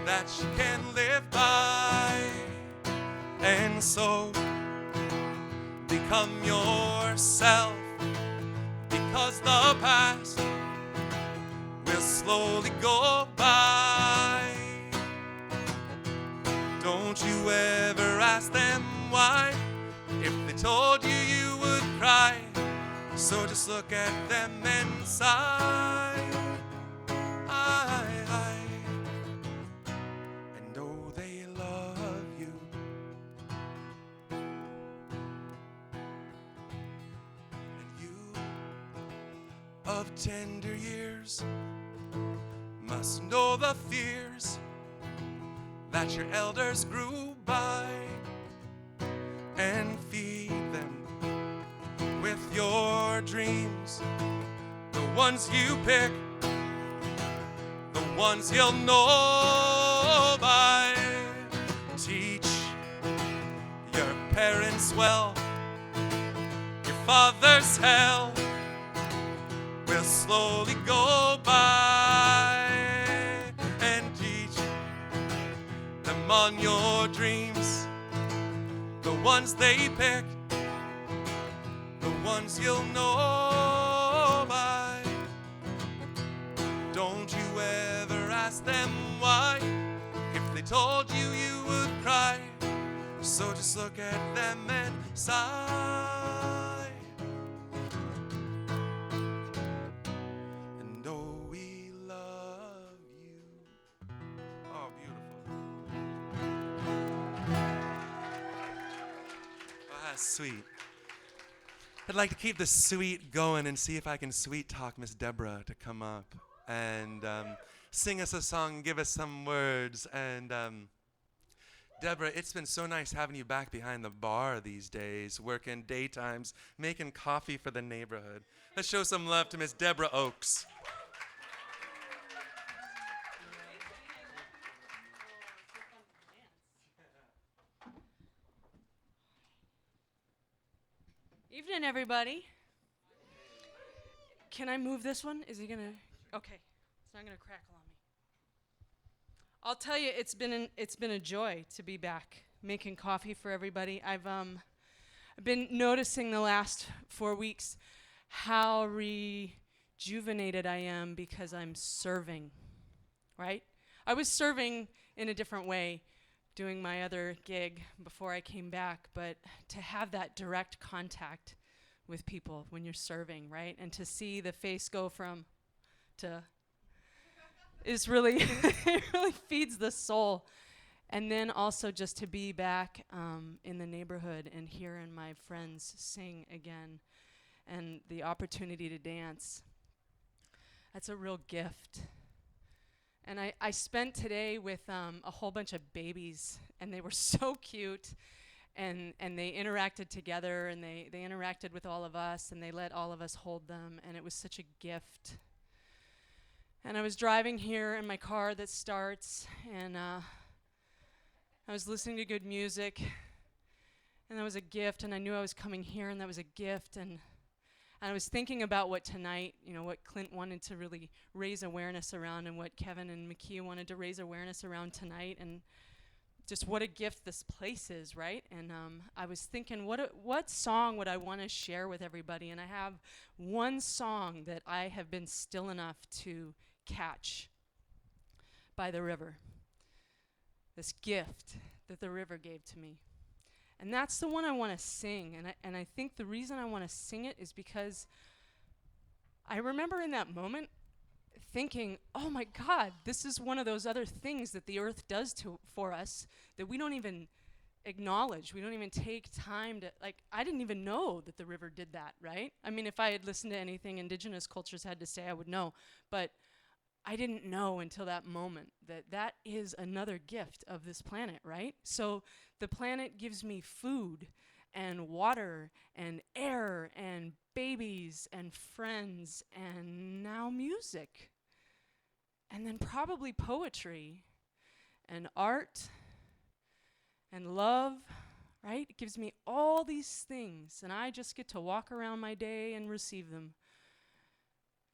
S1: that you can live by, and so become yourself, because the past will slowly go by. Don't you ever ask them why, if they told you you would cry. So just look at them and sigh. And know they love you. And you of tender years must know the fears that your elders grew by, and feed them with your dreams, the ones you pick, the ones you'll know by. Teach your parents well, your father's hell will slowly go by, and teach them on your dreams, the ones they pick, names you'll know by. Don't you ever ask them why. If they told you, you would cry. So just look at them and sigh. And oh, we love you. Oh, beautiful. Oh, that's sweet. I'd like to keep the sweet going and see if I can sweet talk Miss Deborah to come up and sing us a song, give us some words. And Deborah, it's been so nice having you back behind the bar these days, working daytimes, making coffee for the neighborhood. Let's show some love to Miss Deborah Oakes.
S9: Evening, everybody. Can I move this one? Is he gonna? Okay, it's not gonna crackle on me. I'll tell you, it's been a joy to be back making coffee for everybody. I've been noticing the last 4 weeks how rejuvenated I am because I'm serving. Right? I was serving in a different way, doing my other gig before I came back, but to have that direct contact with people when you're serving, right? And to see the face go from to is really, it really feeds the soul. And then also just to be back in the neighborhood and hearing my friends sing again and the opportunity to dance. That's a real gift. And I spent today with a whole bunch of babies, and they were so cute, and they interacted together, and they interacted with all of us, and they let all of us hold them, and it was such a gift. And I was driving here in my car that starts, and I was listening to good music, and that was a gift, and I knew I was coming here, and that was a gift, and I was thinking about what tonight, what Clint wanted to really raise awareness around and what Kevin and Makia wanted to raise awareness around tonight, and just what a gift this place is, right? And I was thinking, what song would I want to share with everybody? And I have one song that I have been still enough to catch by the river. This gift that the river gave to me. And that's the one I want to sing. And I think the reason I want to sing it is because I remember in that moment thinking, oh my God, this is one of those other things that the earth does for us that we don't even acknowledge. We don't even take time to, I didn't even know that the river did that, right? I mean, if I had listened to anything indigenous cultures had to say, I would know. But I didn't know until that moment that is another gift of this planet, right? So the planet gives me food and water and air and babies and friends and now music. And then probably poetry and art and love, right? It gives me all these things, and I just get to walk around my day and receive them.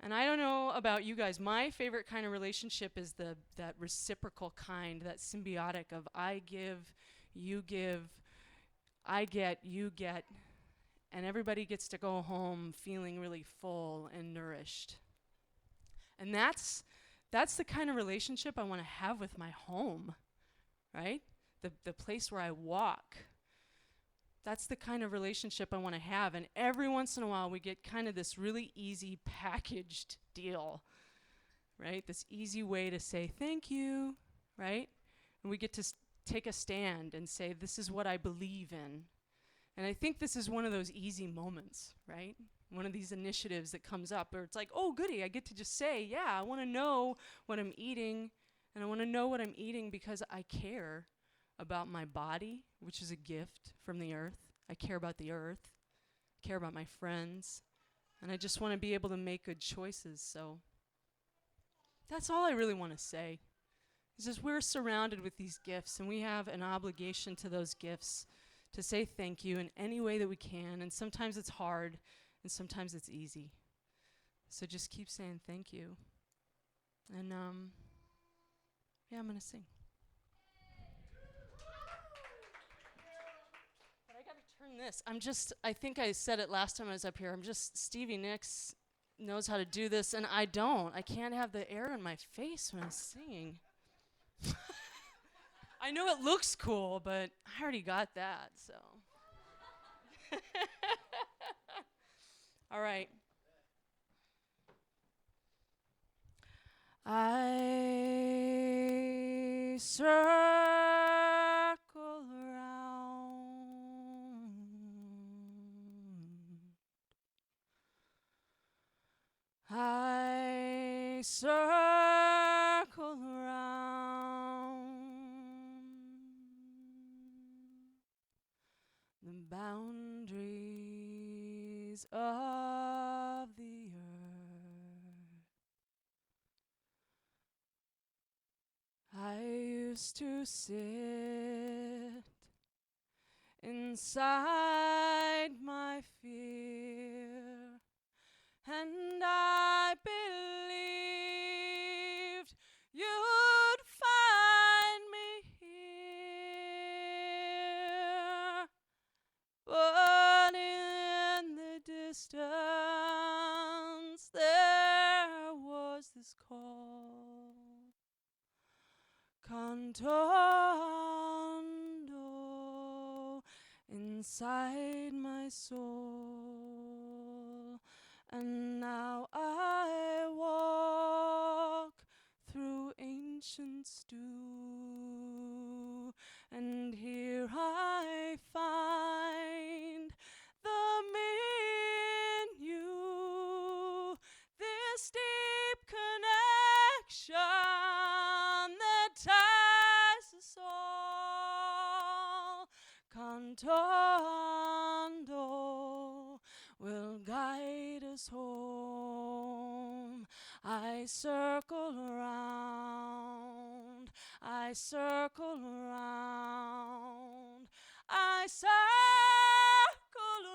S9: And I don't know about you guys, my favorite kind of relationship is that reciprocal kind, that symbiotic of I give, I get, you get, and everybody gets to go home feeling really full and nourished. And that's the kind of relationship I want to have with my home, right? The place where I walk. That's the kind of relationship I want to have. And every once in a while, we get kind of this really easy packaged deal, right? This easy way to say thank you, right? And we get to take a stand and say, this is what I believe in. And I think this is one of those easy moments, right? One of these initiatives that comes up where it's like, oh, goody, I get to just say, yeah, I want to know what I'm eating. And I want to know what I'm eating because I care about my body, which is a gift from the earth. I care about the earth. I care about my friends. And I just want to be able to make good choices. So that's all I really want to say. It's just we're surrounded with these gifts, and we have an obligation to those gifts to say thank you in any way that we can. And sometimes it's hard, and sometimes it's easy. So just keep saying thank you. And yeah, I'm going to sing. But I got to turn on this. I think I said it last time I was up here. Stevie Nicks knows how to do this, and I don't. I can't have the air in my face when I'm singing. I know it looks cool, but I already got that, so. All right. I circle around. I circle around the boundaries of the earth. I used to sit inside my fear, and I believed you'd find me here, but in the distance there was this call, cantando inside my soul. And now I walk through ancient stew, and here I find the menu, this deep connection that ties us all. Cantando will guide us home. I circle around, I circle around, I circle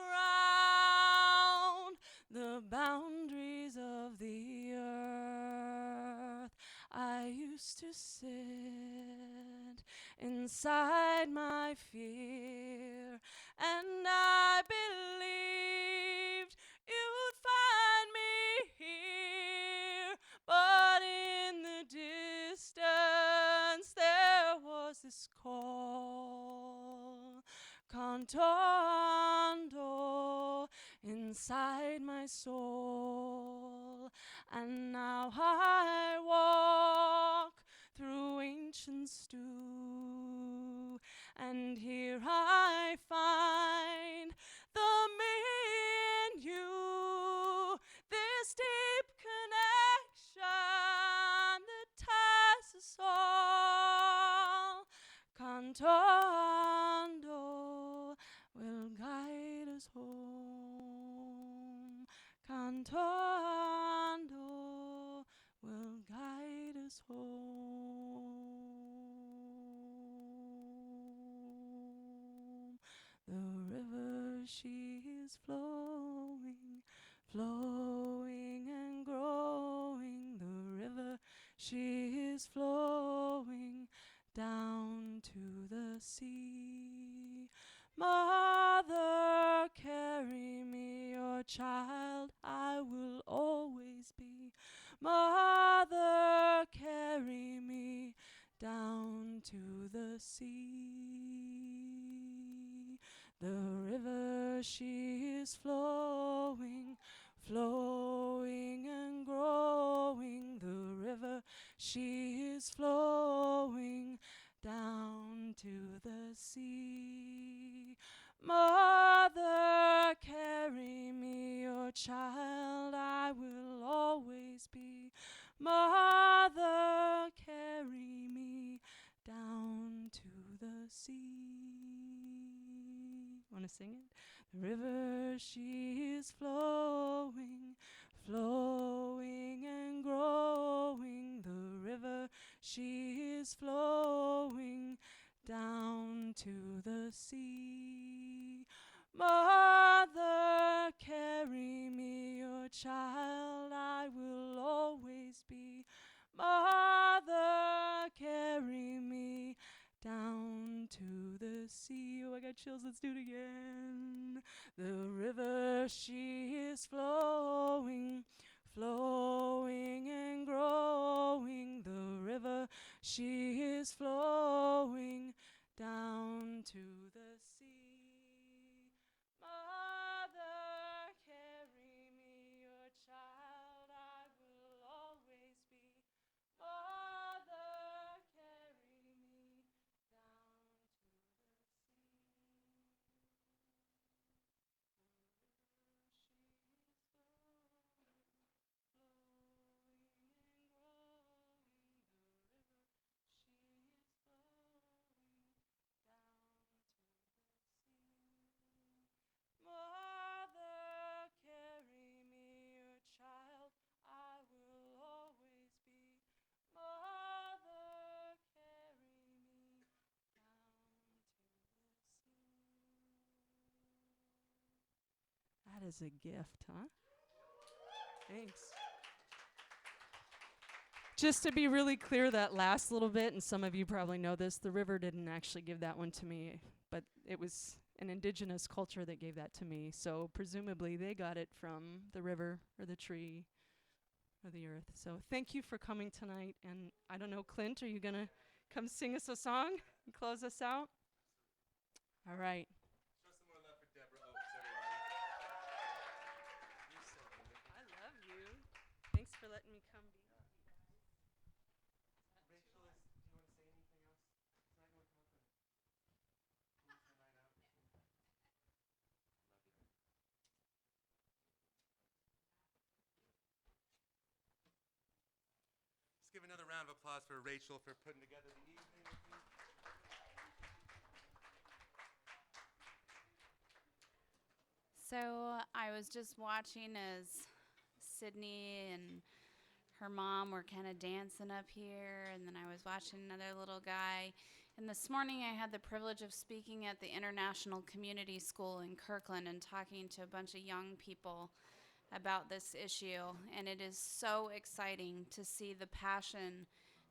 S9: around the boundaries of the earth. I used to sit inside my fear, and I believed you'd find me here, but in the distance there was this call, cantando inside my soul. And now I walk through ancient stew, and here I find the menu, this deep connection that ties us all. Cantando will guide us home. Cantando will guide us home. The river, she is flowing, flowing and growing. The river, she is flowing down to the sea. Mother, carry me, your child I will always be. Mother, carry me down to the sea. The river, she is flowing, flowing and growing. The river, she is flowing down to the sea. Mother, carry me, your child I will always be. Mother, carry me down to the sea. Want to sing it? The river, she is flowing, flowing and growing. The river, she is flowing down to the sea. Mother, carry me, your child I will always be. Mother, carry me down to the sea. Oh, I got chills. Let's do it again. The river, she is flowing, flowing and growing. The river, she is flowing down to the sea. Mother, carry me, your child I will always be. Mother, carry me down to the sea. Mother, carry me, your child I will always be. Mother, carry me down to the sea. That is a gift, huh? Thanks. Just to be really clear, that last little bit, and some of you probably know this, the river didn't actually give that one to me, but it was an indigenous culture that gave that to me. So presumably they got it from the river or the tree or the earth. So thank you for coming tonight. And I don't know, Clint, are you going to come sing us a song and close us out? All right.
S1: Show some more love for Deborah Oaks, everyone. You're so wonderful.
S9: I love you. Thanks for letting me come be.
S1: Rachel, do you want to say anything else tonight? You want to come up and close the night out? Love you. Let's give another round of applause for Rachel for putting together the evening with me.
S2: So I was just watching as Sydney and her mom were kind of dancing up here, and then I was watching another little guy. And this morning I had the privilege of speaking at the International Community School in Kirkland and talking to a bunch of young people about this issue. And it is so exciting to see the passion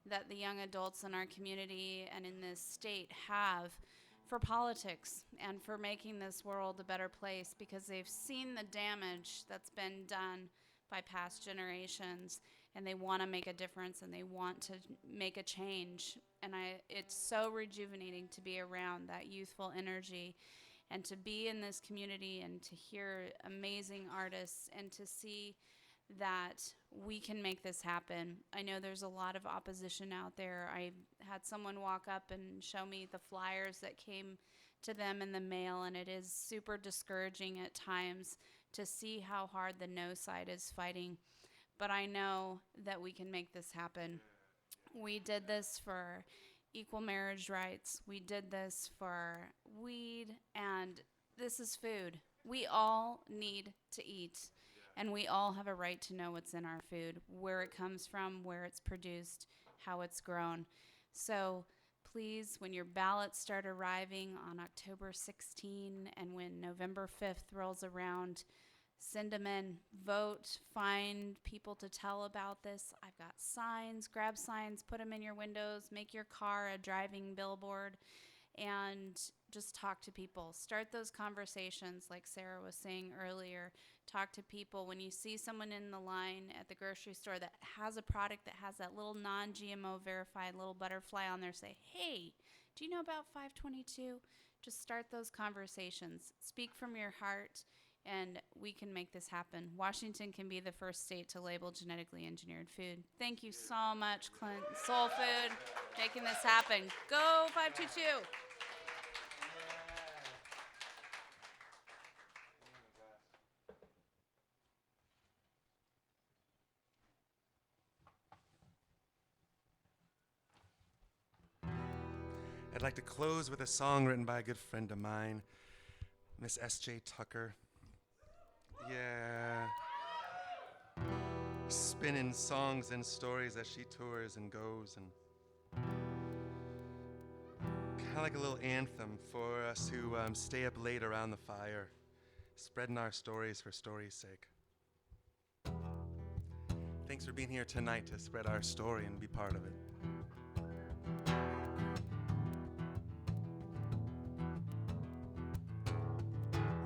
S2: that the young adults in our community and in this state have for politics and for making this world a better place, because they've seen the damage that's been done by past generations, and they want to make a difference and they want to make a change. And it's so rejuvenating to be around that youthful energy and to be in this community and to hear amazing artists and to see that we can make this happen. I know there's a lot of opposition out there. I had someone walk up and show me the flyers that came to them in the mail, and it is super discouraging at times to see how hard the no side is fighting. But I know that we can make this happen. We did this for equal marriage rights. We did this for weed, and this is food. We all need to eat. And we all have a right to know what's in our food, where it comes from, where it's produced, how it's grown. So please, when your ballots start arriving on October 16 and when November 5th rolls around, send them in, vote, find people to tell about this. I've got signs, grab signs, put them in your windows, make your car a driving billboard, and just talk to people. Start those conversations like Sarah was saying earlier. Talk to people. When you see someone in the line at the grocery store that has a product that has that little non-GMO verified little butterfly on there, say, hey, do you know about 522? Just start those conversations. Speak from your heart, and we can make this happen. Washington can be the first state to label genetically engineered food. Thank you so much, Clint. Soul Food, making this happen. Go 522.
S1: I'd like to close with a song written by a good friend of mine, Miss S.J. Tucker. Yeah. Spinning songs and stories as she tours and goes, and kind of like a little anthem for us who stay up late around the fire, spreading our stories for story's sake. Thanks for being here tonight to spread our story and be part of it.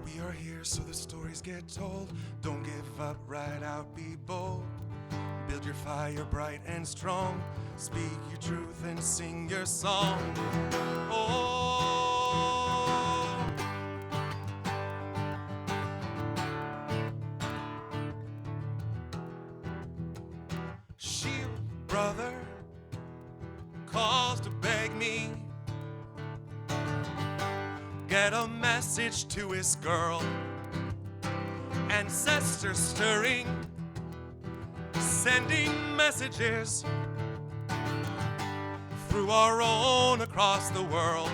S1: We are here so the stories get told. Don't give up, ride out, be bold. Build your fire bright and strong. Speak your truth and sing your song. Oh, Shield brother calls to beg me. Get a message to his girl. Ancestors stirring, sending messages through our own across the world.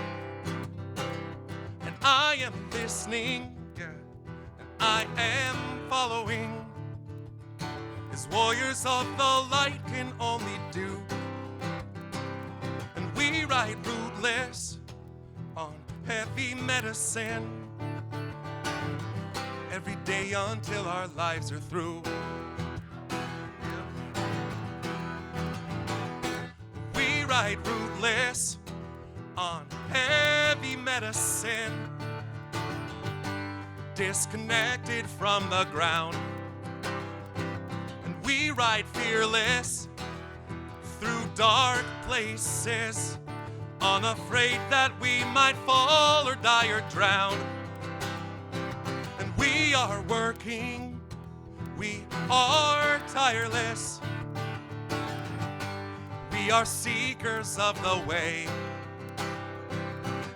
S1: And I am listening, yeah, and I am following, as warriors of the light can only do. And we ride rootless on heavy medicine every day until our lives are through. We ride rootless on heavy medicine, disconnected from the ground. And we ride fearless through dark places, unafraid that we might fall or die or drown. And we are working, we are tireless, we are seekers of the way.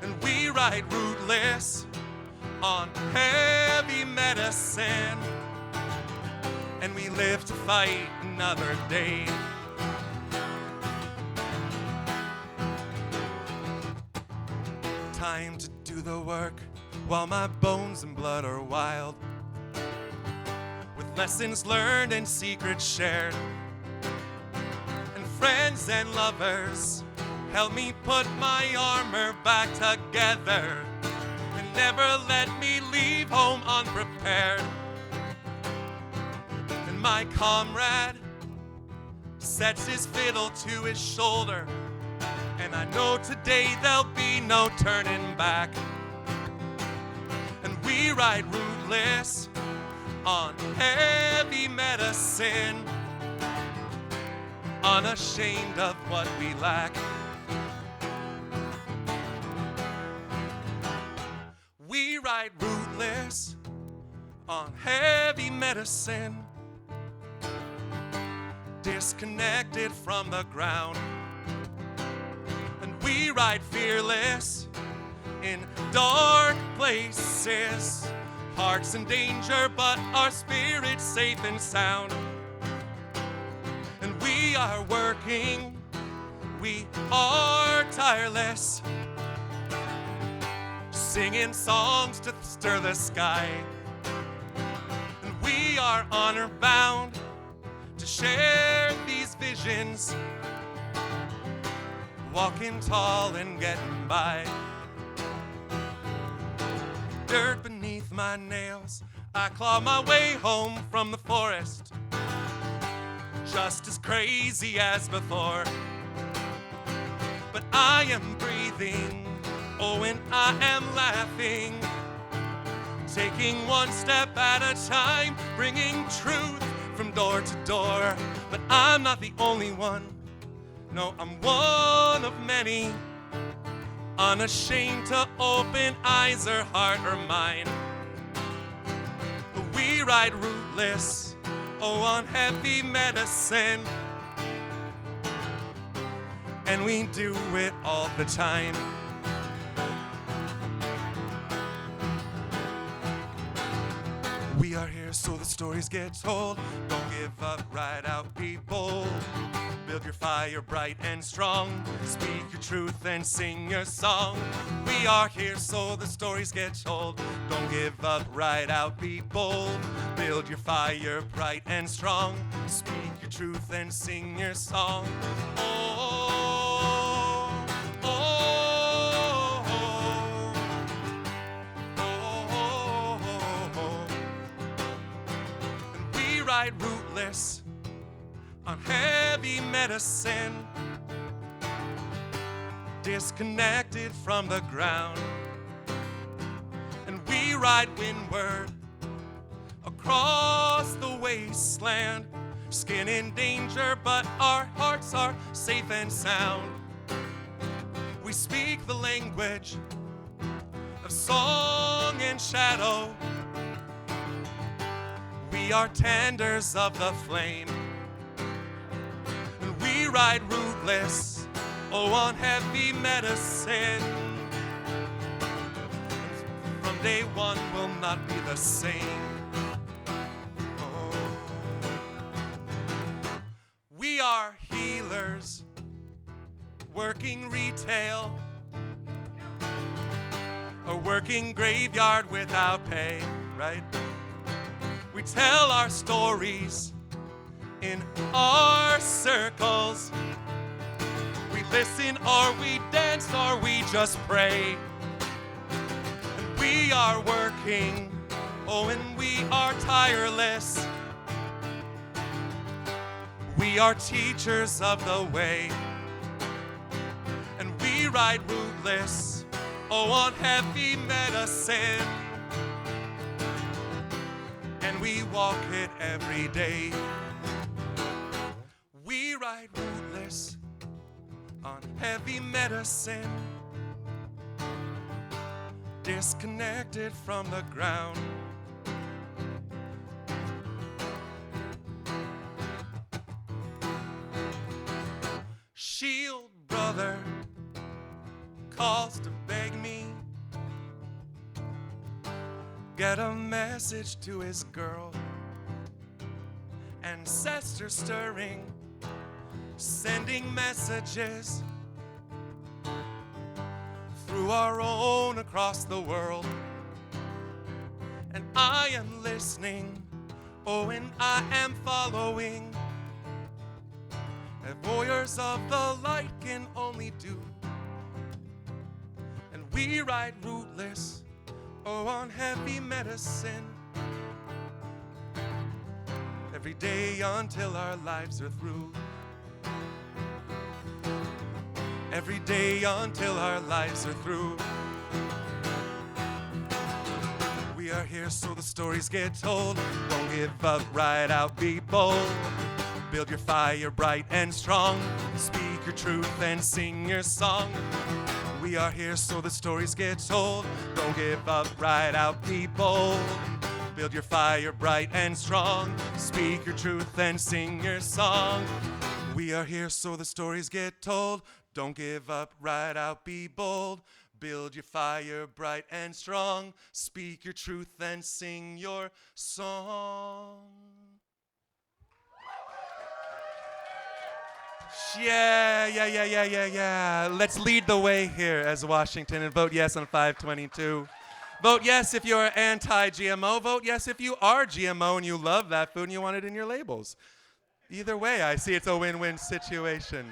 S1: And we ride rootless on heavy medicine, and we live to fight another day. Time to do the work while my bones and blood are wild, with lessons learned and secrets shared. And friends and lovers help me put my armor back together, and never let me leave home unprepared. And my comrade sets his fiddle to his shoulder, and I know today there'll be no turning back. And we ride rootless on heavy medicine, unashamed of what we lack. We ride rootless on heavy medicine, disconnected from the ground. And we ride fearless in dark places, hearts in danger, but our spirits safe and sound. And we are working, we are tireless, singing songs to stir the sky. And we are honor bound to share these visions, walking tall and getting by. Dirt beneath my nails, I claw my way home from the forest, just as crazy as before. But I am breathing, oh, and I am laughing, taking one step at a time, bringing truth from door to door. But I'm not the only one, no, I'm one of many, unashamed to open eyes or heart or mind. We ride rootless, oh, on heavy medicine, and we do it all the time. We are here so the stories get told. Don't give up, ride out, be bold. Build your fire bright and strong. Speak your truth and sing your song. We are here so the stories get told. Don't give up, ride out, be bold. Build your fire bright and strong. Speak your truth and sing your song. Oh, oh, oh, oh, oh, oh. And we ride rootless on heavy medicine, disconnected from the ground. And we ride windward across the wasteland, skin in danger, but our hearts are safe and sound. We speak the language of song and shadow. We are tenders of the flame, and we ride rootless, oh, on heavy medicine. From day one will not be the same. Oh. We are healers, working retail, a working graveyard without pay, right? We tell our stories in our circles. We listen or we dance or we just pray. And we are working, oh, and we are tireless. We are teachers of the way. And we ride rootless, oh, on heavy medicine. And we walk it every day. We ride rootless on heavy medicine, disconnected from the ground. Shield brother calls to beg me, get a message to his girl. Ancestor stirring, sending messages through our own across the world. And I am listening, oh, and I am following, as voyeurs of the light can only do. And we ride rootless, oh, on heavy medicine, every day until our lives are through. Every day until our lives are through. We are here so the stories get told. Don't give up, ride out, be bold. Build your fire bright and strong. Speak your truth and sing your song. We are here so the stories get told. Don't give up, ride out, be bold. Build your fire bright and strong. Speak your truth and sing your song. We are here so the stories get told. Don't give up, ride out, be bold. Build your fire bright and strong. Speak your truth and sing your song. Yeah. Let's lead the way here as Washington and vote yes on 522. Vote yes if you're anti-GMO. Vote yes if you are GMO and you love that food and you want it in your labels. Either way, I see it's a win-win situation.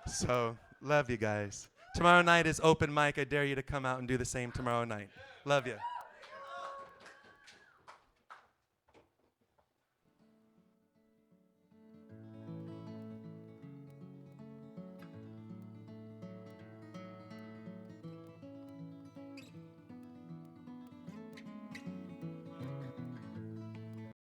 S1: So, love you guys. Tomorrow night is open mic. I dare you to come out and do the same tomorrow night. Love you.